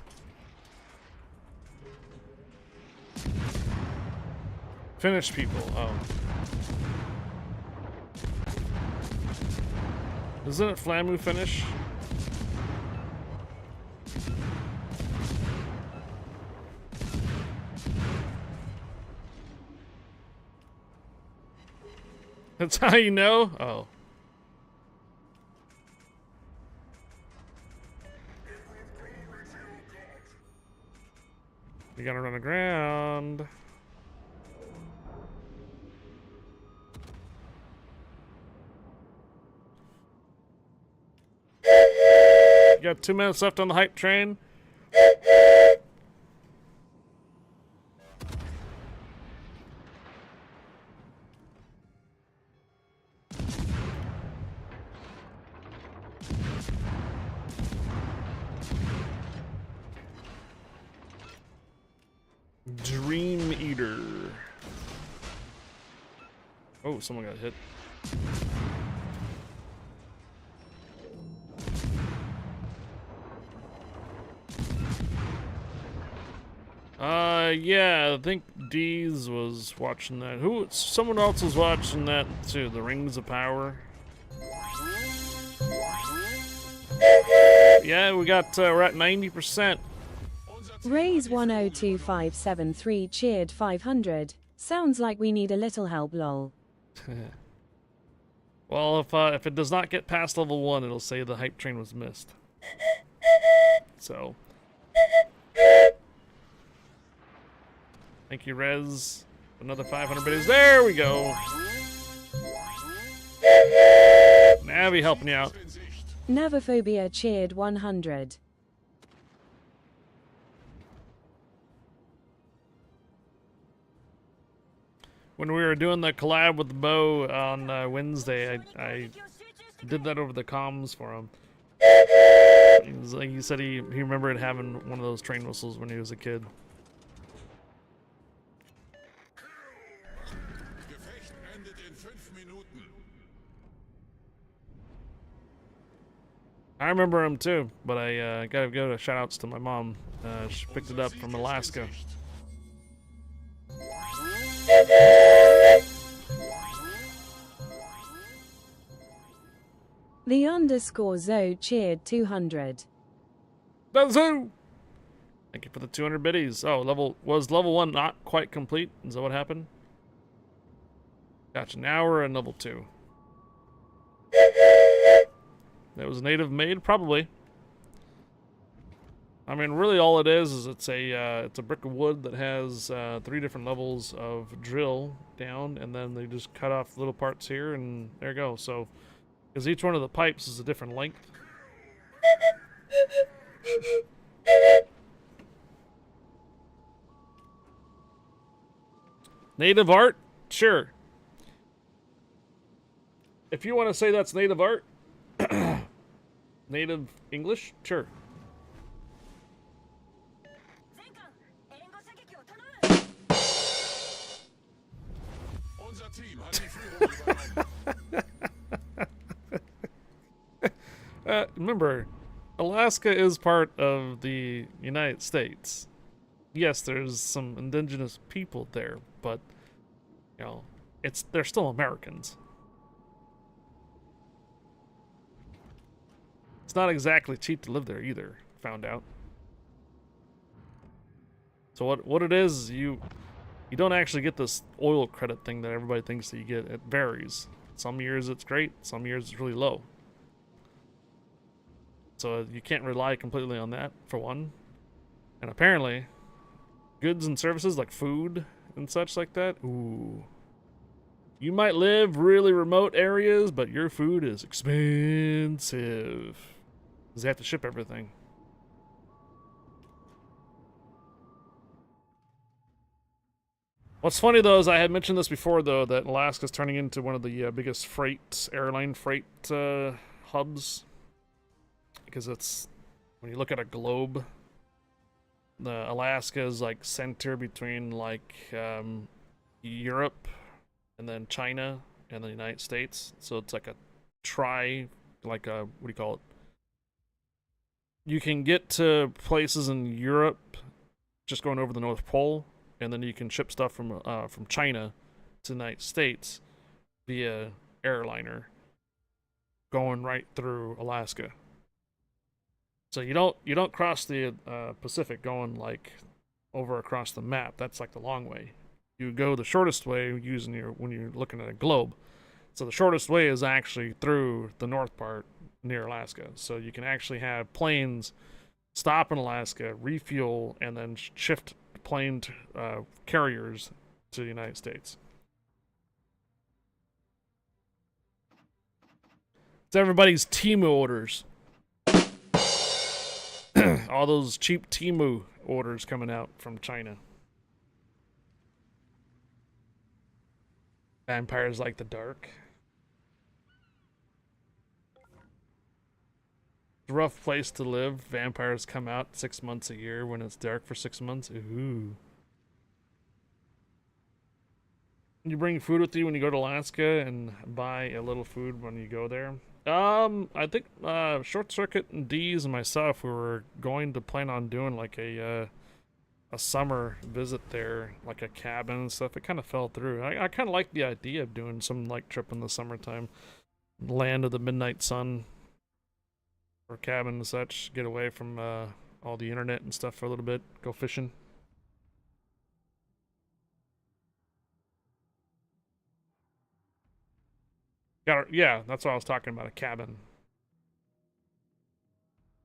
S1: Finnish people, oh. Isn't it Flamu Finnish? That's how you know? Oh. You gotta run aground. You got 2 minutes left on the hype train. Dream Eater. Oh, someone got hit. Yeah, I think Deez was watching that. Someone else was watching that too, the Rings of Power. Yeah, we're at 90%.
S6: Raise 102573 cheered 500. Sounds like we need a little help, lol.
S1: Well, if it does not get past level 1, it'll say the hype train was missed. So. Thank you, Rez. Another 500 biddies. There we go. Navi helping you out.
S6: Navophobia cheered 100.
S1: When we were doing the collab with Bo on Wednesday, I did that over the comms for him. He said he remembered having one of those train whistles when he was a kid.
S2: Gefecht endet in 5 Minuten.
S1: I remember him too, but I gotta go to shout outs to my mom. She picked it up from Alaska.
S6: The underscore Zo cheered 200.
S1: Bazoo! Thank you for the 200 biddies. Oh, was level 1 not quite complete? Is that what happened? Gotcha. Now we're in level 2. That was native made, probably. I mean, really, all it is it's a brick of wood that has 3 different levels of drill down, and then they just cut off little parts here, and there you go. So, because each one of the pipes is a different length. Native art? Sure. If you want to say that's native art, native English? Sure.
S2: Unser Team hat die Führung übernommen.
S1: Remember, Alaska is part of the United States. Yes, there's some indigenous people there, but you know, they're still Americans. It's not exactly cheap to live there either, found out. So what it is you don't actually get this oil credit thing that everybody thinks that you get. It varies. Some years it's great, some years it's really low. So you can't rely completely on that, for one. And apparently, goods and services like food and such like that, ooh. You might live really remote areas, but your food is expensive. Because they have to ship everything. What's funny, though, is I had mentioned this before, though, that Alaska's turning into one of the biggest airline freight hubs. Because it's, when you look at a globe, Alaska is like center between like Europe and then China and the United States. So it's like a what do you call it? You can get to places in Europe just going over the North Pole, and then you can ship stuff from China to the United States via airliner going right through Alaska. So you don't cross the Pacific going like over across the map. That's like the long way. You go the shortest way when you're looking at a globe. So the shortest way is actually through the north part near Alaska. So you can actually have planes stop in Alaska, refuel, and then shift plane carriers to the United States. It's everybody's Temu orders. All those cheap Temu orders coming out from China. Vampires like the dark. It's a rough place to live. Vampires come out 6 months a year when it's dark for 6 months. Ooh. You bring food with you when you go to Alaska and buy a little food when you go there. I think Short Circuit and D's and myself, we were going to plan on doing like a summer visit there, like a cabin and stuff. It kind of fell through. I kind of like the idea of doing some like trip in the summertime, land of the midnight sun, or cabin and such. Get away from all the internet and stuff for a little bit. Go fishing. Yeah, that's what I was talking about, a cabin.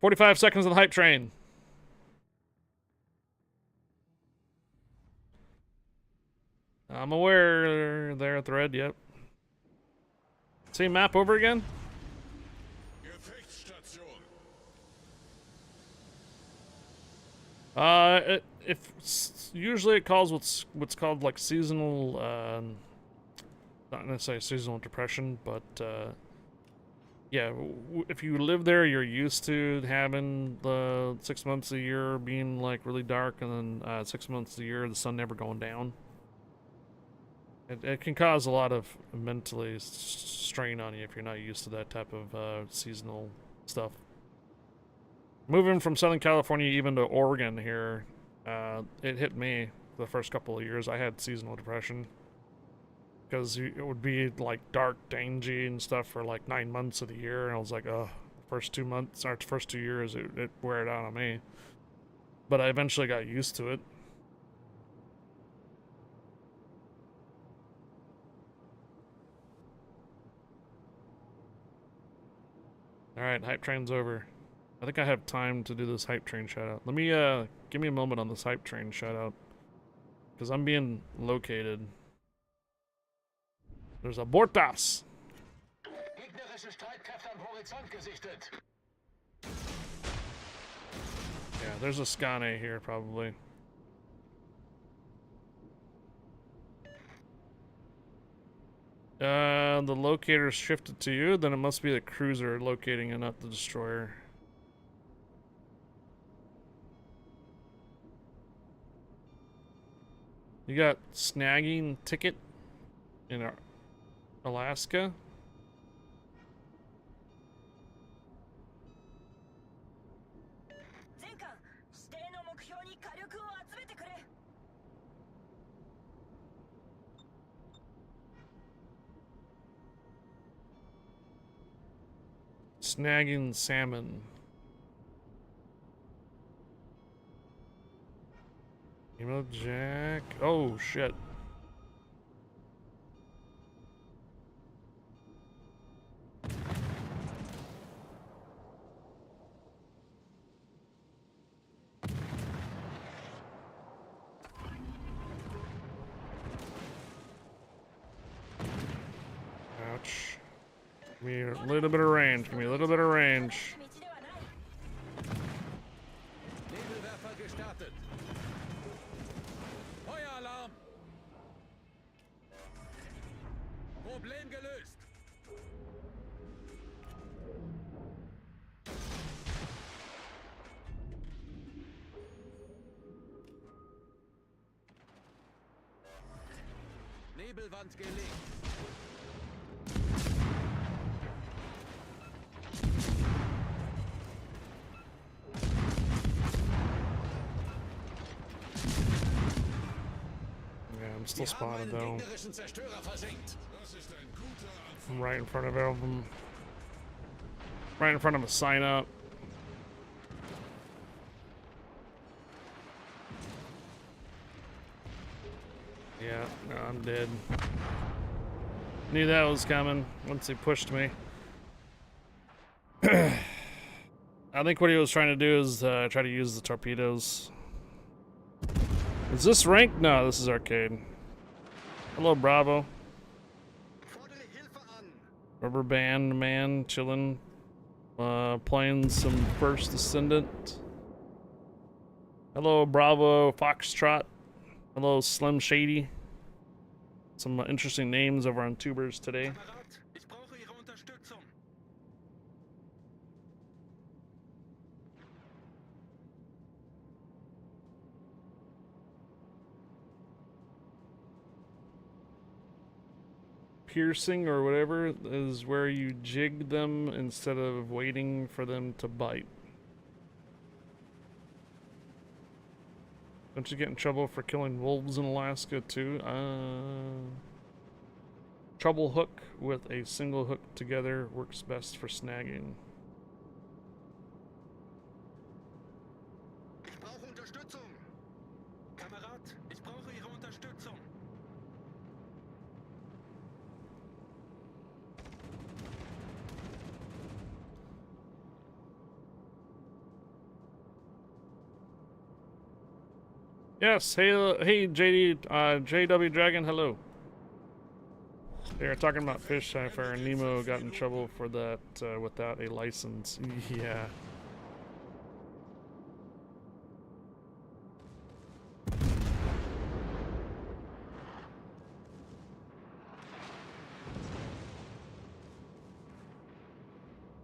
S1: 45 seconds of the hype train. I'm aware there at the red, yep. Same map over again? Usually it calls what's called like seasonal, not necessarily seasonal depression, but yeah, if you live there, you're used to having the 6 months a year being like really dark, and then 6 months a year the sun never going down. It can cause a lot of mentally strain on you if you're not used to that type of seasonal stuff. Moving from Southern California even to Oregon here, it hit me the first couple of years. I had seasonal depression because it would be like dark, dingy and stuff for like 9 months of the year, and I was like, oh, first 2 months or first 2 years, it wore it out on me. But I eventually got used to it. Alright, hype train's over. I think I have time to do this hype train shout out. Let me, give me a moment on this hype train shout out. Because I'm being located. There's a Bortas!
S4: Gegnerische Streitkräfte am Horizont gesichtet.
S1: Yeah, there's a Skane here, probably. The locator's shifted to you, then it must be the cruiser locating and not the destroyer. You got snagging ticket in Alaska? Snagging salmon. Emo Jack. Oh shit. Ouch. Give me a little bit of range. Give me a little bit of range.
S4: Nebelwerfer gestartet. Feueralarm. Problem gelöst. Nebelwand gelegt.
S1: I'm still spotted though.
S4: Gegnerischen Zerstörer versenkt.
S1: I'm right in front of them. Right in front of a sign up. Yeah, no, I'm dead. Knew that was coming once he pushed me. I think what he was trying to do is try to use the torpedoes. Is this ranked? No, this is arcade. Hello, Bravo.
S4: Fordere Hilfe an.
S1: Rubber band man chilling. Playing some First Descendant. Hello, Bravo Foxtrot. Hello, Slim Shady. Some interesting names over on Tubers today.
S4: Kamerad, ich brauche Ihre Unterstützung.
S1: piercing or whatever is where you jig them instead of waiting for them to bite. Don't you get in trouble for killing wolves in Alaska too? Treble hook with a single hook together works best for snagging.
S4: Ich brauche Unterstützung. Kamerad, ich brauche Ihre Unterstützung.
S1: Yes, hey JD, JW Dragon, hello. They were talking about fish cipher, and Nemo got in trouble for that without a license. Yeah.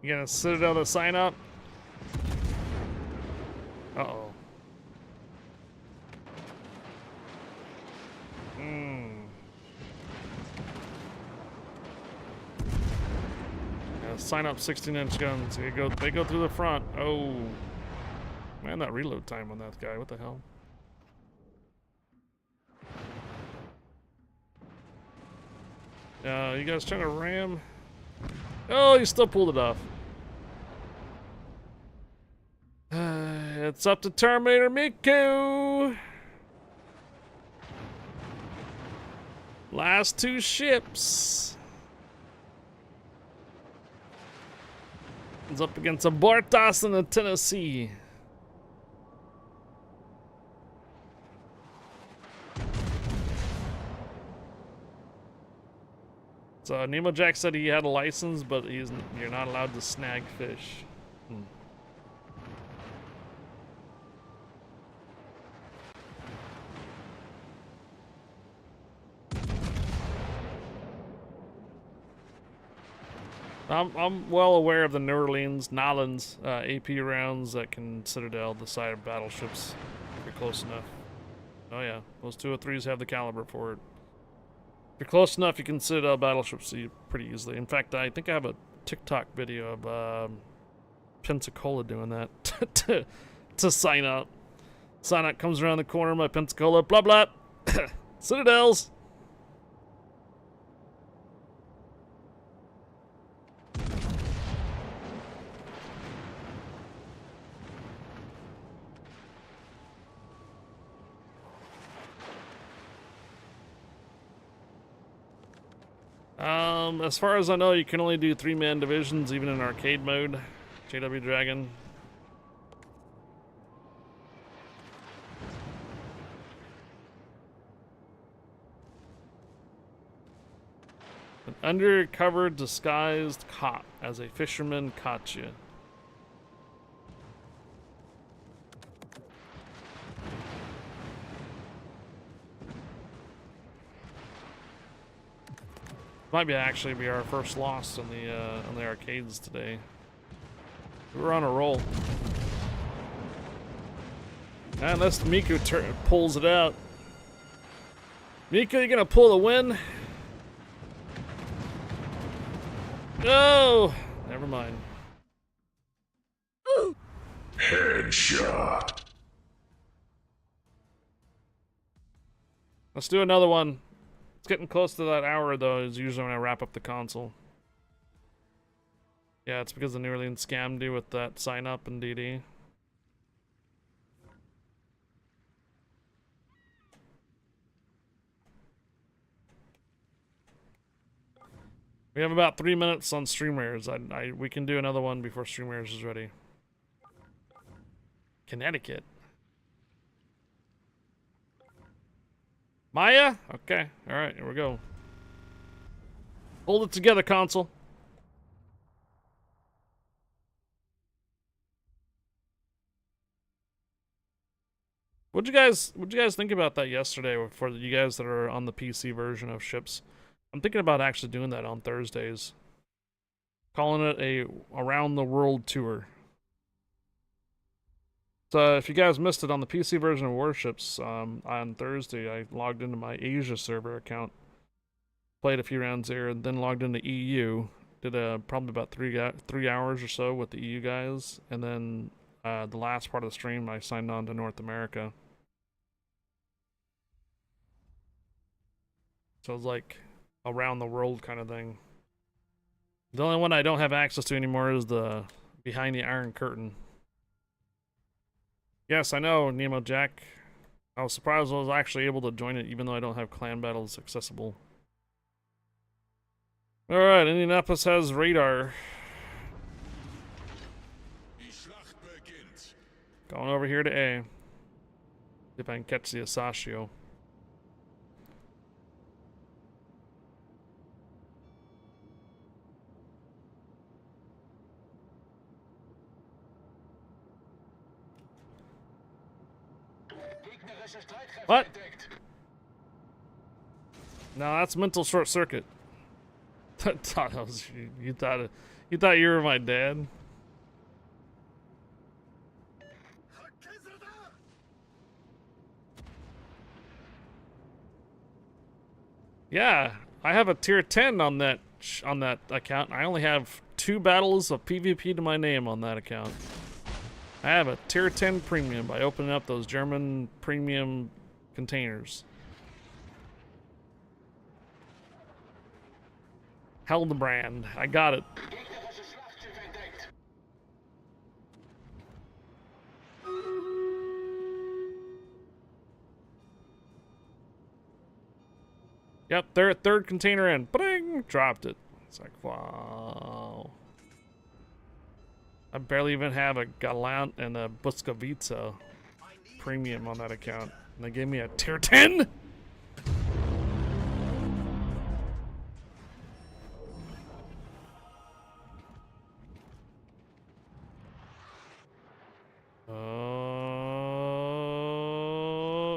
S1: You gonna Citadel to sign up? Uh-oh. Yeah, sign up 16-inch guns. They go through the front. Oh. Man, that reload time on that guy. What the hell? You guys trying to ram? Oh, he still pulled it off. It's up to Terminator Miku. Last two ships. It's up against a Bartos and a Tennessee. So Nemo Jack said he had a license, but you're not allowed to snag fish. I'm well aware of the Nolans AP rounds that can Citadel the side of battleships if you're close enough. Oh yeah, those 203s have the caliber for it. If you're close enough, you can Citadel battleships pretty easily. In fact, I think I have a TikTok video of Pensacola doing that to sign up. Sign up comes around the corner, my Pensacola, blah blah. Citadels. As far as I know, you can only do 3-man divisions, even in arcade mode. JW Dragon. An undercover disguised cop as a fisherman caught you. Might actually be our first loss on the arcades today. We're on a roll. Unless Miku pulls it out. Miku, you gonna pull the win? No! Never mind.
S2: Headshot.
S1: Let's do another one. It's getting close to that hour, though, is usually when I wrap up the console. Yeah, it's because the New Orleans scammed you with that sign up and DD. We have about 3 minutes on StreamRares. We can do another one before StreamRares is ready. Connecticut. Maya? Okay. Alright, here we go. Hold it together, console. What'd you guys think about that yesterday for you guys that are on the PC version of ships? I'm thinking about actually doing that on Thursdays. Calling it a around the world tour. So if you guys missed it on the PC version of Warships, on Thursday I logged into my Asia server account. Played a few rounds there, and then logged into EU. Did probably about 3 hours or so with the EU guys, and then the last part of the stream I signed on to North America. So it's like around the world kind of thing. The only one I don't have access to anymore is the Behind the Iron Curtain. Yes, I know, Nemo Jack. I was surprised I was actually able to join it even though I don't have clan battles accessible. Alright, Indianapolis has radar.
S2: Die Schlacht beginnt.
S1: Going over here to A. See if I can catch the Asashio.
S4: Gegnerische Streitkräfte
S1: What?
S4: entdeckt.
S1: No, that's mental short circuit. Thought that was you thought you were my dad. Yeah, I have a tier 10 on that account. I only have 2 battles of PvP to my name on that account. I have a tier 10 premium by opening up those German premium containers. Hildebrand, I got it.
S4: Gegnerische Schlachtschiff entdeckt.
S1: Yep, third container in. Bing! Dropped it. It's like, wow. I barely even have a Galant and a Buscovica premium on that account. And they gave me a tier 10?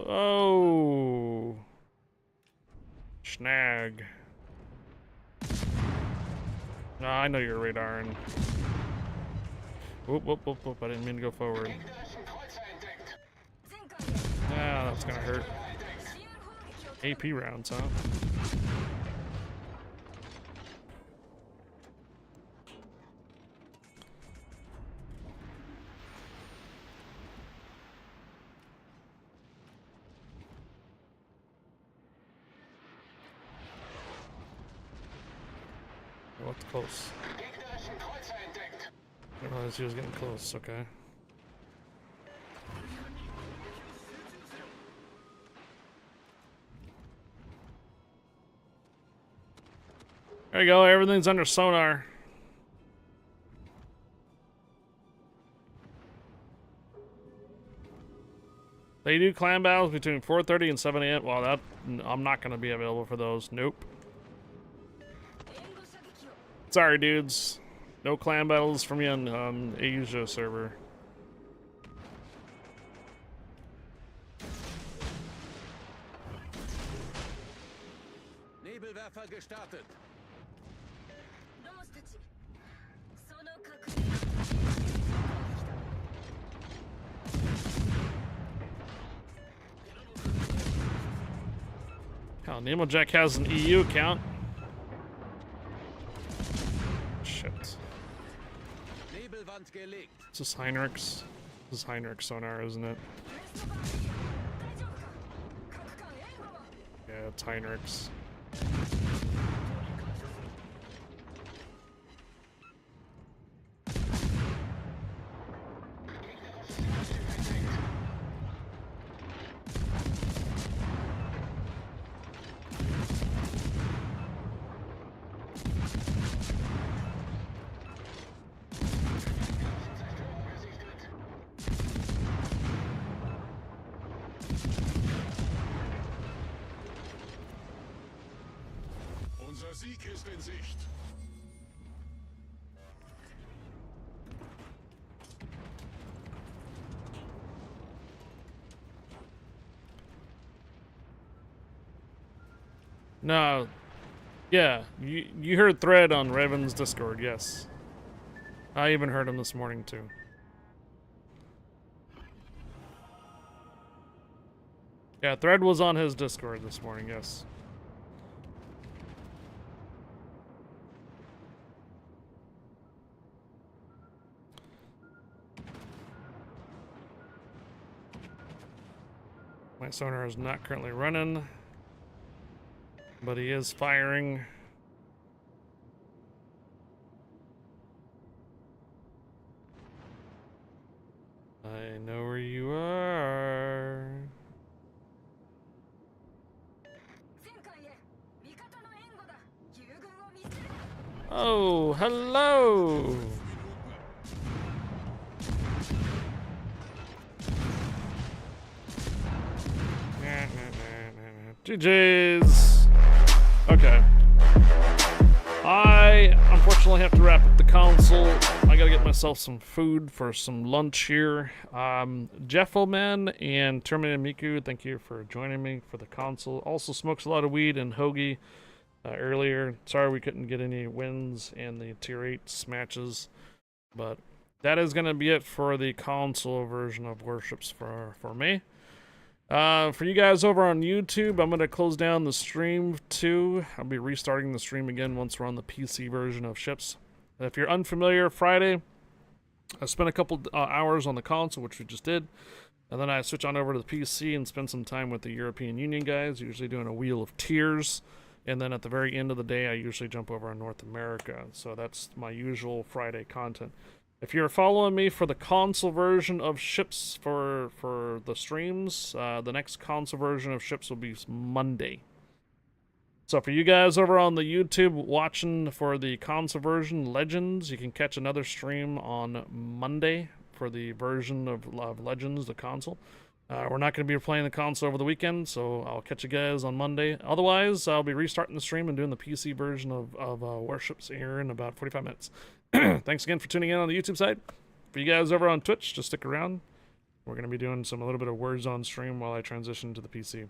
S1: Oh. Snag. No, I know you're radaring. Whoop, whoop, whoop, whoop. I didn't mean to go forward.
S4: Gegnerischen Kreuzer entdeckt.
S1: Ah, that's gonna hurt. AP rounds, huh? Oh, it's close.
S4: Gegnerischen Kreuzer entdeckt.
S1: I didn't realize he was getting close, okay. There you go, everything's under sonar. They do clan battles between 4:30 and 7 a.m. Well, that I'm not gonna be available for those. Nope. Sorry, dudes. No clan battles for me on Asia server.
S4: Nebelwerfer gestartet.
S1: Hell, Nemo Jack has an EU account. Shit.
S4: Nebelwand gelegt.
S1: This is Heinrich's. This is Heinrich's sonar, isn't it? Yeah, it's Heinrich's.
S2: Unser Sieg ist in Sicht.
S1: No. Yeah, you heard Thread on Revan's Discord, yes. I even heard him this morning too. Yeah, Thread was on his Discord this morning, yes. My sonar is not currently running, but he is firing. I know where you are. Oh, hello. GG's. Okay. I unfortunately have to wrap up the console. I gotta get myself some food for some lunch here. Jeffelman and Terminator Miku, thank you for joining me for the console. Also smokes a lot of weed and Hoagie earlier. Sorry we couldn't get any wins in the tier 8 matches, but that is gonna be it for the console version of Warships for me. For you guys over on YouTube, I'm going to close down the stream too. I'll be restarting the stream again once we're on the PC version of Ships. If you're unfamiliar, Friday, I spent a couple hours on the console, which we just did. And then I switch on over to the PC and spend some time with the European Union guys, usually doing a Wheel of Tears. And then at the very end of the day, I usually jump over on North America. So that's my usual Friday content. If you're following me for the console version of Ships for the streams, the next console version of Ships will be Monday. So for you guys over on the YouTube watching for the console version, Legends, you can catch another stream on Monday for the version of Legends, the console. We're not going to be playing the console over the weekend, so I'll catch you guys on Monday. Otherwise, I'll be restarting the stream and doing the PC version of Warships here in about 45 minutes. Thanks again for tuning in on the YouTube side. For you guys over on Twitch, just stick around. We're going to be doing a little bit of words on stream while I transition to the PC.